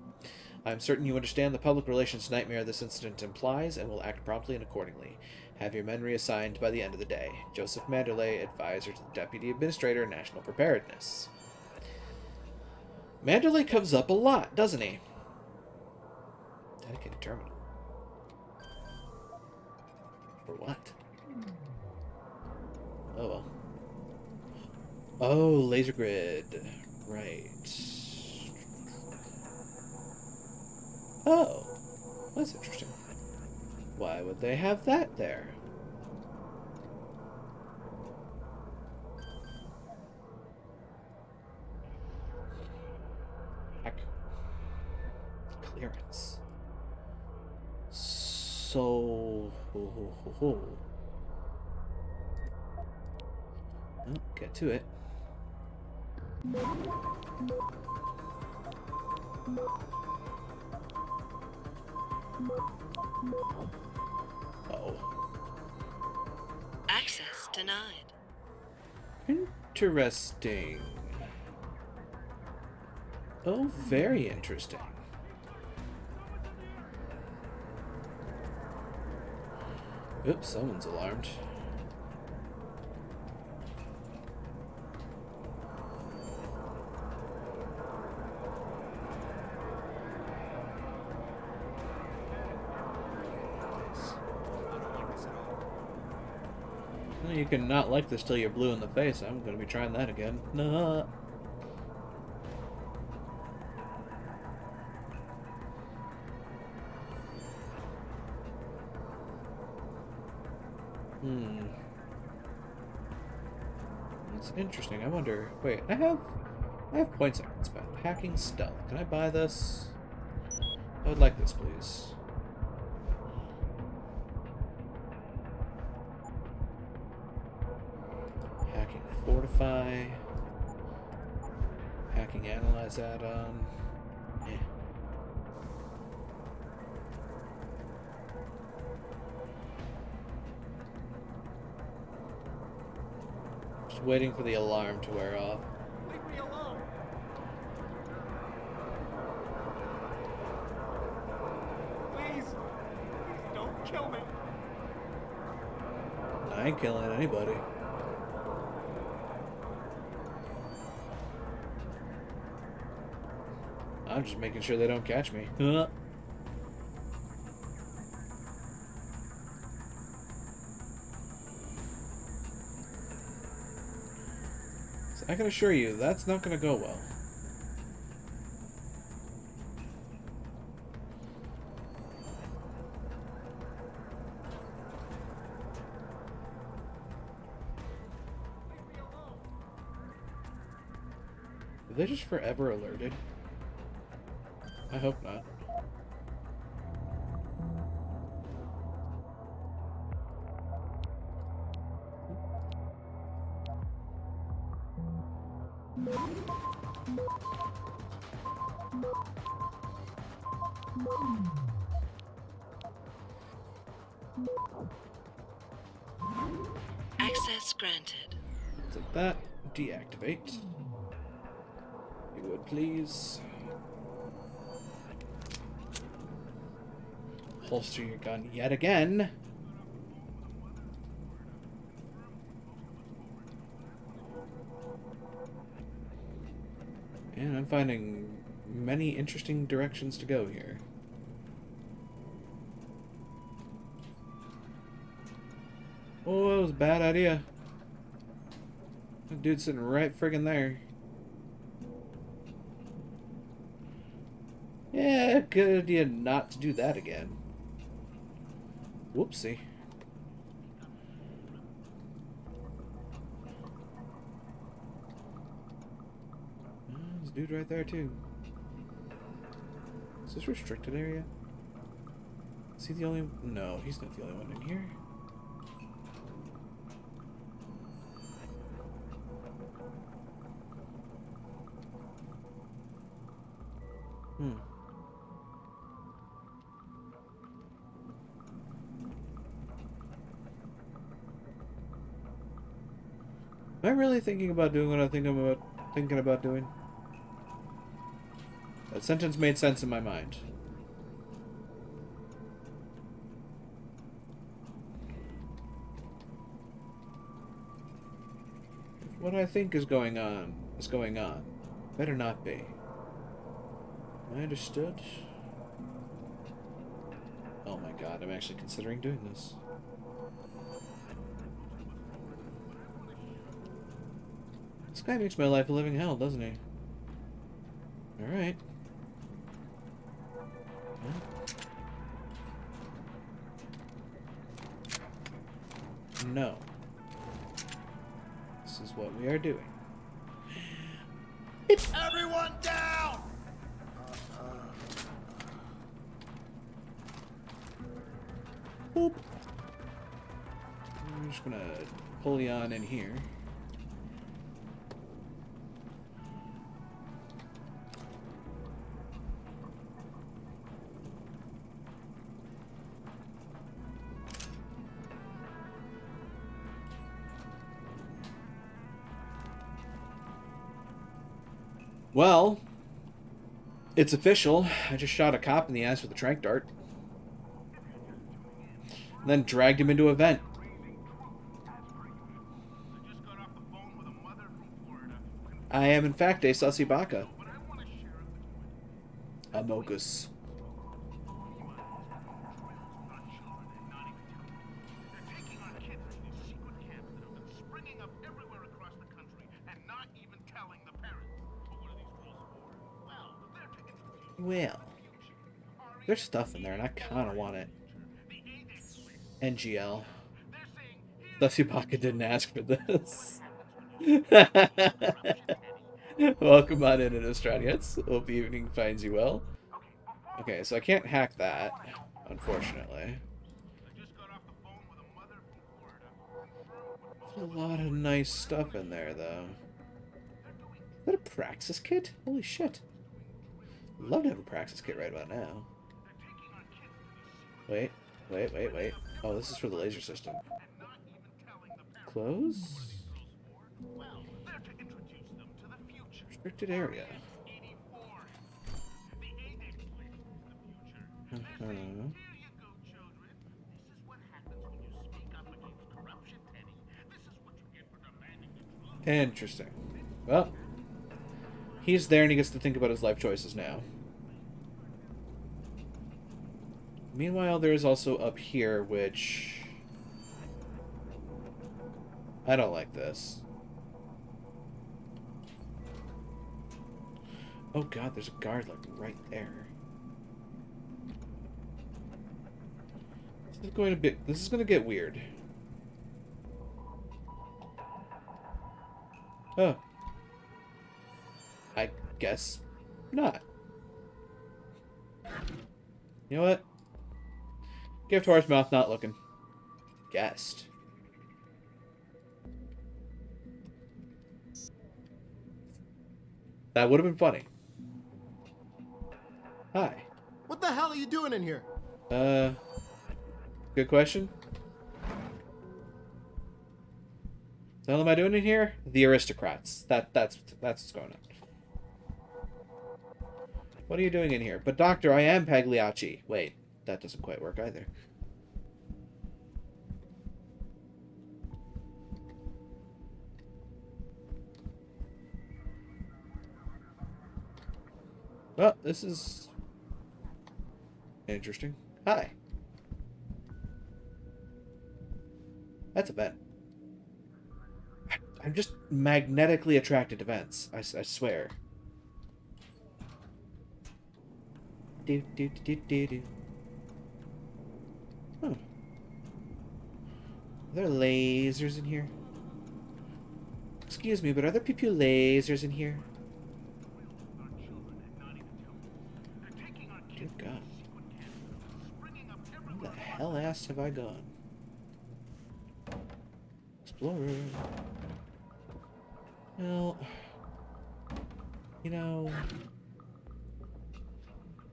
[SPEAKER 1] I am certain you understand the public relations nightmare this incident implies and will act promptly and accordingly. Have your men reassigned by the end of the day. Joseph Manderley, Advisor to the Deputy Administrator, National Preparedness. Manderley comes up a lot, doesn't he? Dedicated terminal. For what? Oh well. Oh, laser grid. Right. Oh. That's interesting. Why would they have that there? Heck. Clearance. So... Well, get to it. Oh.
[SPEAKER 6] Access denied.
[SPEAKER 1] Interesting. Oh, very interesting. Oops, someone's alarmed. Well, you can not like this till you're blue in the face. I'm going to be trying that again. Nah. That's interesting. I wonder. Wait, I have points I can spend. Hacking stealth. Can I buy this? I would like this, please. Hacking fortify. Hacking analyze add-on. Yeah. Just waiting for the alarm to wear off.
[SPEAKER 9] Leave me alone. Please. Please don't kill me.
[SPEAKER 1] I ain't killing anybody. I'm just making sure they don't catch me. So I can assure you, that's not going to go well. Are they just forever alerted? I hope not.
[SPEAKER 6] Access granted.
[SPEAKER 1] Take that. Deactivate. you would, please. Holster your gun yet again. And I'm finding many interesting directions to go here. Oh, that was a bad idea. That dude's sitting right friggin' there. Yeah, good idea not to do that again. Whoopsie. There's a dude right there, too. Is this restricted area? Is he the only... No, he's not the only one in here. Am I really thinking about doing what I'm thinking about doing? That sentence made sense in my mind. If what I think is going on, better not be. Am I understood? Oh my god, I'm actually considering doing this. This guy makes my life a living hell, doesn't he? Alright. No. This is what we are doing.
[SPEAKER 16] Everyone down!
[SPEAKER 1] Boop. I'm just gonna pull you on in here. Well, it's official. I just shot a cop in the ass with a tranq dart. And then dragged him into a vent. I am, in fact, a sussy baka. A mogus. Well, there's stuff in there, and I kind of want it. NGL. Sussy didn't ask for this. Welcome on in, Australians. Hope the evening finds you well. Okay, so I can't hack that, unfortunately. There's a lot of nice stuff in there, though. Is that a Praxis kit? Holy shit. Love to have a Praxis kit right about now. Wait. Oh, this is for the laser system. Close? Restricted area. Interesting. Well, he's there and he gets to think about his life choices now. Meanwhile, there is also up here, which... I don't like this. Oh god, there's a guard, like, right there. This is going to get weird. Oh. I guess not. You know what? Gift horse mouth not looking. Guessed. That would have been funny. Hi.
[SPEAKER 2] What the hell are you doing in here?
[SPEAKER 1] Good question. The hell am I doing in here? The aristocrats. That's what's going on. What are you doing in here? But doctor, I am Pagliacci. Wait, that doesn't quite work either. Well, this is interesting. Hi. That's a vent. I'm just magnetically attracted to vents. I swear. Do do do do do. Huh. Are there lasers in here? Excuse me, but are there pew lasers in here? Dear God. Where the hell ass have I gone? Explorer. Well, you know,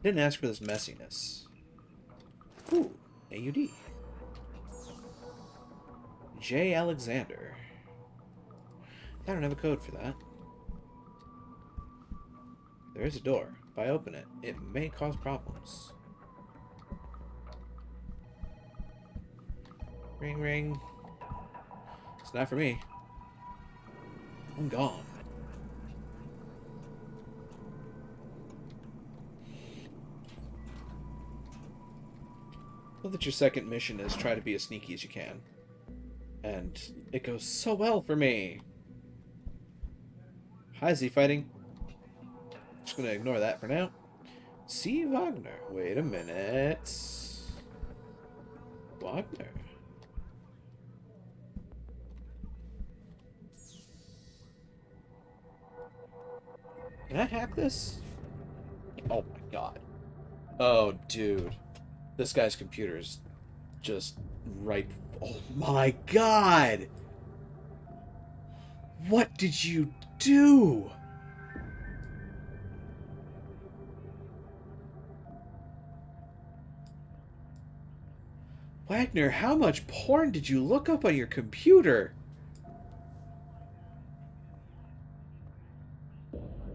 [SPEAKER 1] didn't ask for this messiness. Ooh, AUD. J. Alexander. I don't have a code for that. There is a door. If I open it, it may cause problems. Ring, ring. It's not for me. I'm gone. Well, that your second mission is try to be as sneaky as you can. And it goes so well for me. Hi, Z fighting. Just gonna ignore that for now. C. Wagner. Wait a minute. Wagner. Can I hack this? Oh my god. Oh, dude. This guy's computer is just right... Oh my god! What did you do? Wagner, how much porn did you look up on your computer?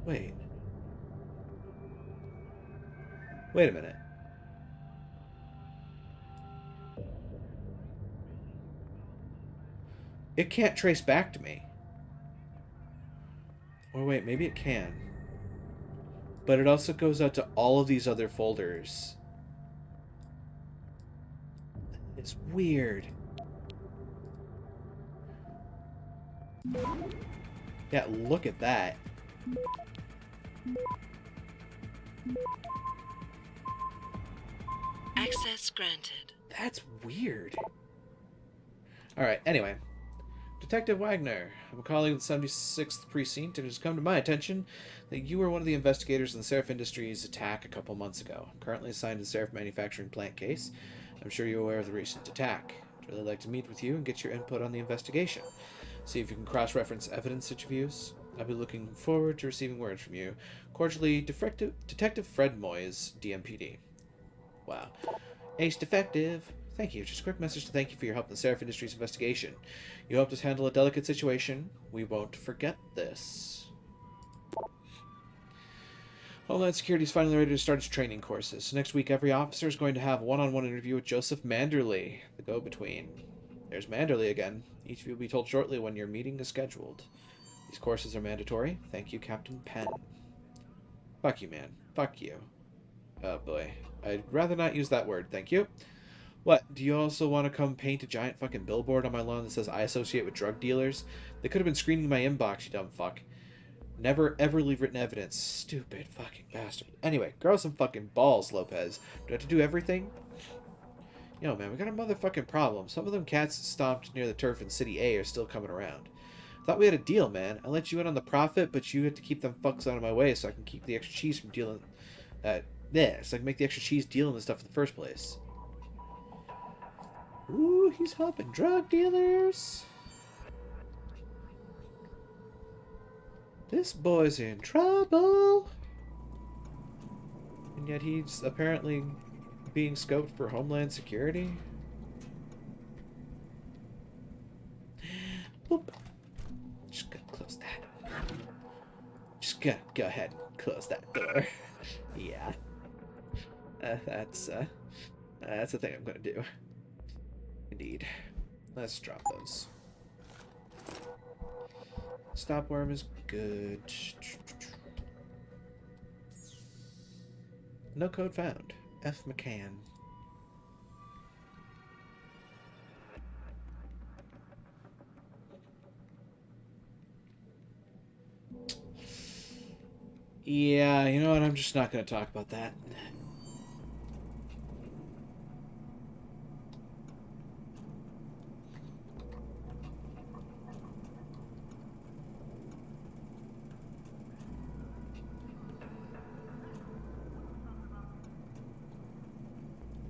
[SPEAKER 1] Wait. Wait a minute. It can't trace back to me. Or wait, maybe it can. But it also goes out to all of these other folders. It's weird. Yeah, look at that.
[SPEAKER 6] Access granted.
[SPEAKER 1] That's weird. Alright, anyway. Detective Wagner, I'm a colleague of the 76th Precinct, and it has come to my attention that you were one of the investigators in the Seraph Industries attack a couple months ago. I'm currently assigned to the Seraph manufacturing plant case. I'm sure you're aware of the recent attack. I'd really like to meet with you and get your input on the investigation. See if you can cross-reference evidence that you've used. I'll be looking forward to receiving word from you. Cordially, Detective Fred Moyes, DMPD. Wow. Ace Defective. Thank you. Just a quick message to thank you for your help in the Seraph Industries investigation. You helped us handle a delicate situation. We won't forget this. Homeland Security is finally ready to start its training courses. Next week, every officer is going to have a one-on-one interview with Joseph Manderley, the go-between. There's Manderley again. Each of you will be told shortly when your meeting is scheduled. These courses are mandatory. Thank you, Captain Penn. Fuck you, man. Fuck you. Oh, boy. I'd rather not use that word. Thank you. What, do you also want to come paint a giant fucking billboard on my lawn that says I associate with drug dealers? They could have been screening my inbox, you dumb fuck. Never ever leave written evidence. Stupid fucking bastard. Anyway, grow some fucking balls, Lopez. Do I have to do everything? Yo, man, we got a motherfucking problem. Some of them cats stomped near the turf in City A are still coming around. Thought we had a deal, man. I let you in on the profit, but you had to keep them fucks out of my way so I can keep the extra cheese from dealing... so I can make the extra cheese dealing this stuff in the first place. Ooh, he's helping drug dealers. This boy's in trouble. And yet he's apparently being scoped for Homeland Security. Boop. Just gonna close that. Just gonna go ahead and close that door. Yeah. That's the thing I'm gonna do. Indeed. Let's drop those. Stop worm is good. No code found. F. McCann. Yeah, you know what? I'm just not going to talk about that.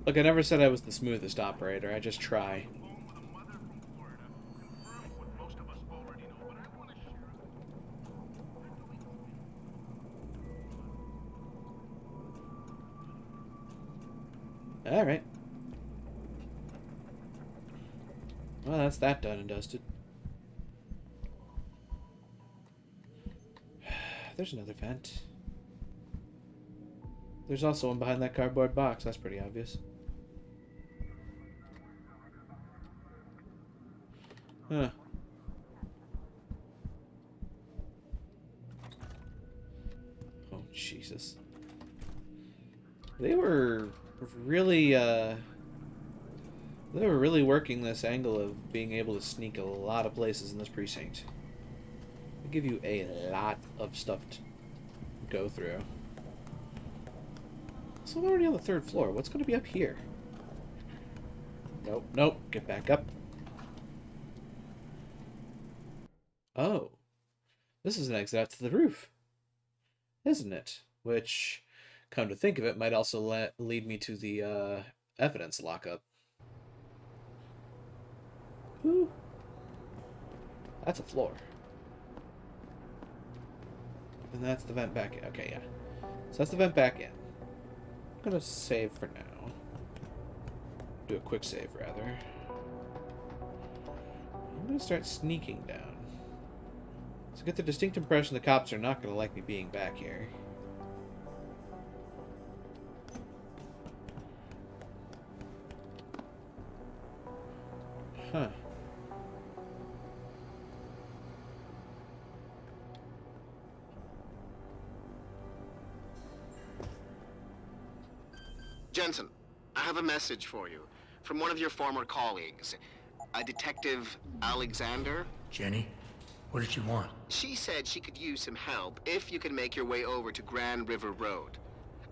[SPEAKER 1] Look, I never said I was the smoothest operator. I just try. Alright. Well, that's that done and dusted. There's another vent. There's also one behind that cardboard box. That's pretty obvious. Huh. Oh, Jesus. They were really, they were really working this angle of being able to sneak a lot of places in this precinct. They give you a lot of stuff to go through. So I'm already on the 3rd floor. What's going to be up here? Nope, nope. Get back up. Oh. This is an exit out to the roof. Isn't it? Which, come to think of it, might also lead me to the evidence lockup. Ooh. That's a floor. And that's the vent back in. Okay, yeah. So that's the vent back in. I'm gonna save for now. Do a quick save, rather. I'm gonna start sneaking down. So I get the distinct impression the cops are not gonna like me being back here. Huh.
[SPEAKER 3] Jensen, I have a message for you from one of your former colleagues, a Detective Alexander.
[SPEAKER 4] Jenny, what did she want?
[SPEAKER 3] She said she could use some help if you can make your way over to Grand River Road.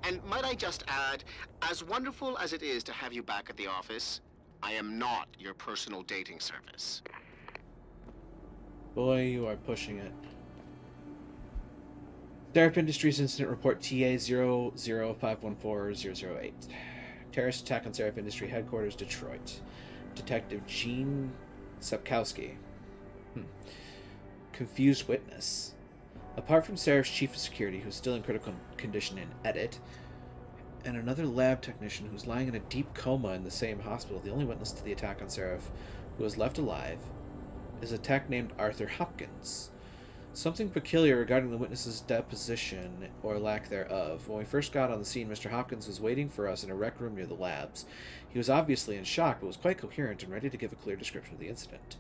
[SPEAKER 3] And might I just add, as wonderful as it is to have you back at the office, I am not your personal dating service.
[SPEAKER 1] Boy, you are pushing it. Sheriff Industries Incident Report TA-00514008. Terrorist attack on Seraph Industry Headquarters, Detroit. Detective Gene Sapkowski. Confused witness. Apart from Seraph's chief of security, who's still in critical condition in edit, and another lab technician who's lying in a deep coma in the same hospital, the only witness to the attack on Seraph who was left alive is a tech named Arthur Hopkins. Something peculiar regarding the witness's deposition, or lack thereof. When we first got on the scene, Mr. Hopkins was waiting for us in a rec room near the labs. He was obviously in shock, but was quite coherent and ready to give a clear description of the incident.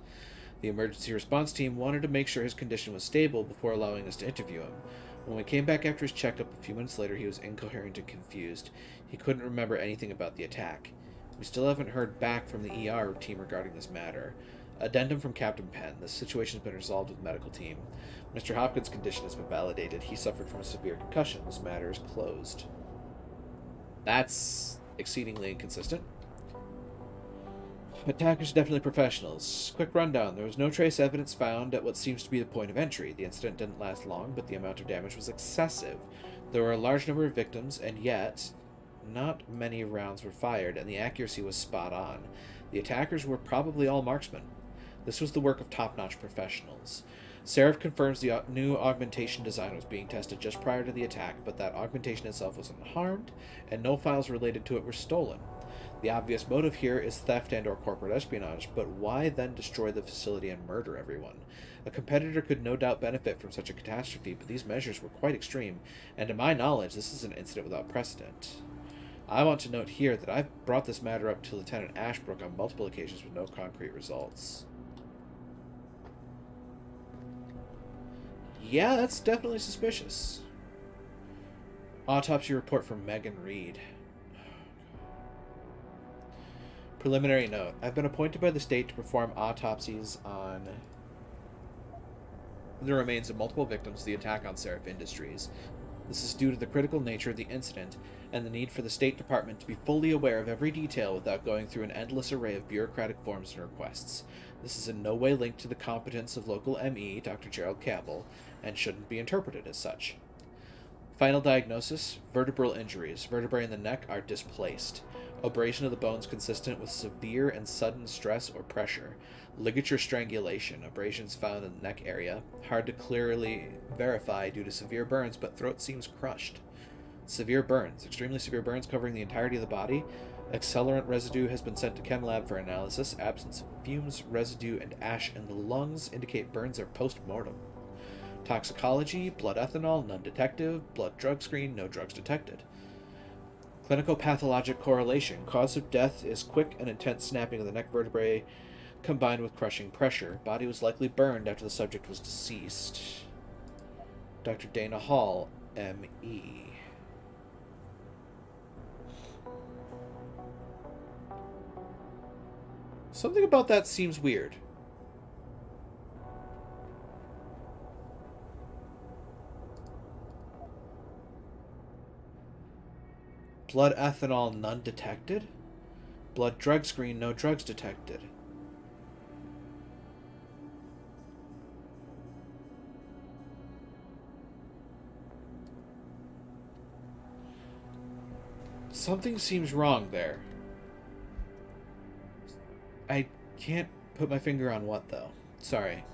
[SPEAKER 1] The emergency response team wanted to make sure his condition was stable before allowing us to interview him. When we came back after his checkup a few minutes later, he was incoherent and confused. He couldn't remember anything about the attack. We still haven't heard back from the ER team regarding this matter. Addendum from Captain Penn. The situation has been resolved with the medical team. Mr. Hopkins' condition has been validated. He suffered from a severe concussion. This matter is closed. That's exceedingly inconsistent. Attackers are definitely professionals. Quick rundown. There was no trace evidence found at what seems to be the point of entry. The incident didn't last long, but the amount of damage was excessive. There were a large number of victims, and yet not many rounds were fired, and the accuracy was spot on. The attackers were probably all marksmen. This was the work of top-notch professionals. Seraph confirms the new augmentation design was being tested just prior to the attack, but that augmentation itself was unharmed, and no files related to it were stolen. The obvious motive here is theft and or corporate espionage, but why then destroy the facility and murder everyone? A competitor could no doubt benefit from such a catastrophe, but these measures were quite extreme, and to my knowledge, this is an incident without precedent. I want to note here that I've brought this matter up to Lieutenant Ashbrook on multiple occasions with no concrete results. Yeah, that's definitely suspicious. Autopsy report from Megan Reed. Preliminary note. I've been appointed by the state to perform autopsies on the remains of multiple victims of the attack on Seraph Industries. This is due to the critical nature of the incident and the need for the State Department to be fully aware of every detail without going through an endless array of bureaucratic forms and requests. This is in no way linked to the competence of local ME, Dr. Gerald Campbell, and shouldn't be interpreted as such. Final diagnosis, vertebral injuries. Vertebrae in the neck are displaced. Abrasion of the bones consistent with severe and sudden stress or pressure. Ligature strangulation. Abrasions found in the neck area. Hard to clearly verify due to severe burns, but throat seems crushed. Severe burns. Extremely severe burns covering the entirety of the body. Accelerant residue has been sent to chem lab for analysis. Absence of fumes, residue, and ash in the lungs indicate burns are post-mortem. Toxicology, blood ethanol, none detected. Blood drug screen, no drugs detected. Clinical pathologic correlation. Cause of death is quick and intense snapping of the neck vertebrae combined with crushing pressure. Body was likely burned after the subject was deceased. Dr. Dana Hall, M.E. Something about that seems weird. Blood ethanol, none detected. Blood drug screen, no drugs detected. Something seems wrong there. I can't put my finger on what, though. Sorry.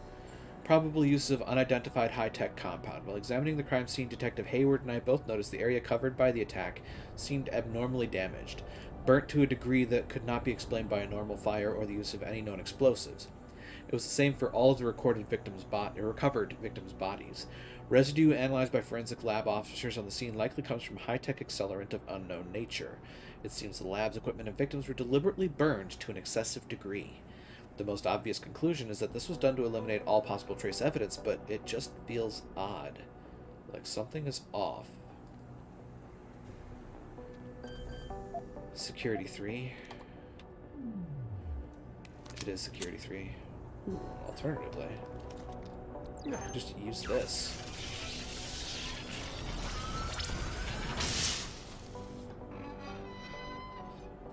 [SPEAKER 1] Probable use of unidentified high-tech compound. While examining the crime scene, Detective Hayward and I both noticed the area covered by the attack seemed abnormally damaged, burnt to a degree that could not be explained by a normal fire or the use of any known explosives. It was the same for all of the recovered victims' bodies. Residue analyzed by forensic lab officers on the scene likely comes from high-tech accelerant of unknown nature. It seems the lab's equipment and victims were deliberately burned to an excessive degree. The most obvious conclusion is that this was done to eliminate all possible trace evidence, but it just feels odd. Like something is off. Security 3. It is Security 3. Alternatively, just use this.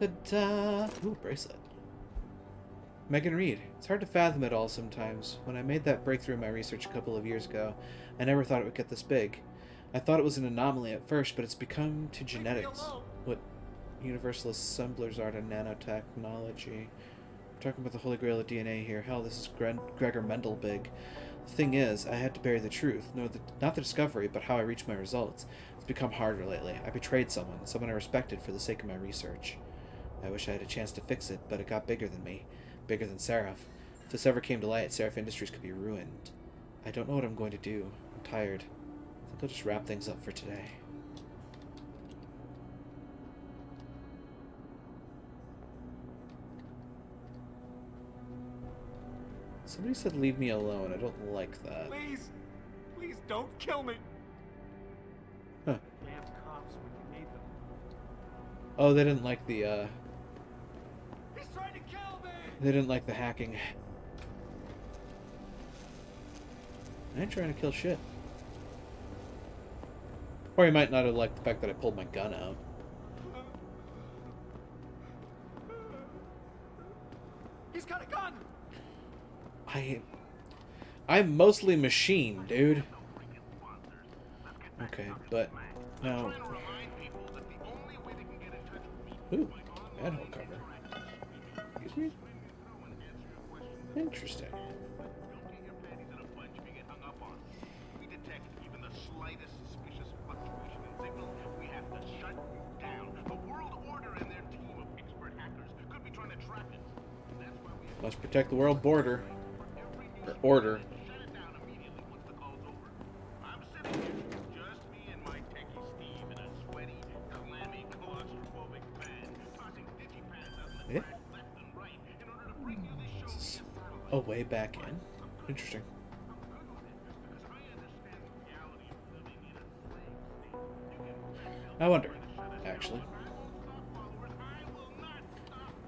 [SPEAKER 1] Ta-da! Ooh, bracelet. Megan Reed. It's hard to fathom it all sometimes. When I made that breakthrough in my research a couple of years ago, I never thought it would get this big. I thought it was an anomaly at first, but it's become to genetics. What universal assemblers are to nanotechnology. I'm talking about the holy grail of DNA here. Hell, this is Gregor Mendel big. The thing is, I had to bury the truth. Not the discovery, but how I reached my results. It's become harder lately. I betrayed someone I respected for the sake of my research. I wish I had a chance to fix it, but it got bigger than me. Bigger than Seraph. If this ever came to light, Seraph Industries could be ruined. I don't know what I'm going to do. I'm tired. I think I'll just wrap things up for today. Somebody said leave me alone. I don't like that.
[SPEAKER 15] Please! Please don't kill me!
[SPEAKER 1] Huh.
[SPEAKER 5] Damn cops when you need them.
[SPEAKER 1] Oh, they didn't like the,
[SPEAKER 15] He's trying to kill me!
[SPEAKER 1] They didn't like the hacking. I ain't trying to kill shit. Or he might not have liked the fact that I pulled my gun out.
[SPEAKER 15] He's got a gun!
[SPEAKER 1] I'm mostly machine, dude. Okay, but now. Ooh, manhole cover. Excuse me? Interesting. Must protect the world border. Or order. Oh, way back in? Interesting. I wonder, actually.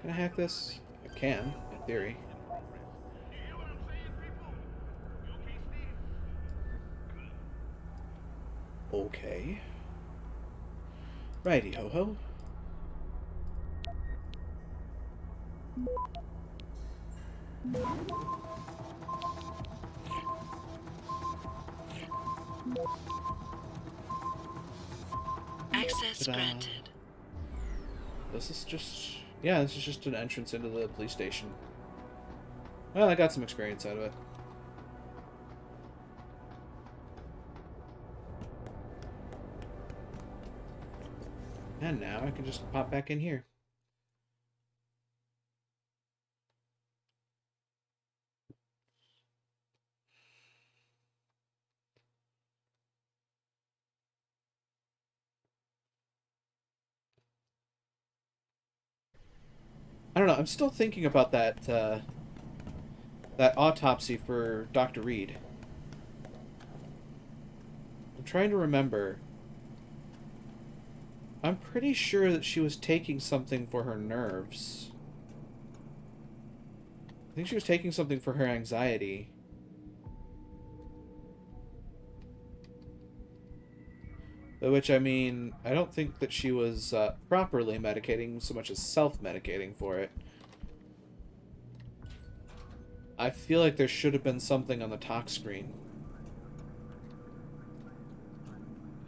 [SPEAKER 1] Can I hack this? I can, in theory. Okay. Righty ho ho.
[SPEAKER 6] Access
[SPEAKER 1] Ta-da.
[SPEAKER 6] granted.
[SPEAKER 1] This is just... Yeah, this is just an entrance into the police station. Well, I got some experience out of it. And now I can just pop back in here. I don't know, I'm still thinking about that, that autopsy for Dr. Reed. I'm trying to remember. I'm pretty sure that she was taking something for her nerves. I think she was taking something for her anxiety. By which I mean, I don't think that she was properly medicating so much as self-medicating for it. I feel like there should have been something on the talk screen.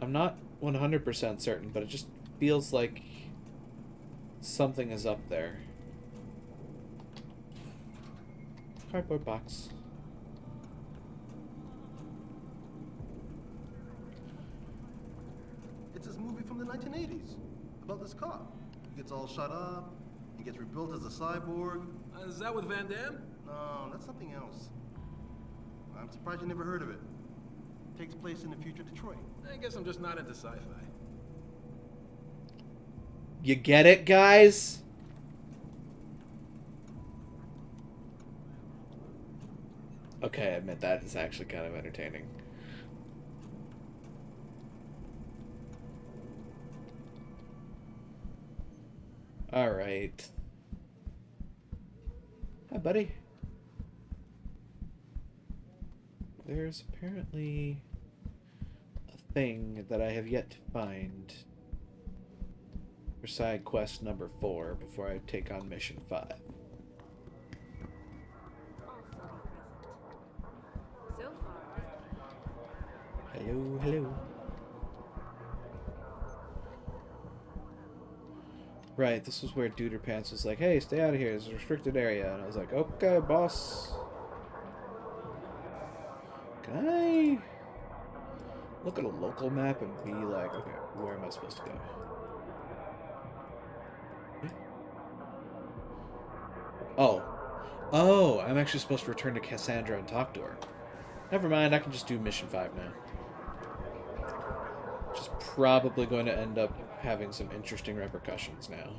[SPEAKER 1] I'm not 100% certain, but it just feels like something is up there. Cardboard box.
[SPEAKER 2] It's this movie from the 1980s about this cop. He gets all shut up. He gets rebuilt as a cyborg.
[SPEAKER 14] Is that with Van Damme?
[SPEAKER 2] No, that's something else. I'm surprised you never heard of it. Takes place in the future Detroit.
[SPEAKER 14] I guess I'm just not into sci-fi.
[SPEAKER 1] You get it, guys? Okay, I admit that is actually kind of entertaining. Alright. Hi, buddy. There's apparently a thing that I have yet to find for side quest number 4 before I take on mission 5.
[SPEAKER 23] So far,
[SPEAKER 1] Hello, hello. Right, this was where Duder Pants was like, hey, stay out of here, it's a restricted area. And I was like, okay, boss. Can I look at a local map and be like, okay, where am I supposed to go? Oh. Oh, I'm actually supposed to return to Cassandra and talk to her. Never mind, I can just do mission 5 now. Which is probably going to end up having some interesting repercussions now.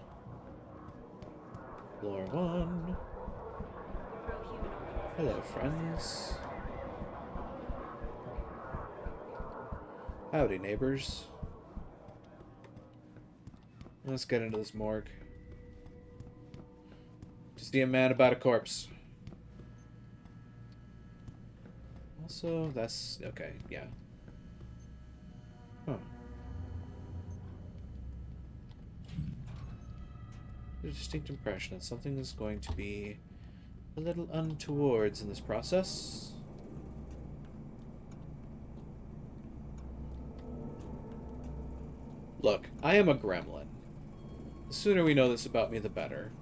[SPEAKER 1] Floor 1. Hello, friends. Howdy, neighbors. Let's get into this morgue. To see a man about a corpse. Also, that's... okay, yeah. Huh. A distinct impression that something is going to be a little untowards in this process. Look, I am a gremlin. The sooner we know this about me, the better.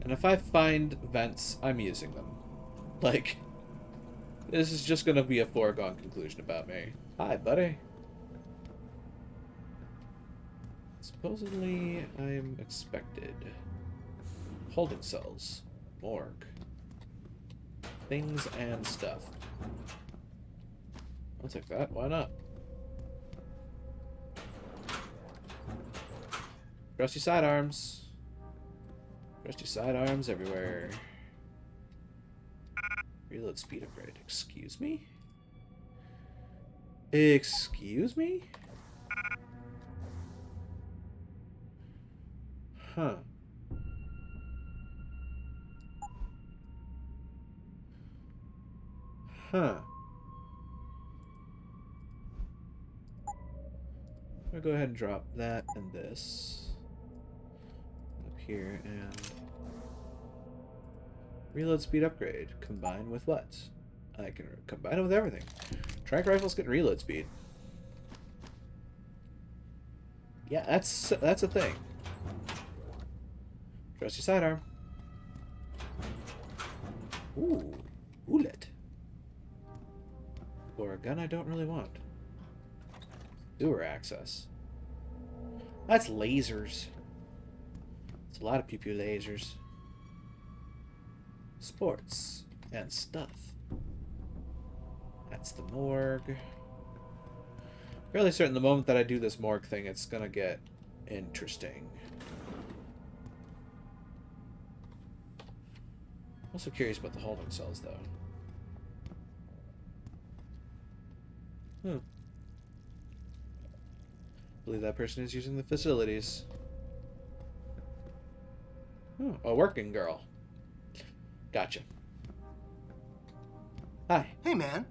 [SPEAKER 1] And if I find vents, I'm using them. Like, this is just gonna be a foregone conclusion about me. Hi, buddy. Supposedly, I'm expected. Holding cells. Morgue. Things and stuff. I'll take that. Why not? Trusty sidearms. Trusty sidearms everywhere. Reload speed upgrade. Excuse me? Excuse me? Huh. Huh. I'm gonna go ahead and drop that and this up here, and reload speed upgrade. Combine with what? I can combine it with everything. Track rifles get reload speed. Yeah, that's a thing. Trusty sidearm. Ooh, Oolet. Or a gun I don't really want. Sewer access. That's lasers. It's a lot of pew-pew lasers. Sports and stuff. That's the morgue. Fairly certain the moment that I do this morgue thing, it's gonna get interesting. Also curious about the holding cells, though. Believe that person is using the facilities. Oh, a working girl. Gotcha. Hi.
[SPEAKER 20] Hey, man.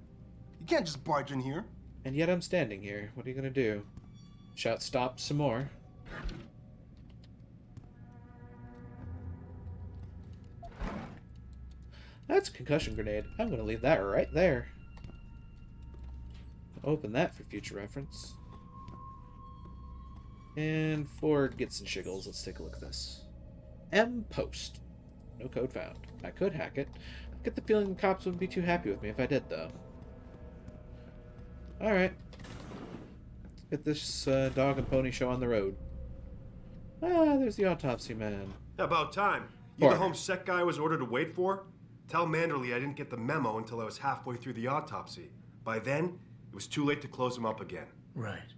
[SPEAKER 20] You can't just barge in here.
[SPEAKER 1] And yet I'm standing here. What are you gonna do? Shout stop some more. That's a concussion grenade. I'm gonna leave that right there. Open that for future reference. And for gits and shiggles, let's take a look at this. M post. No code found. I could hack it. I get the feeling the cops wouldn't be too happy with me if I did, though. Alright. Let's get this dog and pony show on the road. Ah, there's the autopsy man.
[SPEAKER 21] About time. You the home sec guy I was ordered to wait for? Tell Manderley I didn't get the memo until I was halfway through the autopsy. By then, it was too late to close him up again.
[SPEAKER 4] Right.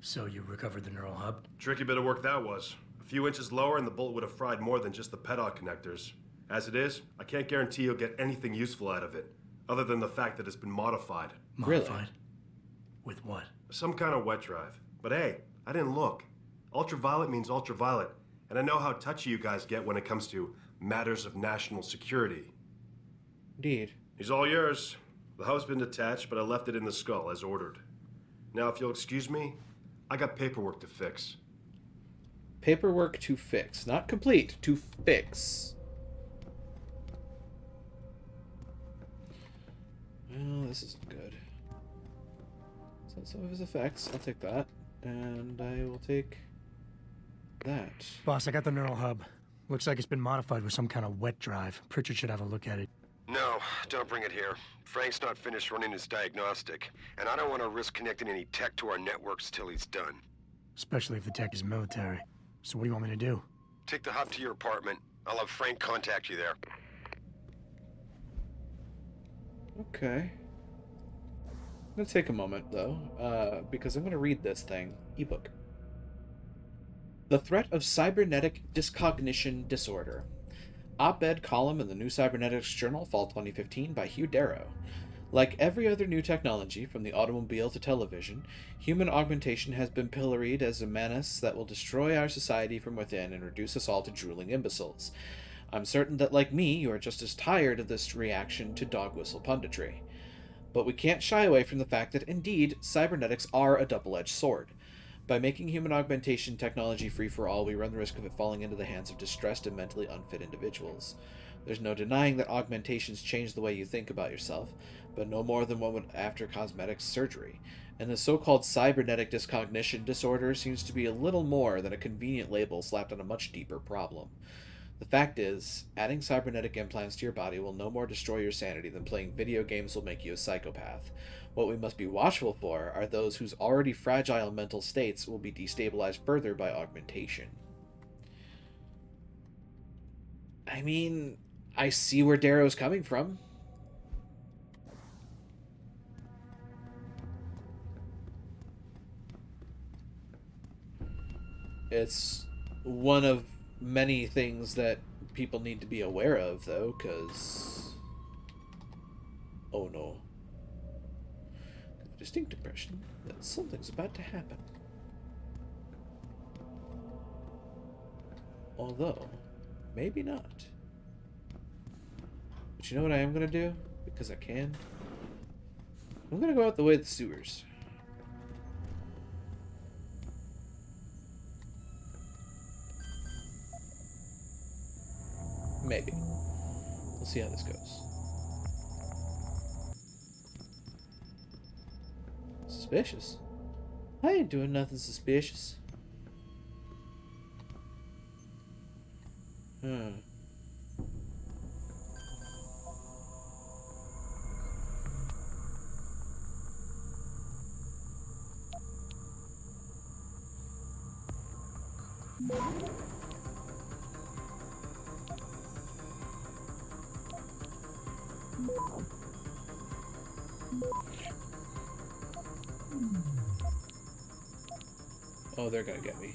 [SPEAKER 4] So you recovered the neural hub?
[SPEAKER 21] Tricky bit of work that was. A few inches lower and the bullet would have fried more than just the pedal connectors. As it is, I can't guarantee you'll get anything useful out of it, other than the fact that it's been modified.
[SPEAKER 4] Modified? Really? With what?
[SPEAKER 21] Some kind of wet drive. But hey, I didn't look. Ultraviolet means ultraviolet, and I know how touchy you guys get when it comes to matters of national security.
[SPEAKER 1] Indeed.
[SPEAKER 21] He's all yours. The hub's been detached, but I left it in the skull as ordered. Now, if you'll excuse me, I got paperwork to fix.
[SPEAKER 1] Paperwork to fix. Not complete. To fix. Well, this isn't good. So some of his effects. I'll take that. And I will take that.
[SPEAKER 4] Boss, I got the neural hub. Looks like it's been modified with some kind of wet drive. Pritchard should have a look at it.
[SPEAKER 22] No, don't bring it here. Frank's not finished running his diagnostic, and I don't want to risk connecting any tech to our networks till he's done.
[SPEAKER 4] Especially if the tech is military. So what do you want me to do?
[SPEAKER 22] Take the hub to your apartment. I'll have Frank contact you there.
[SPEAKER 1] Okay. I'm gonna take a moment, though, because I'm gonna read this thing. Ebook. The Threat of Cybernetic Discognition Disorder. Op-ed column in the New Cybernetics Journal, Fall 2015, by Hugh Darrow. Like every other new technology, from the automobile to television, human augmentation has been pilloried as a menace that will destroy our society from within and reduce us all to drooling imbeciles. I'm certain that, like me, you are just as tired of this reaction to dog whistle punditry. But we can't shy away from the fact that, indeed, cybernetics are a double-edged sword. By making human augmentation technology free for all, we run the risk of it falling into the hands of distressed and mentally unfit individuals. There's no denying that augmentations change the way you think about yourself, but no more than one would after cosmetic surgery. And the so-called cybernetic discognition disorder seems to be a little more than a convenient label slapped on a much deeper problem. The fact is, adding cybernetic implants to your body will no more destroy your sanity than playing video games will make you a psychopath. What we must be watchful for are those whose already fragile mental states will be destabilized further by augmentation. I mean, I see where Darrow's coming from. It's one of many things that people need to be aware of, though, because Oh no. A distinct impression that something's about to happen. Although, maybe not. But you know what I am gonna do? Because I can. I'm gonna go out the way of the sewers. Maybe. We'll see how this goes. Suspicious? I ain't doing nothing suspicious. Oh, they're gonna get me.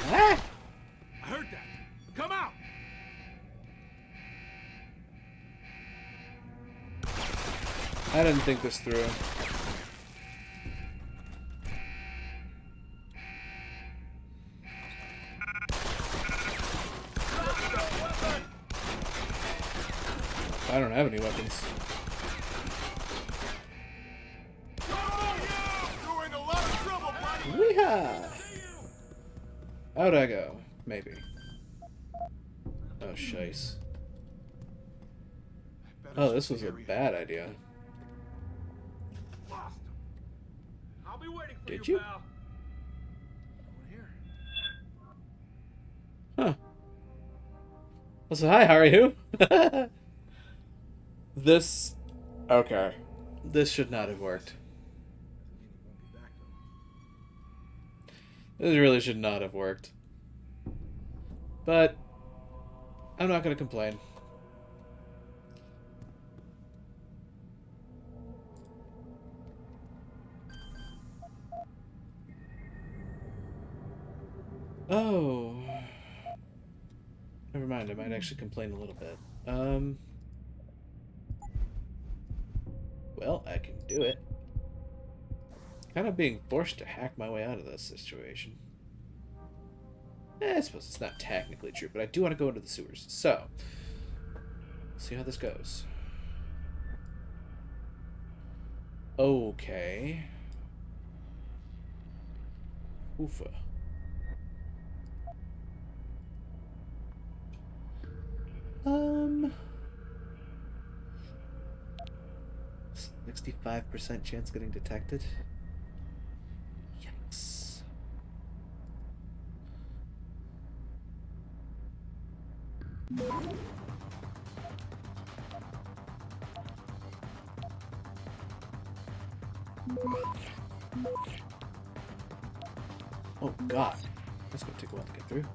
[SPEAKER 1] Ah!
[SPEAKER 16] I heard that. Come out!
[SPEAKER 1] I didn't think this through. I don't have any weapons. Weehaw! How'd I go? Maybe. Oh, shice. Oh, this was a bad idea.
[SPEAKER 16] I'll be waiting for
[SPEAKER 1] Did you?
[SPEAKER 16] pal.
[SPEAKER 1] Huh. Well, so hi, how are you? This... Okay. This should not have worked. This really should not have worked. But... I'm not gonna complain. Oh... Never mind, I might actually complain a little bit. Well, I can do it. Kind of being forced to hack my way out of this situation. I suppose it's not technically true, but I do want to go into the sewers. So, see how this goes. Okay. Oofa. 65% chance getting detected. Yikes. Oh god. That's gonna take a while to get through.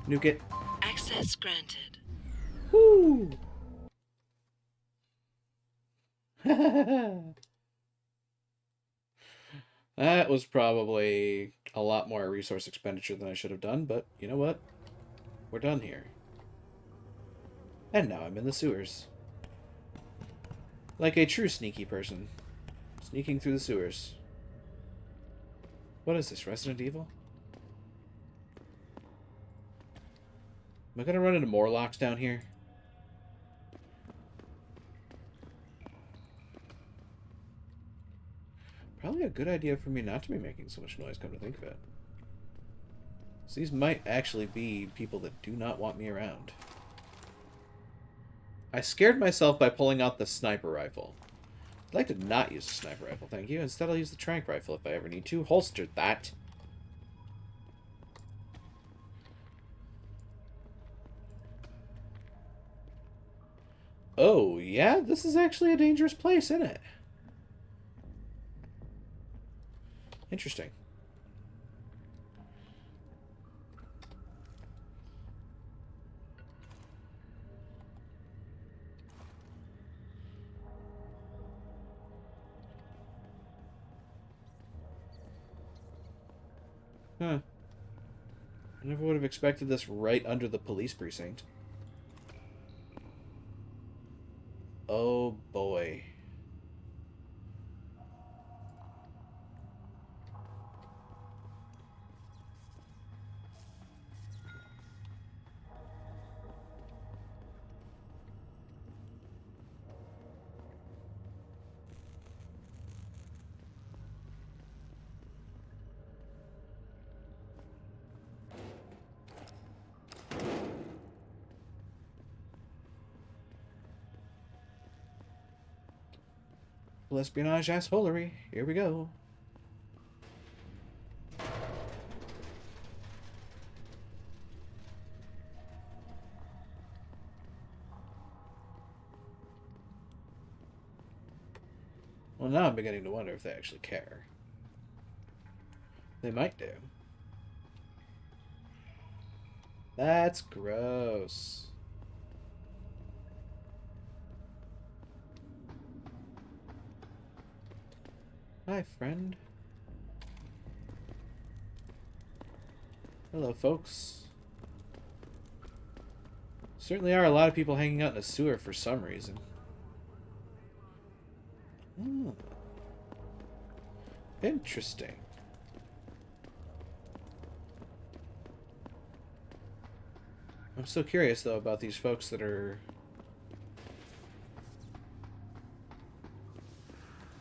[SPEAKER 1] Nuke it.
[SPEAKER 6] Access granted.
[SPEAKER 1] Woo! That was probably a lot more resource expenditure than I should have done, but you know what? We're done here. And now I'm in the sewers. Like a true sneaky person. Sneaking through the sewers. What is this, Resident Evil? Am I gonna run into Morlocks down here? Probably a good idea for me not to be making so much noise, come to think of it. So these might actually be people that do not want me around. I scared myself by pulling out the sniper rifle. I'd like to not use the sniper rifle, thank you. Instead, I'll use the tranq rifle if I ever need to. Holster that. Oh, yeah? This is actually a dangerous place, isn't it? Interesting. Huh. I never would have expected this right under the police precinct. Oh boy. Espionage assholery. Here we go. Well, now I'm beginning to wonder if they actually care. They might do. That's gross. Hi, friend. Hello, folks. Certainly are a lot of people hanging out in a sewer for some reason. Hmm. Interesting. I'm so curious, though, about these folks that are...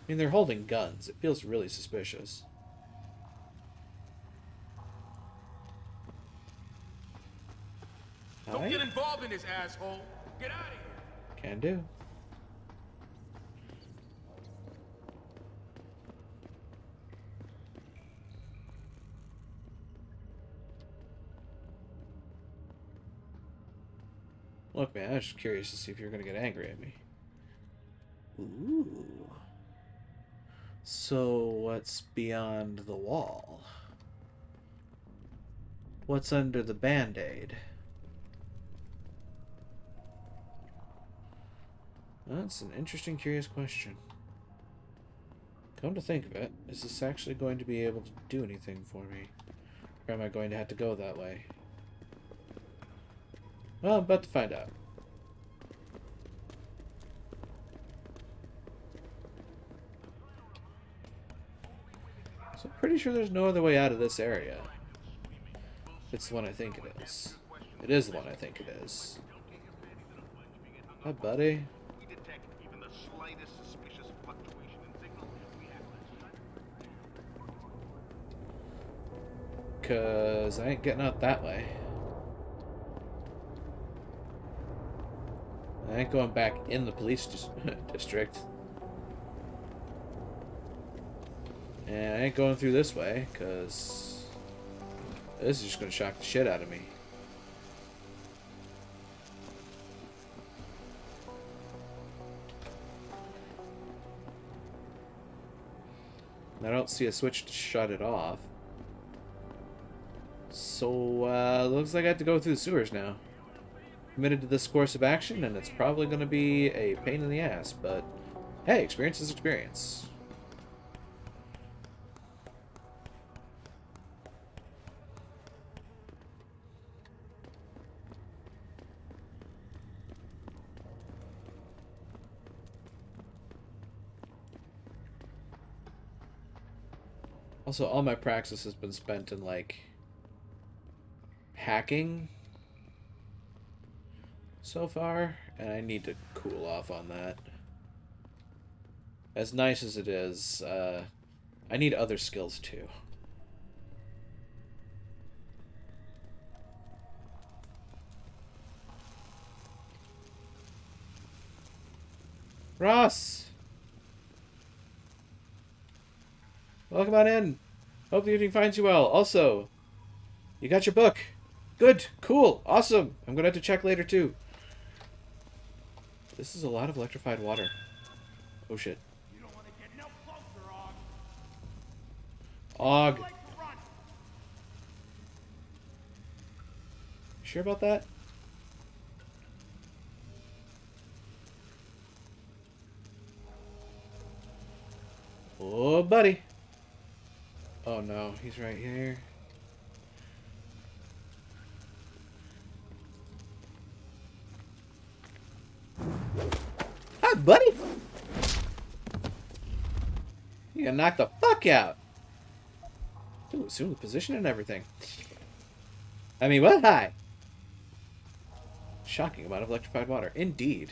[SPEAKER 1] I mean, they're holding guns. It feels really suspicious.
[SPEAKER 16] Don't get involved in this, asshole. Get out of here.
[SPEAKER 1] Can do. Look, man, I was just curious to see if you're going to get angry at me. Ooh. So, what's beyond the wall? What's under the Band-Aid? That's an interesting, curious question. Come to think of it, is this actually going to be able to do anything for me? Or am I going to have to go that way? Well, I'm about to find out. So I'm pretty sure there's no other way out of this area. It's the one I think it is. It is the one I think it is. Hi, buddy. Cause I ain't getting out that way. I ain't going back in the police district. And I ain't going through this way, cause this is just gonna shock the shit out of me. I don't see a switch to shut it off. So, looks like I have to go through the sewers now. Committed to this course of action, and it's probably going to be a pain in the ass, but hey, experience is experience. Also, all my praxis has been spent in, like, hacking so far, and I need to cool off on that. As nice as it is, I need other skills too. Ross! Welcome on in. Hope the evening finds you well. Also, you got your book. Good. Cool. Awesome. I'm going to have to check later too. This is a lot of electrified water. Oh shit.
[SPEAKER 16] You don't want to get no closer,
[SPEAKER 1] Og. Sure about that? Oh, buddy. Oh no, he's right here. You can knock the fuck out. Ooh, assume the position and everything. I mean, what? Hi. Shocking amount of electrified water. Indeed.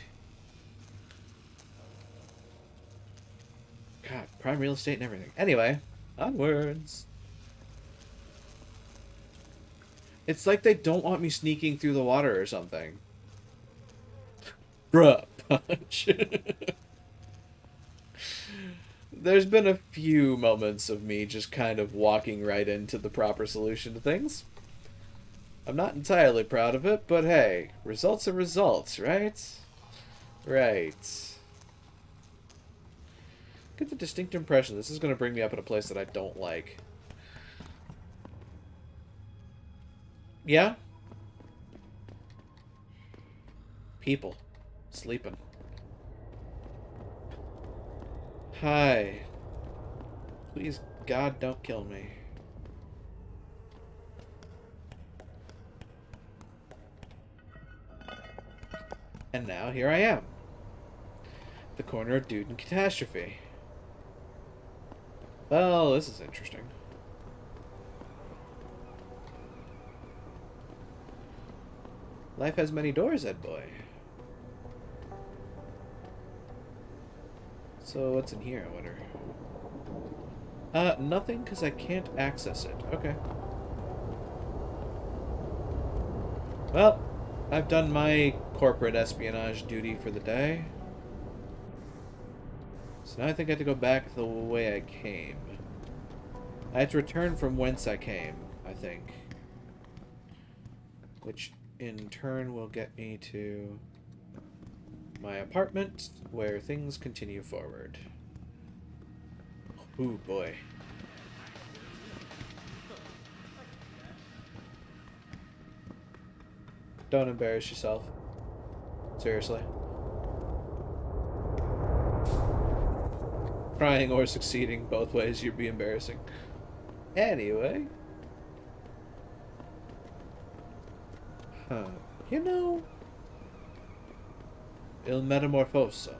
[SPEAKER 1] God, prime real estate and everything. Anyway, onwards. It's like they don't want me sneaking through the water or something. Bruh, punch. There's been a few moments of me just kind of walking right into the proper solution to things. I'm not entirely proud of it, but hey, results are results, right? Right. Get the distinct impression this is going to bring me up in a place that I don't like. Yeah? People. Sleeping. Hi. Please, God, don't kill me. And now, here I am. The corner of Dude and Catastrophe. Well, this is interesting. Life has many doors, Ed boy. So, what's in here, I wonder? Nothing, because I can't access it. Okay. Well, I've done my corporate espionage duty for the day. So now I think I have to go back the way I came. I have to return from whence I came, I think. Which, in turn, will get me to my apartment, where things continue forward. Ooh, boy. Don't embarrass yourself. Seriously. Trying or succeeding, both ways you'd be embarrassing. Anyway. Huh. You know... Il Metamorfoso.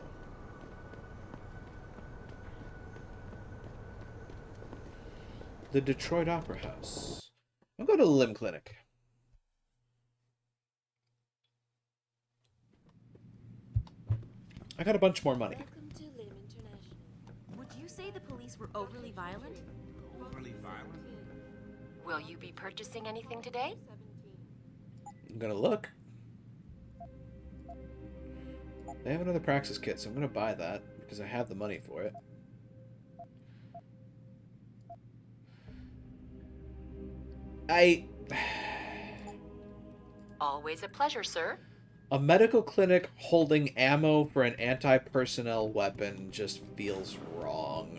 [SPEAKER 1] The Detroit Opera House. I'll go to the Limb Clinic. I got a bunch more money.
[SPEAKER 23] Welcome to Lim International. Would you say the police were overly violent?
[SPEAKER 11] Overly violent?
[SPEAKER 23] Will you be purchasing anything today?
[SPEAKER 1] I'm gonna look. They have another Praxis kit, so I'm gonna buy that because I have the money for it.
[SPEAKER 23] Always a pleasure, sir.
[SPEAKER 1] A medical clinic holding ammo for an anti-personnel weapon just feels wrong.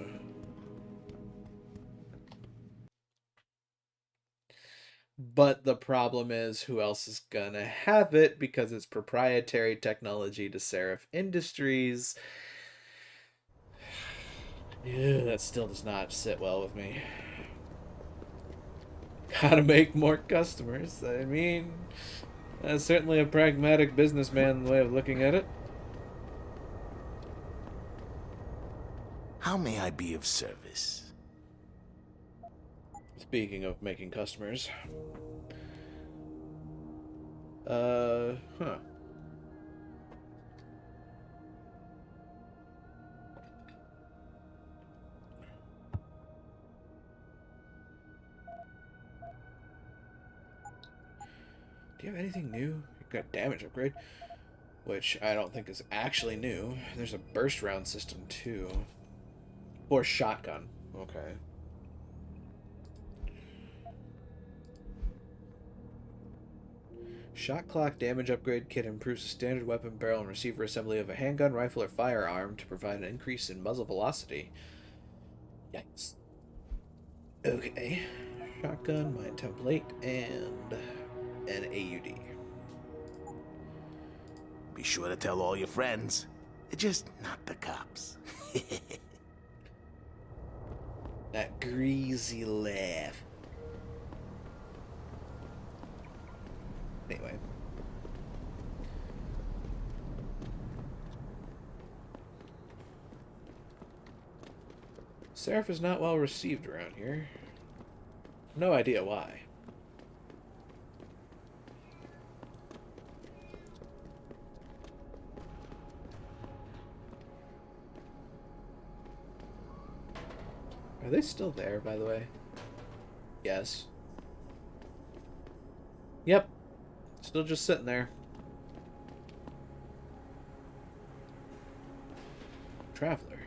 [SPEAKER 1] But the problem is, who else is gonna have it because it's proprietary technology to Seraph Industries. Yeah, that still does not sit well with me. Gotta make more customers. I mean, that's certainly a pragmatic businessman way of looking at it.
[SPEAKER 19] How may I be of service?
[SPEAKER 1] Speaking of making customers. Huh. Do you have anything new? You've got damage upgrade, which I don't think is actually new. There's a burst round system too. Or shotgun. Okay. Shot clock damage upgrade kit improves the standard weapon barrel and receiver assembly of a handgun, rifle, or firearm to provide an increase in muzzle velocity. Yikes. Okay. Shotgun, mine template, and an AUD.
[SPEAKER 19] Be sure to tell all your friends. Just not the cops.
[SPEAKER 1] That greasy laugh. Anyway. Seraph is not well received around here. No idea why. Are they still there, by the way? Yes. Yep. Still just sitting there. Traveler.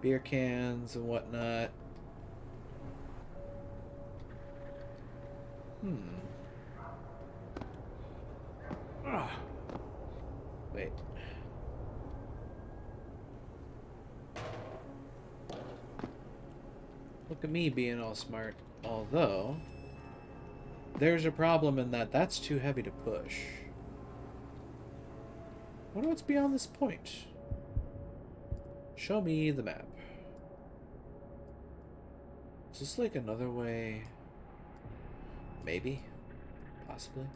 [SPEAKER 1] Beer cans and whatnot. Ah. Wait. Look at me being all smart. Although, there's a problem in that that's too heavy to push. Wonder what's beyond this point. Show me the map. Is this like another way? Maybe? Possibly?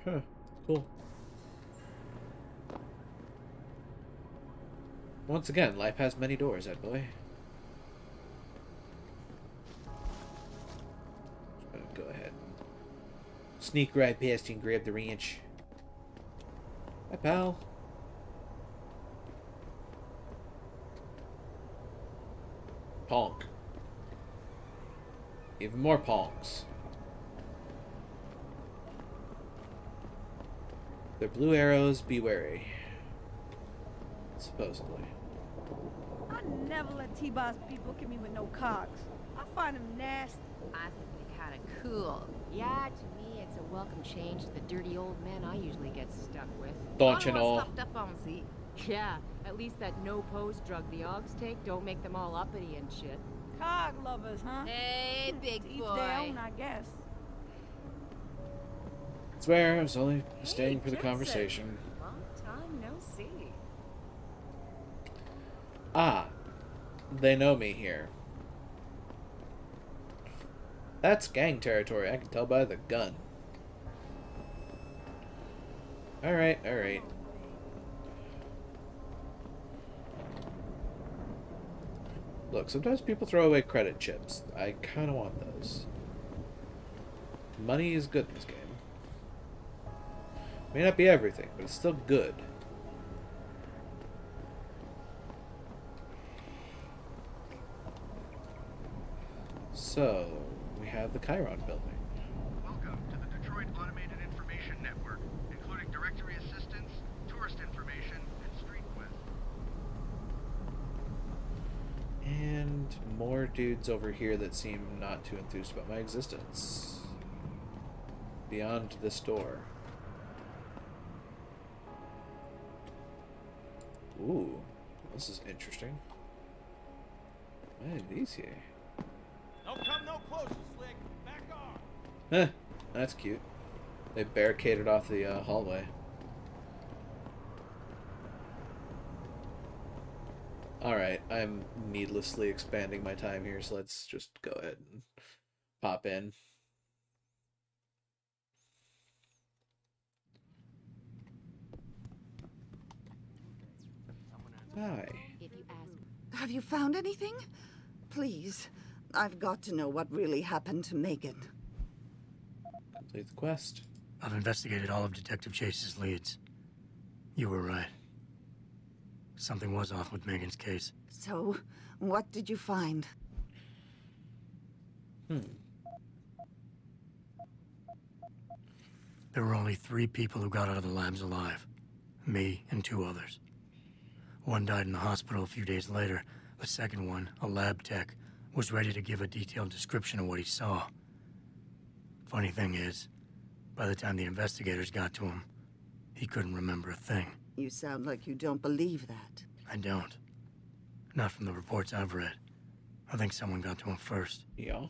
[SPEAKER 1] Huh. Cool. Once again, life has many doors, Ed boy. Just gonna go ahead and sneak right past you and grab the wrench. Hi, pal. Ponk. Even more ponks. They're blue arrows, be wary. Supposedly.
[SPEAKER 7] I never let T-Boss people get me with no cogs. I find them nasty.
[SPEAKER 23] I think they're kind of cool. Yeah, to me, it's a welcome change to the dirty old men I usually get stuck with.
[SPEAKER 1] Don't you know?
[SPEAKER 23] Stuffed up on seat. Yeah, at least that no-pose drug the Augs take don't make them all uppity and shit.
[SPEAKER 7] Cog lovers, huh?
[SPEAKER 23] Hey, big
[SPEAKER 7] To each
[SPEAKER 23] boy.
[SPEAKER 7] their own, I guess.
[SPEAKER 1] I swear, I was only staying for the conversation.
[SPEAKER 23] Long time no see.
[SPEAKER 1] Ah, they know me here. That's gang territory, I can tell by the gun. Alright, alright. Look, sometimes people throw away credit chips. I kind of want those. Money is good in this game. May not be everything, but it's still good. So, we have the Chiron building.
[SPEAKER 17] Welcome to the Detroit Automated Information Network, including directory assistance, tourist information, and street quest.
[SPEAKER 1] And more dudes over here that seem not too enthused about my existence. Beyond this door. Ooh, this is interesting. Why are these here?
[SPEAKER 16] No come no closer, Slick. Back off.
[SPEAKER 1] Eh, that's cute. They barricaded off the hallway. Alright, I'm needlessly expanding my time here, so let's just go ahead and pop in. Hi.
[SPEAKER 18] Have you found anything? Please, I've got to know what really happened to Megan.
[SPEAKER 1] Complete the quest.
[SPEAKER 4] I've investigated all of Detective Chase's leads. You were right. Something was off with Megan's case.
[SPEAKER 18] So, what did you find?
[SPEAKER 4] There were only 3 people who got out of the labs alive. Me and 2 others. One died in the hospital a few days later. The second one, a lab tech, was ready to give a detailed description of what he saw. Funny thing is, by the time the investigators got to him, he couldn't remember a thing.
[SPEAKER 18] You sound like you don't believe that.
[SPEAKER 4] I don't. Not from the reports I've read. I think someone got to him first.
[SPEAKER 1] Yeah.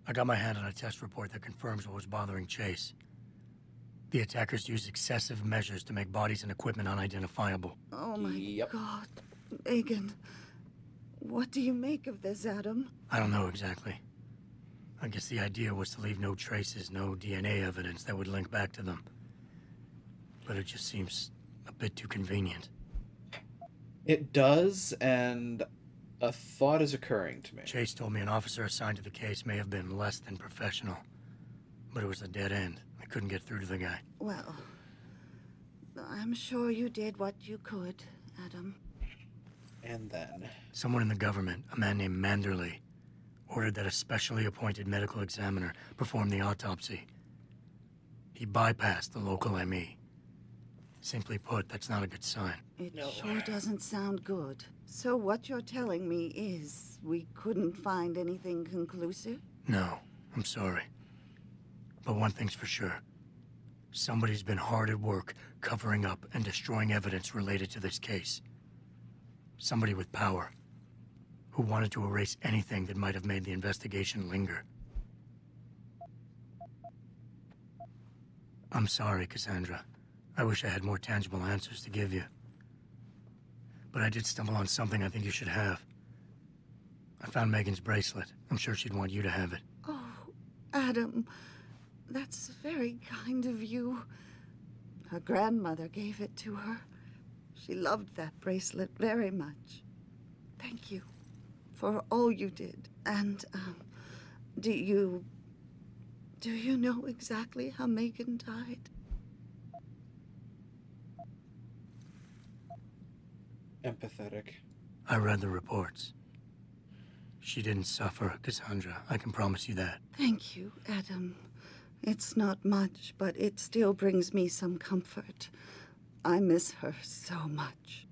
[SPEAKER 4] I got my hand on a test report that confirms what was bothering Chase. The attackers used excessive measures to make bodies and equipment unidentifiable.
[SPEAKER 18] Oh my God. Megan. What do you make of this, Adam?
[SPEAKER 4] I don't know exactly. I guess the idea was to leave no traces, no DNA evidence that would link back to them. But it just seems a bit too convenient.
[SPEAKER 1] It does, and a thought is occurring to me.
[SPEAKER 4] Chase told me an officer assigned to the case may have been less than professional. But it was a dead end. I couldn't get through to the guy.
[SPEAKER 18] Well, I'm sure you did what you could, Adam.
[SPEAKER 1] And then...
[SPEAKER 4] Someone in the government, a man named Manderley, ordered that a specially appointed medical examiner perform the autopsy. He bypassed the local ME. Simply put, that's not a good sign.
[SPEAKER 18] It sure doesn't sound good. So what you're telling me is we couldn't find anything conclusive?
[SPEAKER 4] No, I'm sorry. But one thing's for sure. Somebody's been hard at work covering up and destroying evidence related to this case. Somebody with power, who wanted to erase anything that might have made the investigation linger. I'm sorry, Cassandra. I wish I had more tangible answers to give you. But I did stumble on something I think you should have. I found Megan's bracelet. I'm sure she'd want you to have it.
[SPEAKER 18] Oh, Adam, that's very kind of you. Her grandmother gave it to her. She loved that bracelet very much. Thank you for all you did. And, do you know exactly how Megan died?
[SPEAKER 1] Empathetic.
[SPEAKER 4] I read the reports. She didn't suffer, Cassandra. I can promise you that.
[SPEAKER 18] Thank you, Adam. It's not much, but it still brings me some comfort. I miss her so much.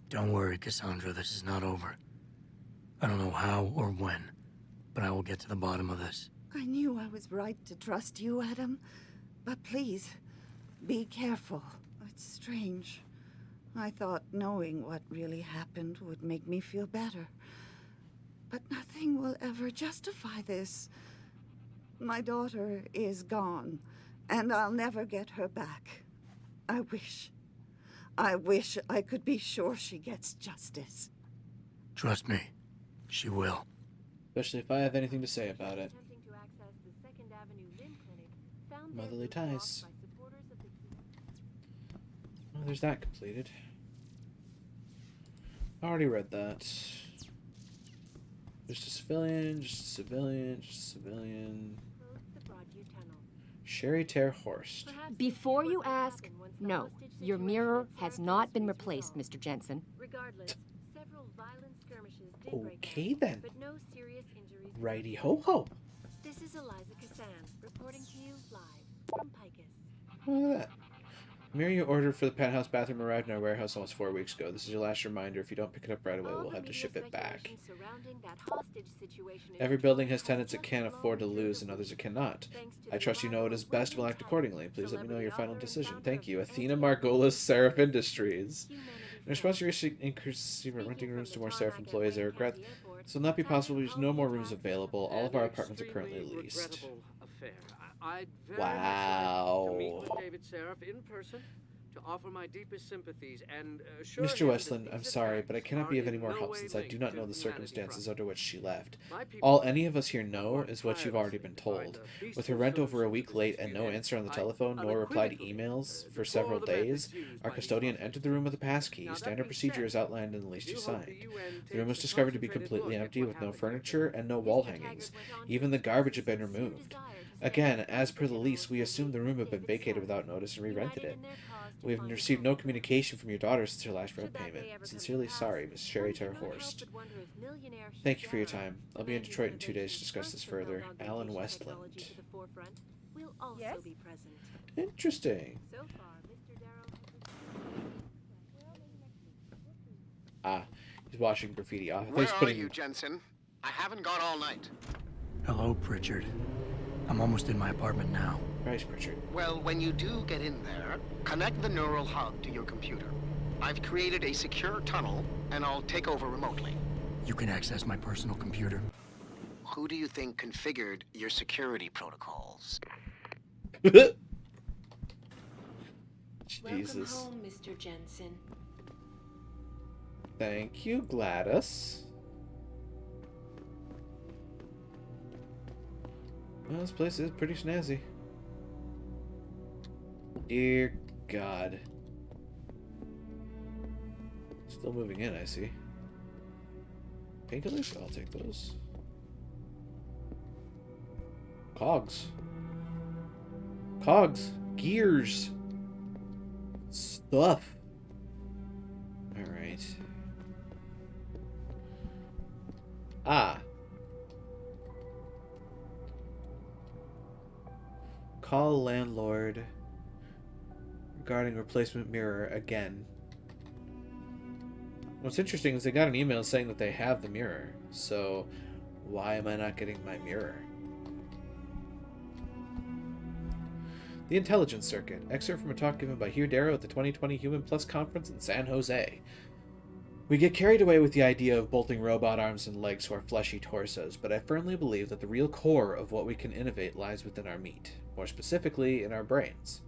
[SPEAKER 4] Don't worry, Cassandra. This is not over. I don't know how or when, but I will get to the bottom of this.
[SPEAKER 18] I knew I was right to trust you, Adam. But please, be careful. It's strange. I thought knowing what really happened would make me feel better. But nothing will ever justify this. My daughter is gone, and I'll never get her back. I wish I could be sure she gets justice.
[SPEAKER 4] Trust me, she will.
[SPEAKER 1] Especially if I have anything to say about it. Motherly ties. Oh, there's that completed. I already read that. Just a civilian, just a civilian, just a civilian. Sherry Ter Horst.
[SPEAKER 8] Before you ask, no, your mirror has not been replaced, Mr. Jensen.
[SPEAKER 23] Regardless, several violent skirmishes did
[SPEAKER 1] Okay then.
[SPEAKER 23] but no serious injuries.
[SPEAKER 1] Righty ho ho.
[SPEAKER 23] This is Eliza Cassan, reporting to you live from Picus.
[SPEAKER 1] Look at that. Mirror you ordered for the penthouse bathroom arrived in our warehouse almost 4 weeks ago. This is your last reminder. If you don't pick it up right away, we'll have to ship it back. Every building has tenants it can't afford to lose and others it cannot. I trust you know what is best and will act accordingly. Please let me know your final decision. Thank you. Athena Margolis, Seraph Industries. In response to your increase renting rooms to more Seraph employees, I regret this will not be possible because no more rooms available. All of our apartments are currently leased.
[SPEAKER 12] I'd very
[SPEAKER 1] Wow.
[SPEAKER 12] much like to meet with David Seraph in person to offer my deepest sympathies and assure
[SPEAKER 1] Mr.
[SPEAKER 12] him that
[SPEAKER 1] Westland, I'm
[SPEAKER 12] these
[SPEAKER 1] sorry,
[SPEAKER 12] attacks
[SPEAKER 1] but I cannot
[SPEAKER 12] are
[SPEAKER 1] be of
[SPEAKER 12] in
[SPEAKER 1] any more
[SPEAKER 12] no
[SPEAKER 1] help
[SPEAKER 12] way
[SPEAKER 1] since I do
[SPEAKER 12] linked
[SPEAKER 1] not
[SPEAKER 12] to
[SPEAKER 1] know the
[SPEAKER 12] Humanity
[SPEAKER 1] circumstances
[SPEAKER 12] Front.
[SPEAKER 1] under which she left.
[SPEAKER 12] My people
[SPEAKER 1] All any of us here know is what you've already been told.
[SPEAKER 12] the
[SPEAKER 1] With her
[SPEAKER 12] peaceful
[SPEAKER 1] rent over a
[SPEAKER 12] solution
[SPEAKER 1] week
[SPEAKER 12] to
[SPEAKER 1] late
[SPEAKER 12] this
[SPEAKER 1] and no
[SPEAKER 12] dispute,
[SPEAKER 1] answer on the
[SPEAKER 12] I
[SPEAKER 1] telephone, nor reply to
[SPEAKER 12] unequivocally
[SPEAKER 1] emails for
[SPEAKER 12] deplore
[SPEAKER 1] several
[SPEAKER 12] the
[SPEAKER 1] days,
[SPEAKER 12] methods used
[SPEAKER 1] our
[SPEAKER 12] by
[SPEAKER 1] custodian
[SPEAKER 12] these
[SPEAKER 1] entered the room with a passkey.
[SPEAKER 12] Now,
[SPEAKER 1] Standard
[SPEAKER 12] that being
[SPEAKER 1] procedure
[SPEAKER 12] said,
[SPEAKER 1] is outlined in the lease you
[SPEAKER 12] do hope
[SPEAKER 1] signed.
[SPEAKER 12] the UN
[SPEAKER 1] The room was
[SPEAKER 12] takes a
[SPEAKER 1] discovered to be
[SPEAKER 12] concentrated
[SPEAKER 1] completely
[SPEAKER 12] look at
[SPEAKER 1] empty
[SPEAKER 12] what
[SPEAKER 1] with no
[SPEAKER 12] happened
[SPEAKER 1] furniture and no wall hangings. Even the garbage had been removed. Again, as per the lease, we assumed the room had been vacated without notice and re-rented it. We have received no communication from your daughter since her last rent payment. Sincerely sorry, Miss Sherry Ter Horst. Thank you for your time. I'll be in Detroit in 2 days to discuss this further. Alan Westland.
[SPEAKER 23] Yes?
[SPEAKER 1] Interesting. Ah, he's washing graffiti off.
[SPEAKER 3] Where are you, Jensen? I haven't gone all night.
[SPEAKER 4] Hello, Pritchard. I'm almost in my apartment now.
[SPEAKER 1] Right, Pritchard.
[SPEAKER 3] Well, when you do get in there, connect the neural hub to your computer. I've created a secure tunnel, and I'll take over remotely.
[SPEAKER 4] You can access my personal computer.
[SPEAKER 3] Who do you think configured your security protocols?
[SPEAKER 1] Jesus.
[SPEAKER 8] Welcome home, Mr. Jensen.
[SPEAKER 1] Thank you, Gladys. Well, this place is pretty snazzy. Dear God. Still moving in, I see. Painkillers? I'll take those. Cogs. Cogs. Gears. Stuff. Alright. Ah. Call landlord regarding replacement mirror again. What's interesting is they got an email saying that they have the mirror. So why am I not getting my mirror? The Intelligence Circuit. Excerpt from a talk given by Hugh Darrow at the 2020 Human Plus Conference in San Jose. We get carried away with the idea of bolting robot arms and legs to our fleshy torsos, but I firmly believe that the real core of what we can innovate lies within our meat, more specifically in our brains.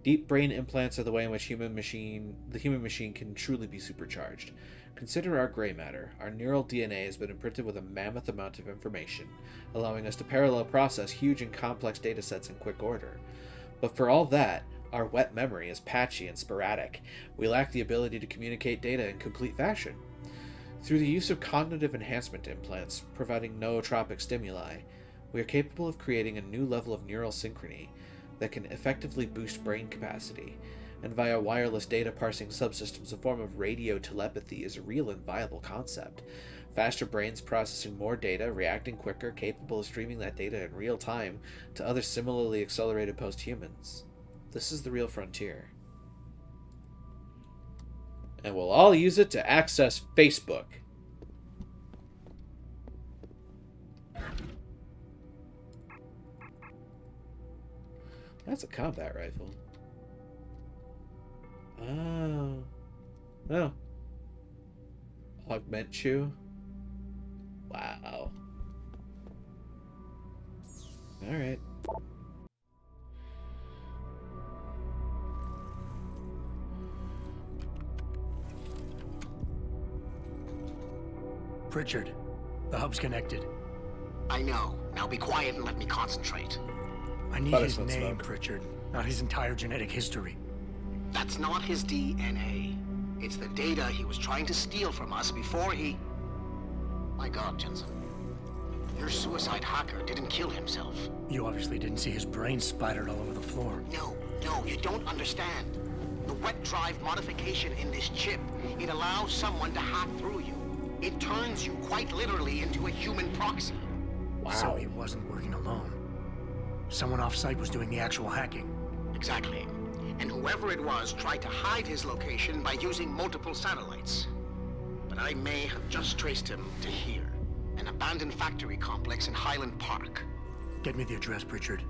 [SPEAKER 1] Deep brain implants are the way in which the human machine can truly be supercharged. Consider our gray matter. Our neural DNA has been imprinted with a mammoth amount of information, allowing us to parallel process huge and complex data sets in quick order. But for all that, our wet memory is patchy and sporadic. We lack the ability to communicate data in complete fashion. Through the use of cognitive enhancement implants, providing nootropic stimuli, we are capable of creating a new level of neural synchrony that can effectively boost brain capacity, and via wireless data parsing subsystems, a form of radio telepathy is a real and viable concept. Faster brains processing more data, reacting quicker, capable of streaming that data in real time to other similarly accelerated post-humans. This is the real frontier. And we'll all use it to access Facebook. That's a combat rifle. Oh. Oh. Augment chew. Wow. Alright.
[SPEAKER 4] Pritchard, the hub's connected.
[SPEAKER 3] I know. Now be quiet and let me concentrate.
[SPEAKER 4] I need his name, Pritchard, not his entire genetic history.
[SPEAKER 3] That's not his DNA. It's the data he was trying to steal from us before he... My God, Jensen. Your suicide hacker didn't kill himself.
[SPEAKER 4] You obviously didn't see his brain splattered all over the floor.
[SPEAKER 3] No, you don't understand. The wet drive modification in this chip, it allows someone to hack through you. It turns you quite literally into a human proxy.
[SPEAKER 4] Wow. So he wasn't working alone. Someone off-site was doing the actual hacking.
[SPEAKER 3] Exactly. And whoever it was tried to hide his location by using multiple satellites. But I may have just traced him to here, an abandoned factory complex in Highland Park.
[SPEAKER 4] Get me the address, Pritchard.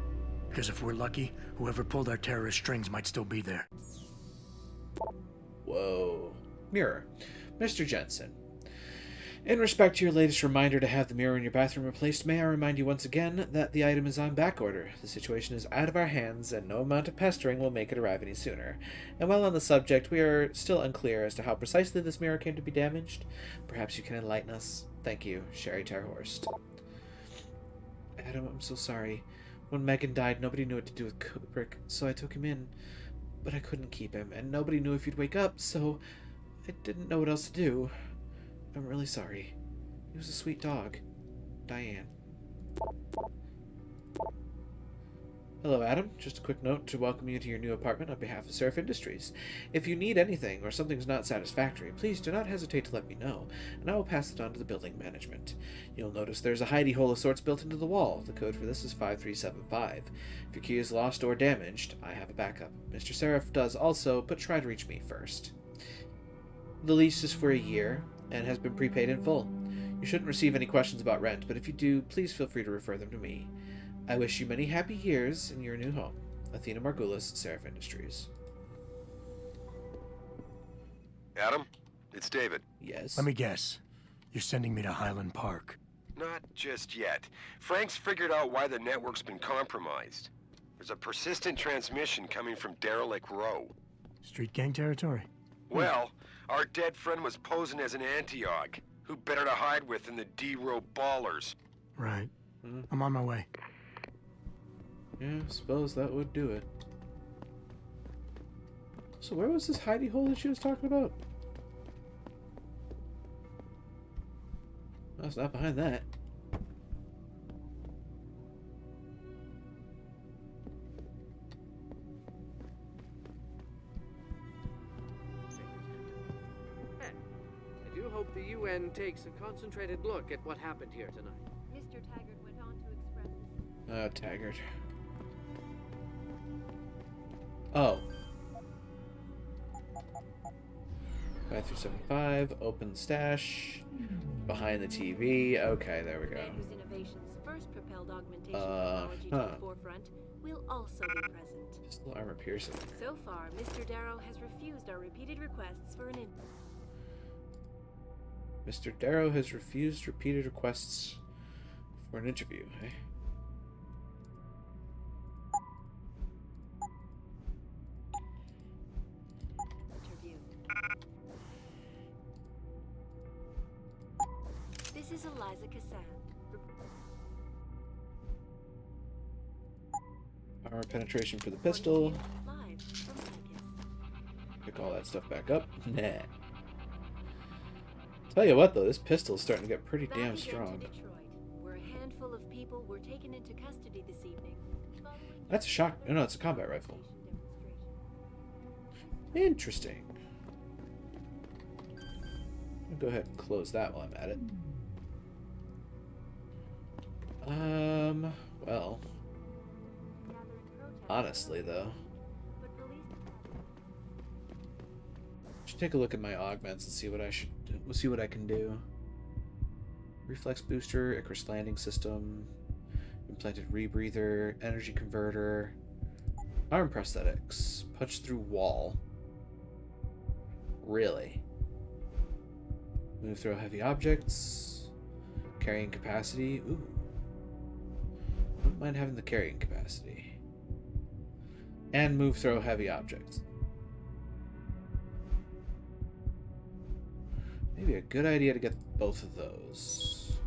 [SPEAKER 4] Because if we're lucky, whoever pulled our terrorist strings might still be there.
[SPEAKER 1] Whoa. Mirror. Mr. Jensen. In respect to your latest reminder to have the mirror in your bathroom replaced, may I remind you once again that the item is on back order. The situation is out of our hands, and no amount of pestering will make it arrive any sooner. And while on the subject, we are still unclear as to how precisely this mirror came to be damaged. Perhaps you can enlighten us. Thank you, Sherry Terhorst. Adam, I'm so sorry. When Megan died, nobody knew what to do with Kubrick, so I took him in. But I couldn't keep him, and nobody knew if he'd wake up, so I didn't know what else to do. I'm really sorry. He was a sweet dog. Diane. Hello, Adam. Just a quick note to welcome you to your new apartment on behalf of Seraph Industries. If you need anything or something's not satisfactory, please do not hesitate to let me know, and I will pass it on to the building management. You'll notice there's a hidey hole of sorts built into the wall. The code for this is 5375. If your key is lost or damaged, I have a backup. Mr. Seraph does also, but try to reach me first. The lease is for a year and has been prepaid in full. You shouldn't receive any questions about rent, but if you do, please feel free to refer them to me. I wish you many happy years in your new home. Athena Margulis, Seraph Industries.
[SPEAKER 22] Adam, it's David.
[SPEAKER 1] Yes?
[SPEAKER 4] Let me guess. You're sending me to Highland Park.
[SPEAKER 22] Not just yet. Frank's figured out why the network's been compromised. There's a persistent transmission coming from Derelict Row.
[SPEAKER 4] Street gang territory?
[SPEAKER 22] Well, our dead friend was posing as an anti-aug. Who better to hide with than the D-Row ballers?
[SPEAKER 4] Right. I'm on my way.
[SPEAKER 1] Yeah, I suppose that would do it. So where was this hidey hole that she was talking about? Oh, it's not behind that.
[SPEAKER 12] I do hope the UN takes a concentrated look at what happened here tonight.
[SPEAKER 8] Mr. Taggart went on to express his...
[SPEAKER 1] Taggart. Oh. 5375, open stash, behind the TV. Okay, there we go.
[SPEAKER 23] The man whose innovations first propelled augmentation technology to the forefront will also be present.
[SPEAKER 1] Pistol armor piercing.
[SPEAKER 23] So far, Mr. Darrow has refused our repeated requests for an interview.
[SPEAKER 1] Mr. Darrow has refused repeated requests for an interview, eh?
[SPEAKER 23] Interview. This is Eliza Cassan.
[SPEAKER 1] Armor penetration for the pistol.
[SPEAKER 23] Live from Vegas.
[SPEAKER 1] Pick all that stuff back up. Nah. Tell you what, though, this pistol's starting to get pretty damn strong.
[SPEAKER 23] Detroit, where a handful of people were taken into custody this evening.
[SPEAKER 1] That's a shock. No, it's a combat rifle. Interesting. I'll go ahead and close that while I'm at it. Well. Honestly, though. Should take a look at my augments and see what I should do. We'll see what I can do. Reflex booster, Icarus landing system, implanted rebreather, energy converter, arm prosthetics, punch through wall. Really? Move throw heavy objects, carrying capacity. Ooh. Wouldn't mind having the carrying capacity. And move throw heavy objects. Maybe a good idea to get both of those.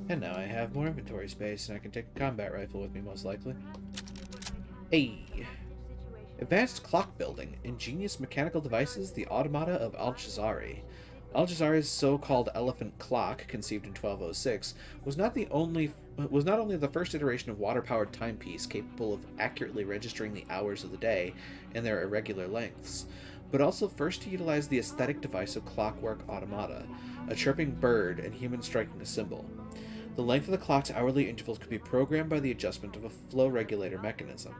[SPEAKER 1] And now I have more inventory space, and I can take a combat rifle with me, most likely. Hey! Advanced clock building. Ingenious mechanical devices, the automata of Al-Jazari. Al-Jazari's so-called elephant clock, conceived in 1206, was not only the first iteration of water-powered timepiece capable of accurately registering the hours of the day and their irregular lengths, but also first to utilize the aesthetic device of clockwork automata, a chirping bird and human striking a cymbal. The length of the clock's hourly intervals could be programmed by the adjustment of a flow regulator mechanism.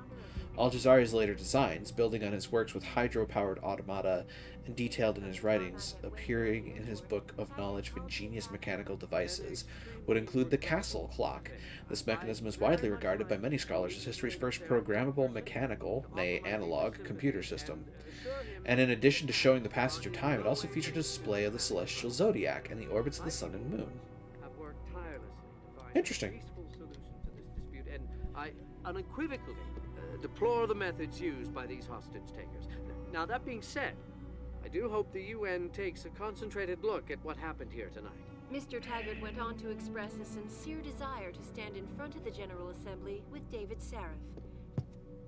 [SPEAKER 1] Al-Jazari's later designs, building on his works with hydro-powered automata and detailed in his writings, appearing in his book of knowledge of ingenious mechanical devices, would include the castle clock. This mechanism is widely regarded by many scholars as history's first programmable mechanical, nay analog, computer system. And in addition to showing the passage of time, it also featured a display of the celestial zodiac and the orbits of the sun and moon. Interesting.
[SPEAKER 12] And I unequivocally deplore the methods used by these hostage takers. Now, that being said, I do hope the UN takes a concentrated look at what happened here tonight.
[SPEAKER 23] Mr. Taggart went on to express a sincere desire to stand in front of the General Assembly with David Sarif.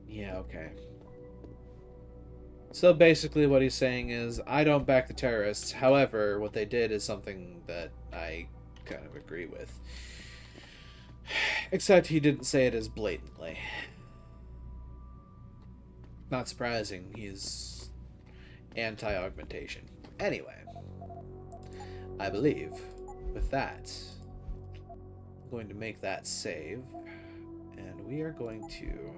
[SPEAKER 1] Yeah, okay. So basically what he's saying is, I don't back the terrorists, however, what they did is something that I kind of agree with. Except he didn't say it as blatantly. Not surprising, he's anti-augmentation. Anyway, I believe with that, I'm going to make that save, and we are going to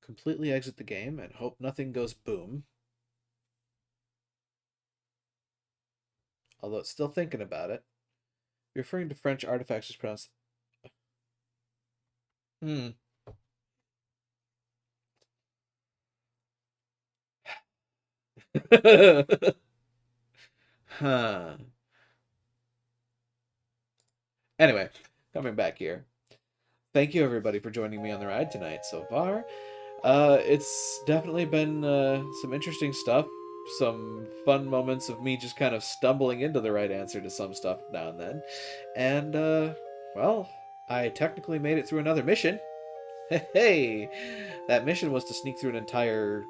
[SPEAKER 1] completely exit the game and hope nothing goes boom. Although it's still thinking about it. Referring to French artifacts is pronounced... Huh. Anyway, coming back here. Thank you everybody for joining me on the ride tonight so far. It's definitely been some interesting stuff. Some fun moments of me just kind of stumbling into the right answer to some stuff now and then. And, well, I technically made it through another mission. Hey! That mission was to sneak through an entire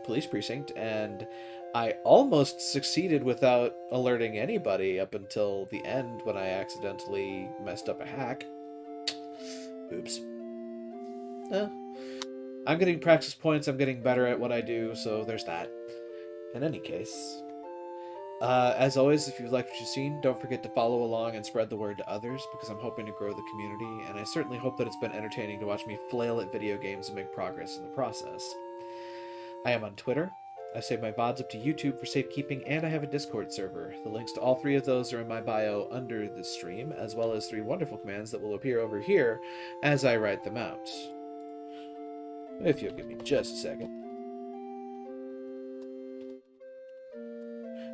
[SPEAKER 1] police precinct, and I almost succeeded without alerting anybody up until the end when I accidentally messed up a hack. Oops. I'm getting practice points, I'm getting better at what I do, so there's that. In any case, as always, if you've liked what you've seen, don't forget to follow along and spread the word to others, because I'm hoping to grow the community, and I certainly hope that it's been entertaining to watch me flail at video games and make progress in the process. I am on Twitter. I save my VODs up to YouTube for safekeeping, and I have a Discord server. The links to all 3 of those are in my bio under the stream, as well as 3 wonderful commands that will appear over here as I write them out. If you'll give me just a second.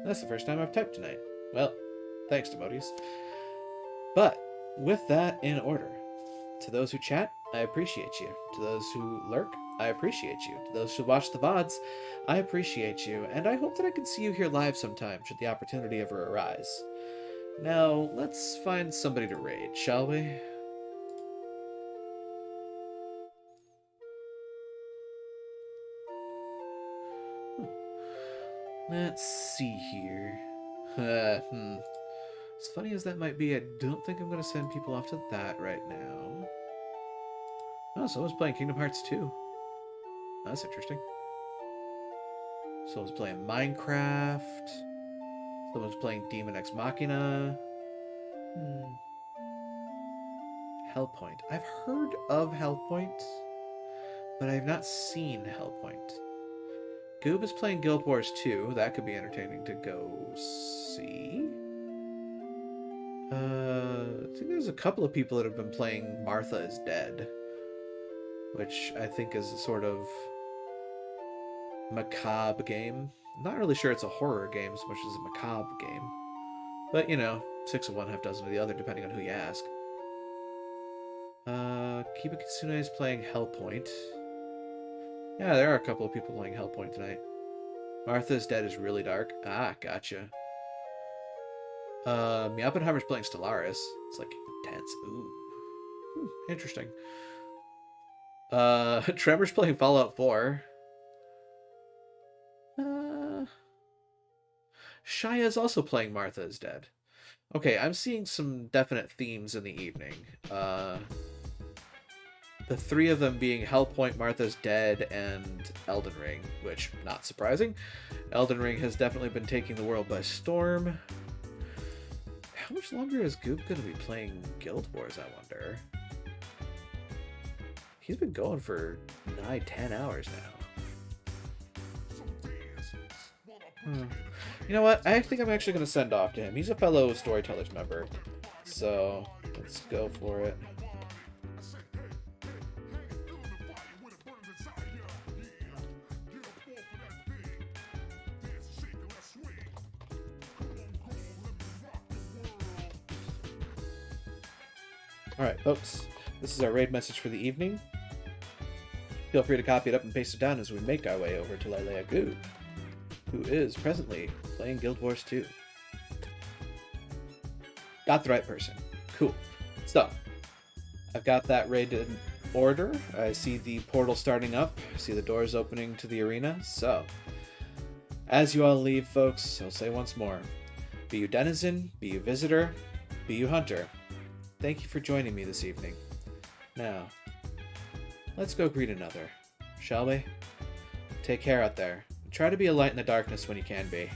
[SPEAKER 1] That's the first time I've typed tonight. Well, thanks, Demotes. But, with that in order, to those who chat, I appreciate you. To those who lurk, I appreciate you. To those who watch the VODs, I appreciate you, and I hope that I can see you here live sometime, should the opportunity ever arise. Now, let's find somebody to raid, shall we? Let's see here. As funny as that might be, I don't think I'm going to send people off to that right now. Oh, someone's playing Kingdom Hearts 2. That's interesting. Someone's playing Minecraft. Someone's playing Demon X Machina. Hellpoint. I've heard of Hellpoint, but I've not seen Hellpoint. Goob is playing Guild Wars 2. That could be entertaining to go see. I think there's a couple of people that have been playing Martha is Dead, which I think is a sort of macabre game. I'm not really sure it's a horror game as much as a macabre game. But, you know, 6 of one, half dozen of the other, depending on who you ask. Kiba Kitsune is playing Hellpoint. Yeah, there are a couple of people playing Hellpoint tonight. Martha's Dead is really dark. Ah, gotcha. Oppenheimer's playing Stellaris. It's like intense. Ooh. Interesting. Tremor's playing Fallout 4. Shaya's also playing Martha is Dead. Okay, I'm seeing some definite themes in the evening. The 3 of them being Hellpoint, Martha's Dead, and Elden Ring, which, not surprising. Elden Ring has definitely been taking the world by storm. How much longer is Goop going to be playing Guild Wars, I wonder? He's been going for nigh 10 hours now. You know what? I think I'm actually going to send off to him. He's a fellow Storytellers member. So, let's go for it. Alright, folks. This is our raid message for the evening. Feel free to copy it up and paste it down as we make our way over to Lilea Goo, who is presently playing Guild Wars 2. Got the right person. Cool. So, I've got that raid in order. I see the portal starting up. I see the doors opening to the arena. So, as you all leave, folks, I'll say once more, be you denizen, be you visitor, be you hunter, thank you for joining me this evening. Now, let's go greet another, shall we? Take care out there. Try to be a light in the darkness when you can be.